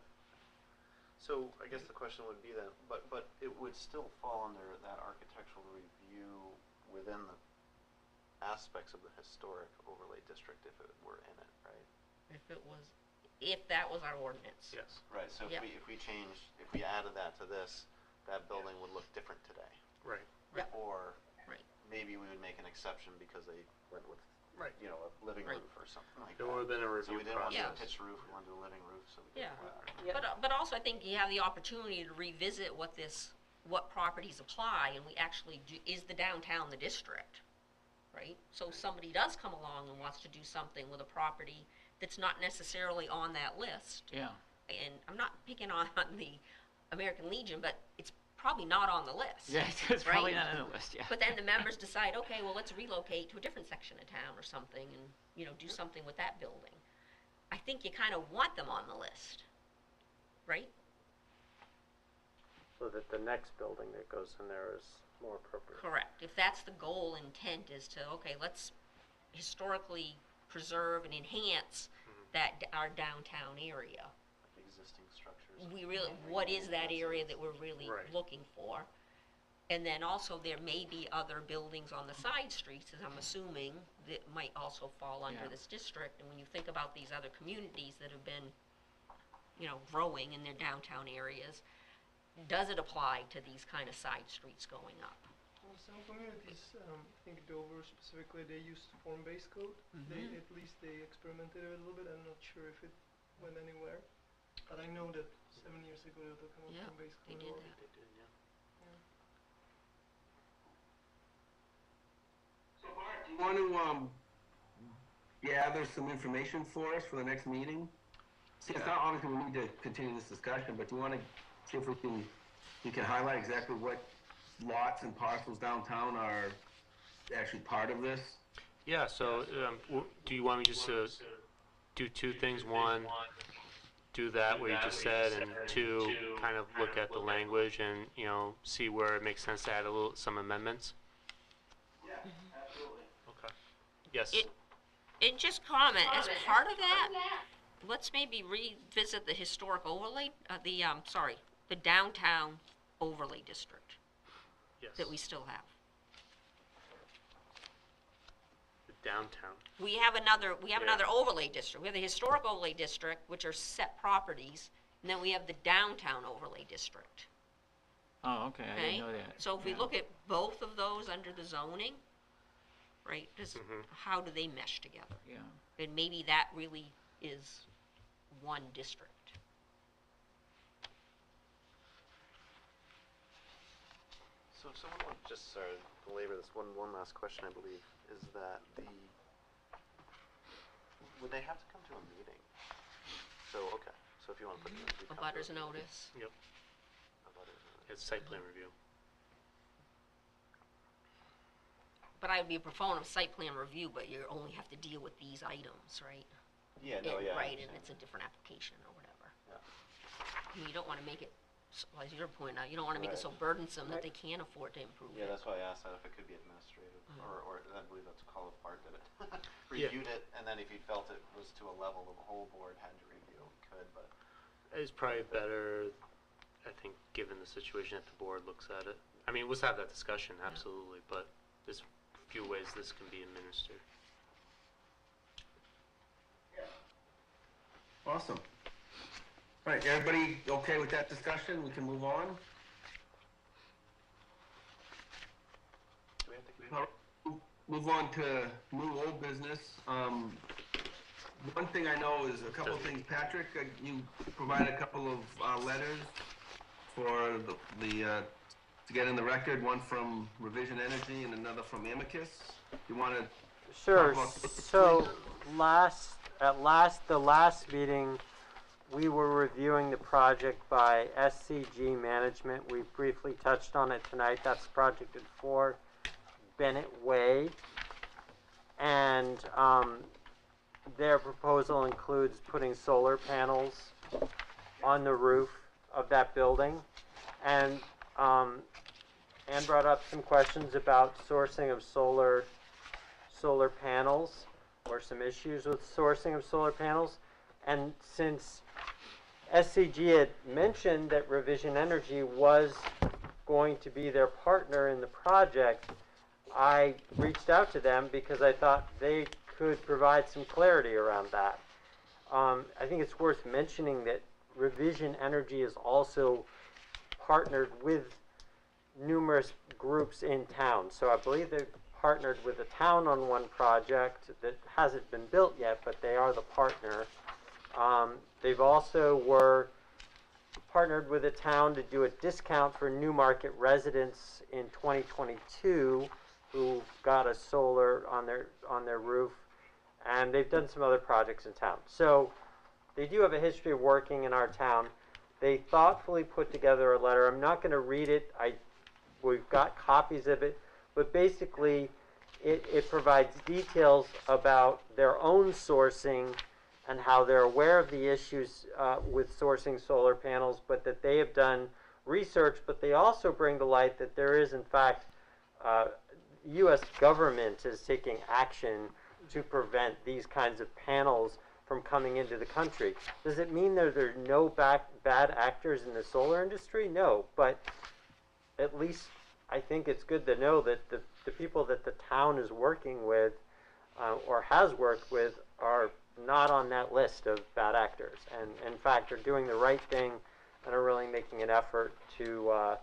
[SPEAKER 5] So I guess the question would be then, but it would still fall under that architectural review within the aspects of the historic overlay district if it were in it, right?
[SPEAKER 7] If that was our ordinance.
[SPEAKER 3] Yes.
[SPEAKER 5] Right, so
[SPEAKER 7] Yep.
[SPEAKER 5] if we added that to this, that building would look different today.
[SPEAKER 3] Right.
[SPEAKER 7] Yep.
[SPEAKER 5] Or
[SPEAKER 7] Right.
[SPEAKER 5] maybe we would make an exception because they went with,
[SPEAKER 3] Right.
[SPEAKER 5] you know, a living
[SPEAKER 7] Right.
[SPEAKER 5] roof or something like
[SPEAKER 3] There
[SPEAKER 5] that.
[SPEAKER 3] would have been a
[SPEAKER 5] So
[SPEAKER 3] review
[SPEAKER 5] we didn't want to do a
[SPEAKER 3] process.
[SPEAKER 5] pitched roof, we wanted to do a living roof, so we did
[SPEAKER 7] Yeah.
[SPEAKER 5] that.
[SPEAKER 6] Yep.
[SPEAKER 7] But also I think you have the opportunity to revisit what properties apply, and we actually do, is the downtown the district, right? So if somebody does come along and wants to do something with a property that's not necessarily on that list,
[SPEAKER 4] Yeah.
[SPEAKER 7] and I'm not picking on the American Legion, but it's probably not on the list.
[SPEAKER 4] Yeah, it's probably
[SPEAKER 7] Right.
[SPEAKER 4] not on the list, yeah.
[SPEAKER 7] But then the members decide, okay, well, let's relocate to a different section of town or something and, do something with that building. I think you kind of want them on the list, right?
[SPEAKER 9] So that the next building that goes in there is more appropriate.
[SPEAKER 7] Correct. If that's the goal, intent is to, okay, let's historically preserve and enhance our downtown area.
[SPEAKER 5] Existing structures.
[SPEAKER 7] What is that area that we're really
[SPEAKER 3] Right.
[SPEAKER 7] looking for? And then also there may be other buildings on the side streets, as I'm assuming, that might also fall under
[SPEAKER 4] Yeah.
[SPEAKER 7] this district. And when you think about these other communities that have been, growing in their downtown areas, does it apply to these kind of side streets going up?
[SPEAKER 10] Well, some communities, I think Dover specifically, they used form-based code.
[SPEAKER 7] Mhm.
[SPEAKER 10] At least they experimented a little bit. I'm not sure if it went anywhere, but I know that 7 years ago they were talking about
[SPEAKER 7] Yeah,
[SPEAKER 10] form-based
[SPEAKER 7] they
[SPEAKER 10] code.
[SPEAKER 7] did
[SPEAKER 10] or-
[SPEAKER 7] that.
[SPEAKER 5] They did, yeah.
[SPEAKER 8] So Bart, do you want to gather some information for us for the next meeting? See, it's not obviously we need to continue this discussion, but do you want to see if we can highlight exactly what lots and parcels downtown are actually part of this?
[SPEAKER 3] Yeah, so do you want me just to do two things? One, do that what you just said, and two, kind of look at the language and, see where it makes sense to add some amendments?
[SPEAKER 2] Yeah, absolutely.
[SPEAKER 3] Okay. Yes.
[SPEAKER 7] And just comment, as part of that, let's maybe revisit the historic overlay, the downtown overlay district
[SPEAKER 3] Yes.
[SPEAKER 7] that we still have.
[SPEAKER 3] The downtown.
[SPEAKER 7] We have another overlay district. We have the historic overlay district, which are set properties, and then we have the downtown overlay district.
[SPEAKER 4] Oh, okay, I
[SPEAKER 7] Okay?
[SPEAKER 4] didn't know that.
[SPEAKER 7] So if we
[SPEAKER 4] Yeah.
[SPEAKER 7] look at both of those under the zoning, right,
[SPEAKER 3] Mhm.
[SPEAKER 7] how do they mesh together?
[SPEAKER 4] Yeah.
[SPEAKER 7] And maybe that really is one district.
[SPEAKER 5] So if someone would just belabor this one last question, I believe, is that would they have to come to a meeting? So, okay, so if you want to put it in.
[SPEAKER 7] A butter's notice.
[SPEAKER 3] Yep.
[SPEAKER 5] Abutters notice.
[SPEAKER 3] It's site plan review.
[SPEAKER 7] But I would be a proponent of site plan review, but you only have to deal with these items, right?
[SPEAKER 5] Yeah, no, yeah. I
[SPEAKER 7] Right, and
[SPEAKER 5] understand
[SPEAKER 7] it's a
[SPEAKER 5] that.
[SPEAKER 7] different application or whatever.
[SPEAKER 5] Yeah.
[SPEAKER 7] I mean, you don't wanna make it, as your point out, you don't wanna make it so
[SPEAKER 5] Right.
[SPEAKER 7] burdensome that they can't afford to improve
[SPEAKER 5] Yeah,
[SPEAKER 7] it.
[SPEAKER 5] that's why I asked that if it could be administrative,
[SPEAKER 7] Mhm.
[SPEAKER 5] or I believe that's call of part that it reviewed it, and then if he felt it was to a level the whole board had to review, we could, but
[SPEAKER 3] It's probably better, I think, given the situation, that the board looks at it. I mean, let's have that discussion, absolutely, but there's a few ways this can be administered.
[SPEAKER 8] Awesome. All right, everybody okay with that discussion? We can move on? All right, move on to new old business. One thing I know is a couple of things. Patrick, you provided a couple of letters for the to get in the record, one from Revision Energy and another from Amicus. You want to
[SPEAKER 9] Sure.
[SPEAKER 8] talk about those,
[SPEAKER 9] So
[SPEAKER 8] please?
[SPEAKER 9] the last meeting, we were reviewing the project by SCG Management. We briefly touched on it tonight. That's project at 4 Bennett Way, and their proposal includes putting solar panels on the roof of that building, and Ann brought up some questions about sourcing of solar panels, or some issues with sourcing of solar panels. And since SCG had mentioned that Revision Energy was going to be their partner in the project, I reached out to them because I thought they could provide some clarity around that. I think it's worth mentioning that Revision Energy is also partnered with numerous groups in town. So I believe they've partnered with the town on one project that hasn't been built yet, but they are the partner. They've also were partnered with a town to do a discount for Newmarket residents in 2022 who got a solar on their roof, and they've done some other projects in town. So they do have a history of working in our town. They thoughtfully put together a letter. I'm not going to read it. We've got copies of it, but basically it provides details about their own sourcing and how they're aware of the issues with sourcing solar panels, but that they have done research, but they also bring to light that there is, in fact, U.S. government is taking action to prevent these kinds of panels from coming into the country. Does it mean that there are no bad actors in the solar industry? No, but at least I think it's good to know that the people that the town is working with or has worked with are not on that list of bad actors, and in fact are doing the right thing and are really making an effort to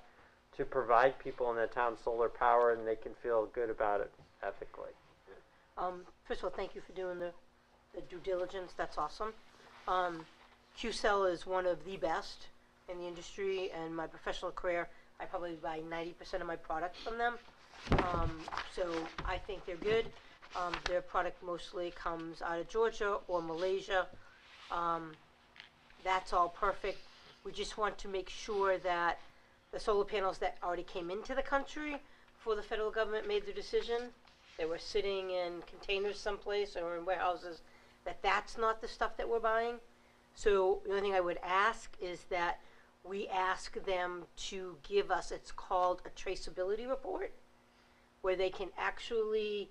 [SPEAKER 9] provide people in the town solar power, and they can feel good about it ethically.
[SPEAKER 6] First of all, thank you for doing the due diligence. That's awesome. QCell is one of the best in the industry. And my professional career, I probably buy 90% of my product from them. So I think they're good. Their product mostly comes out of Georgia or Malaysia. That's all perfect. We just want to make sure that the solar panels that already came into the country before the federal government made the decision, they were sitting in containers someplace or in warehouses, that's not the stuff that we're buying. So the only thing I would ask is that we ask them to give us, it's called a traceability report, where they can actually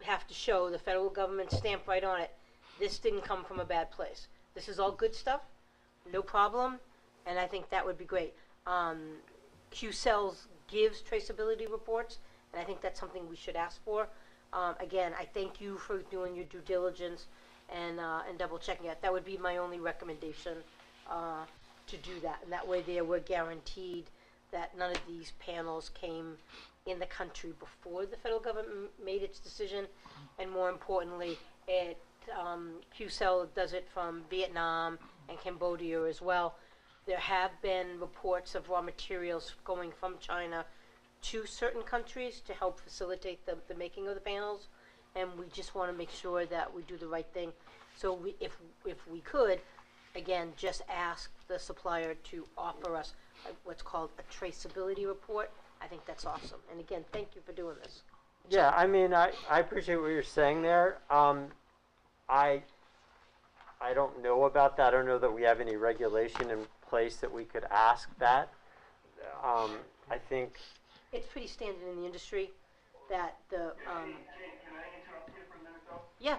[SPEAKER 6] have to show the federal government stamp right on it, this didn't come from a bad place. This is all good stuff, no problem, and I think that would be great. QCells gives traceability reports, and I think that's something we should ask for. Again, I thank you for doing your due diligence and double checking it. That would be my only recommendation to do that, and that way there we're guaranteed that none of these panels came in the country before the federal government made its decision, and more importantly, QCell does it from Vietnam and Cambodia as well. There have been reports of raw materials going from China to certain countries to help facilitate the making of the panels, and we just want to make sure that we do the right thing. So if we could, again, just ask the supplier to offer us what's called a traceability report. I think that's awesome. And again, thank you for doing this.
[SPEAKER 9] Yeah, I mean, I appreciate what you're saying there. I don't know about that. I don't know that we have any regulation in place that we could ask that. I think
[SPEAKER 6] it's pretty standard in the industry that the
[SPEAKER 2] Can I interrupt you for a minute, though?
[SPEAKER 6] yeah.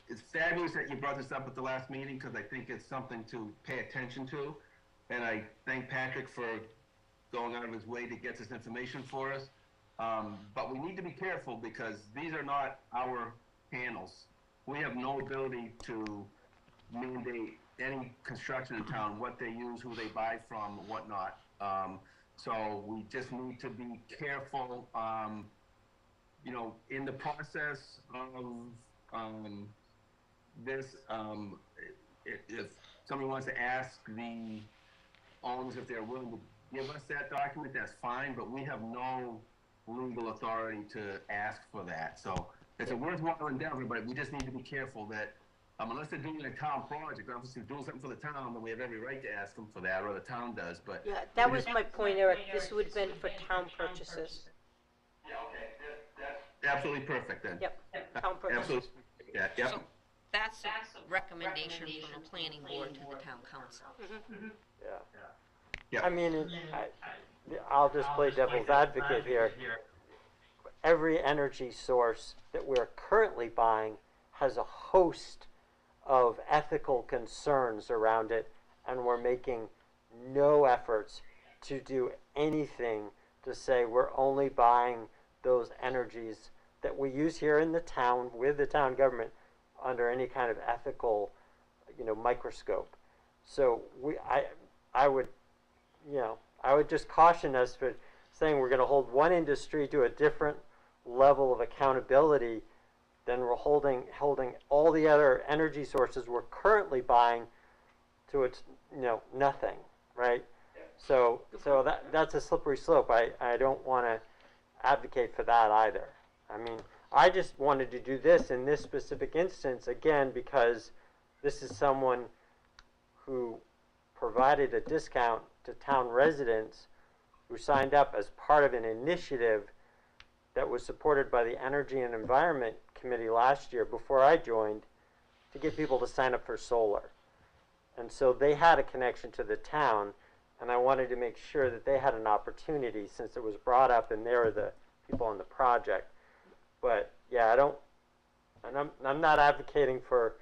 [SPEAKER 8] It's fabulous that you brought this up at the last meeting, because I think it's something to pay attention to. And I thank Patrick for going out of his way to get this information for us. But we need to be careful, because these are not our panels. we have no ability to mandate any construction in town, what they use, who they buy from, whatnot. So we just need to be careful, you know, in the process of this, if somebody wants to ask the owners if they're willing to give us that document, that's fine, but we have no legal authority to ask for that. So it's a worthwhile endeavor, but we just need to be careful that unless they're doing a town project, obviously doing something for the town, then we have every right to ask them for that, or the town does, but.
[SPEAKER 6] Yeah, that was my point, Eric. This would have been for town purchases.
[SPEAKER 2] Yeah, okay, that's,
[SPEAKER 8] Absolutely perfect then.
[SPEAKER 6] Yep, town purchases.
[SPEAKER 8] Absolutely, yeah,
[SPEAKER 7] So
[SPEAKER 8] yep.
[SPEAKER 7] that's a recommendation from the planning board to the town council.
[SPEAKER 9] Yeah.
[SPEAKER 8] Yeah.
[SPEAKER 9] I mean, I'll just play devil's advocate here. Every energy source that we're currently buying has a host of ethical concerns around it, and we're making no efforts to do anything to say we're only buying those energies that we use here in the town with the town government under any kind of ethical, you know, microscope. So I would, you know, I would just caution us for saying we're going to hold one industry to a different level of accountability than we're holding all the other energy sources we're currently buying to its, you know, nothing, right? So that's a slippery slope. I don't want to advocate for that either. I mean, I just wanted to do this in this specific instance, again, because this is someone who provided a discount to town residents who signed up as part of an initiative that was supported by the Energy and Environment Committee last year before I joined to get people to sign up for solar. And so they had a connection to the town, and I wanted to make sure that they had an opportunity since it was brought up and they were the people on the project. But yeah, I'm not advocating for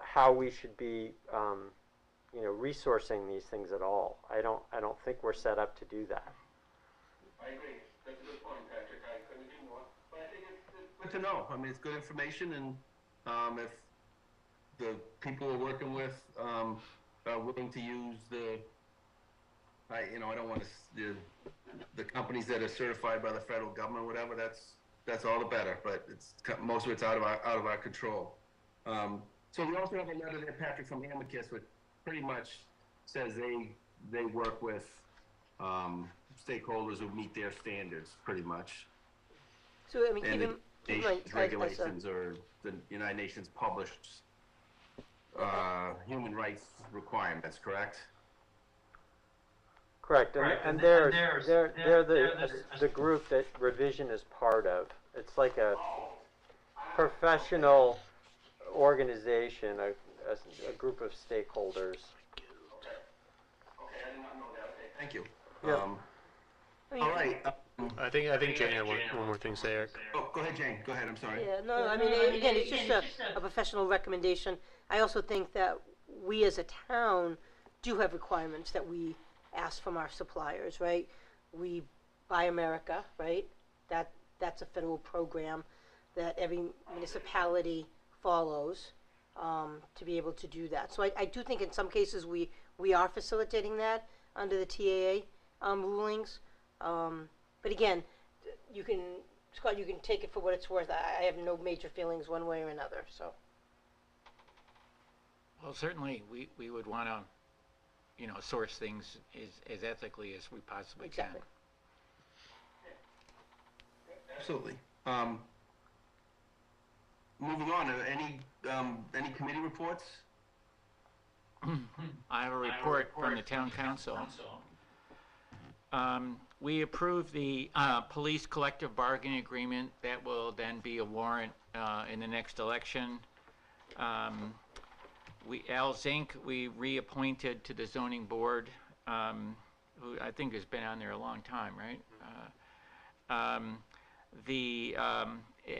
[SPEAKER 9] how we should be, you know, resourcing these things at all. I don't think we're set up to do that.
[SPEAKER 2] I agree. That's a good point, Patrick. I couldn't agree more. But I think it's
[SPEAKER 8] Good to know. I mean, it's good information, and if the people we're working with are willing to use I don't want to the companies that are certified by the federal government, whatever. That's all the better. But most of it's out of our control. So we also have a letter there, Patrick, from Amicus, which pretty much says they work with stakeholders who meet their standards, pretty much.
[SPEAKER 6] So, I mean,
[SPEAKER 8] And
[SPEAKER 6] keep
[SPEAKER 8] the
[SPEAKER 6] in mind,
[SPEAKER 8] regulations or the United Nations published human rights requirements, correct?
[SPEAKER 9] Correct, and they're the group that Revision is part of. It's like a professional organization, a group of stakeholders.
[SPEAKER 2] okay, I did not know that. Okay.
[SPEAKER 8] Thank you.
[SPEAKER 9] Yep.
[SPEAKER 8] All right.
[SPEAKER 3] I think Jane had one more thing to say, Eric.
[SPEAKER 8] Oh, go ahead, Jane. Go ahead. I'm sorry.
[SPEAKER 6] Yeah, no, I mean, again, it's just a professional recommendation. I also think that we as a town do have requirements that we ask from our suppliers, right? We Buy America, right? That's a federal program that every municipality follows to be able to do that. So I do think in some cases we are facilitating that under the TAA rulings. But again, Scott, you can take it for what it's worth. I have no major feelings one way or another, so.
[SPEAKER 4] Well, certainly, we would want to, you know, source things as ethically as we possibly
[SPEAKER 6] Exactly.
[SPEAKER 8] Absolutely. Moving on. Any committee reports?
[SPEAKER 4] can. I have a report from the town council. We approved the police collective bargaining agreement. That will then be a warrant in the next election. Al Zink, we reappointed to the zoning board, who I think has been on there a long time, right?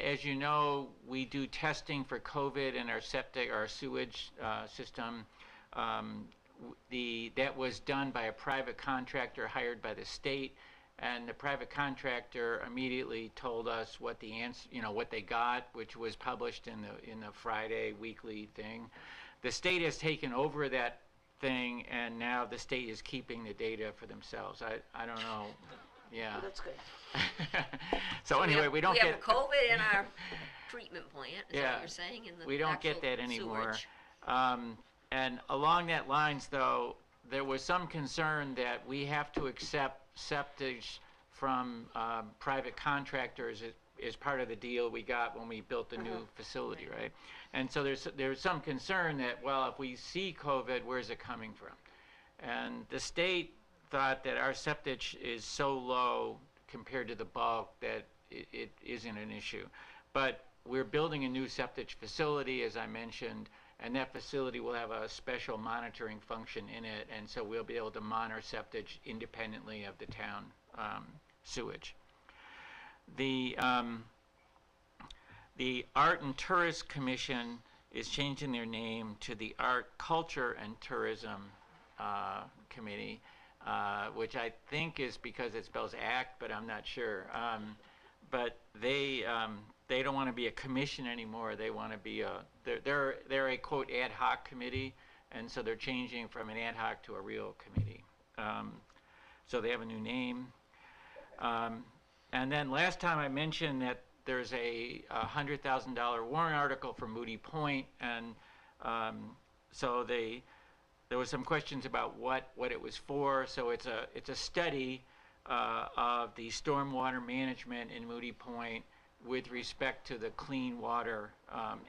[SPEAKER 4] As you know, we do testing for COVID in our sewage system. That was done by a private contractor hired by the state. And the private contractor immediately told us what the answer, what they got, which was published in the Friday weekly thing. The state has taken over that thing, and now the state is keeping the data for themselves. I don't know. Yeah.
[SPEAKER 6] Oh, that's good.
[SPEAKER 4] So anyway, we don't
[SPEAKER 7] we
[SPEAKER 4] get
[SPEAKER 7] have COVID in our treatment plant. Is that
[SPEAKER 4] Yeah.
[SPEAKER 7] what you're saying? In the
[SPEAKER 4] we don't get
[SPEAKER 7] actual
[SPEAKER 4] that anymore.
[SPEAKER 7] sewage?
[SPEAKER 4] And along that lines, though, there was some concern that we have to accept septic from private contractors as part of the deal we got when we built the new facility, right? And so there's some concern that, well, if we see COVID, where's it coming from? And the state thought that our septic is so low compared to the bulk that it isn't an issue. But we're building a new septic facility, as I mentioned, and that facility will have a special monitoring function in it, and so we'll be able to monitor septic independently of the town sewage. The Art and Tourist Commission is changing their name to the Art, Culture, and Tourism Committee, which I think is because it spells act, but I'm not sure. But they don't want to be a commission anymore. They want to be they're a quote ad hoc committee, and so they're changing from an ad hoc to a real committee. So they have a new name. And then last time I mentioned that there's a $100,000 warrant article for Moody Point, and so there was some questions about what it was for. So it's a study of the stormwater management in Moody Point with respect to the Clean Water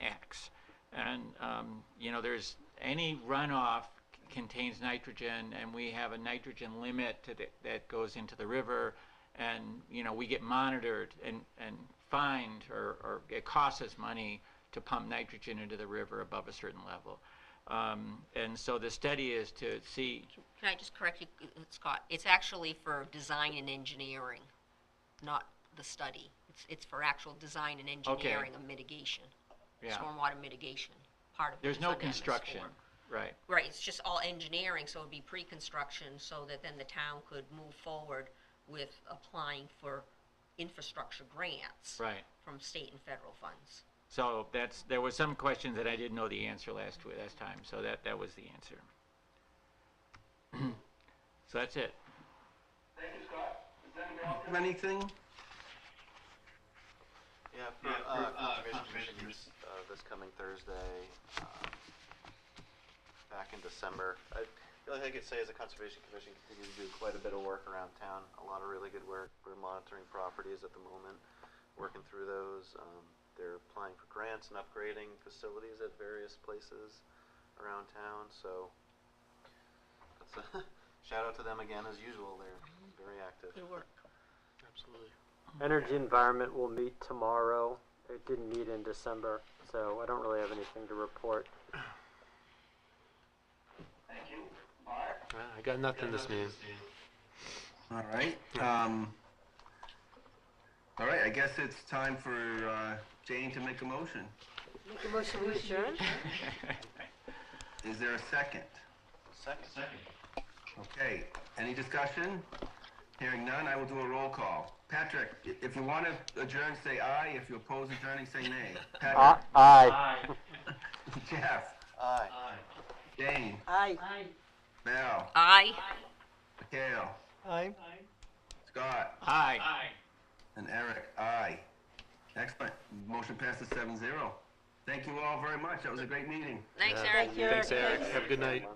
[SPEAKER 4] Acts. And there's any runoff contains nitrogen, and we have a nitrogen limit that goes into the river, and we get monitored and fined, or it costs us money to pump nitrogen into the river above a certain level. And so the study is to see.
[SPEAKER 7] Can I just correct you, Scott? It's actually for design and engineering, not the study. It's for actual design and engineering of mitigation, stormwater mitigation. Part of it.
[SPEAKER 4] There's no construction, right?
[SPEAKER 7] Right. It's just all engineering, so it'd be pre-construction, so that then the town could move forward with applying for infrastructure grants from state and federal funds.
[SPEAKER 4] So there was some questions that I didn't know the answer last time, so that was the answer. So that's it.
[SPEAKER 2] Thank you, Scott. Does anybody else
[SPEAKER 8] Have anything?
[SPEAKER 5] Yeah, for Conservation Commission use this coming Thursday, back in December. The only thing I could say is the Conservation Commission continues to do quite a bit of work around town. A lot of really good work. We're monitoring properties at the moment, working through those. They're applying for grants and upgrading facilities at various places around town. So that's a shout out to them again as usual. They're very active.
[SPEAKER 7] Good work.
[SPEAKER 3] Absolutely.
[SPEAKER 9] Energy Environment will meet tomorrow. It didn't meet in December, so I don't really have anything to report.
[SPEAKER 2] Thank you. Mark?
[SPEAKER 3] I got nothing this meeting.
[SPEAKER 8] All right. All right, I guess it's time for Jane to make a motion.
[SPEAKER 6] Make a motion to adjourn?
[SPEAKER 8] Is there a second?
[SPEAKER 5] Second.
[SPEAKER 8] Okay, any discussion? Hearing none, I will do a roll call. Patrick, if you want to adjourn, say aye. If you oppose adjourning, say nay. Patrick?
[SPEAKER 9] Aye.
[SPEAKER 8] Jeff?
[SPEAKER 5] Aye.
[SPEAKER 8] Jane?
[SPEAKER 6] Aye.
[SPEAKER 8] Val?
[SPEAKER 7] Aye.
[SPEAKER 8] Mikhail?
[SPEAKER 10] Aye.
[SPEAKER 8] Scott?
[SPEAKER 4] Aye.
[SPEAKER 8] And Eric? Aye. Excellent. Motion passes 7-0. Thank you all very much. That was a great meeting.
[SPEAKER 7] Thanks,
[SPEAKER 3] Yeah.
[SPEAKER 7] Eric.
[SPEAKER 6] Thank you.
[SPEAKER 3] Thanks, Eric. Have a good night.